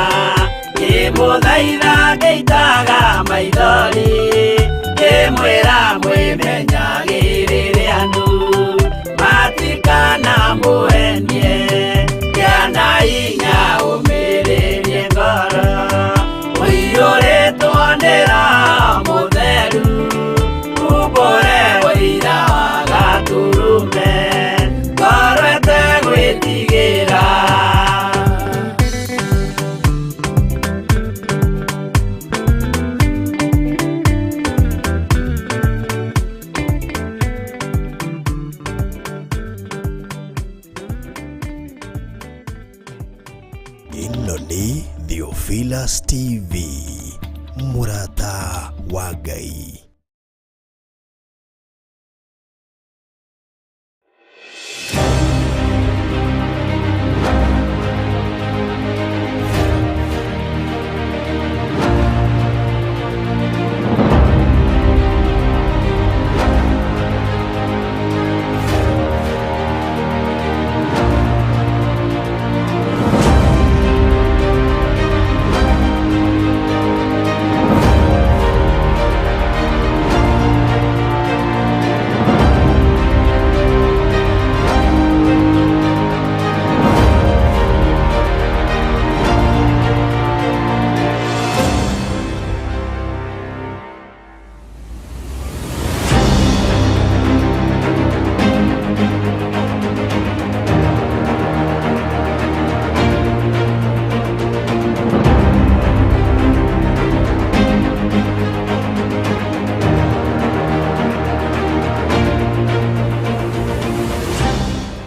ngĩmũthaitha ngĩitaga maithori, ngĩmwĩra mwĩmenyagĩrĩre andũ matikana mũhenie, yana hinya ũmĩrĩrie ngoro, ũiyũrĩtwo nĩ Roho Mũtheru, umbũre ũira wa Gaturume, ngoro ĩtegwĩtigĩra. ĩno nĩ Theophilus TV, Murata wa Ngai.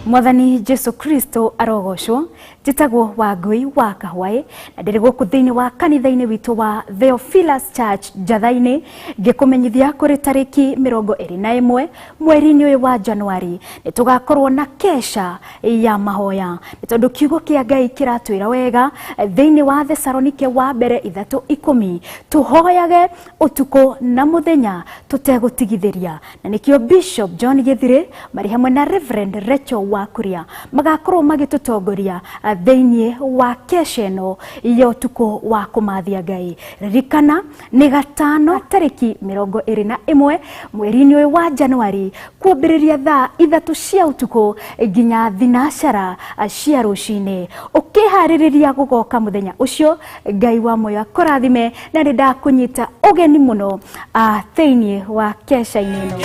Mwathani Jesu Kristo arogocwo. Njĩtagwo Wangui wa Kahwaĩ na ndĩrĩ gũkũ thĩinĩ wa kanitha-inĩ witũ wa Theophilus Church Njatha-inĩ ngĩkũmenyithia kũrĩ tarĩki 21 mweri-inĩ ũyũ wa Januari nĩ tũgakorwo na kesha ya mahoya, nĩ tondũ kiugo kĩa Ngai kĩratwĩra wega thĩinĩ wa Thesalonike wa mbere 3:10 tũhoyage ũtukũ na mũthenya tũtegũtigithĩria, na nĩkĩo Bishop John Githiri marĩ hamwe na Reverend Rachel wa Kuria magakorwo magĩtũtongoria thĩinĩ wa kesha ĩno ya ũtukũ wa kũmathia Ngai. Ririkana nĩ gatano tarĩki 21 mweri-inĩ ũyũ wa Januari kuambĩrĩria thaa 3 cia ũtukũ nginya thinacara cia rũci-inĩ. Ũkĩharĩrĩria gũgoka mũthenya ũcio, Ngai wa muoyo akũrathime na nĩ ndakũnyita ũgeni mũno thĩinĩ wa kesha-inĩ ĩno.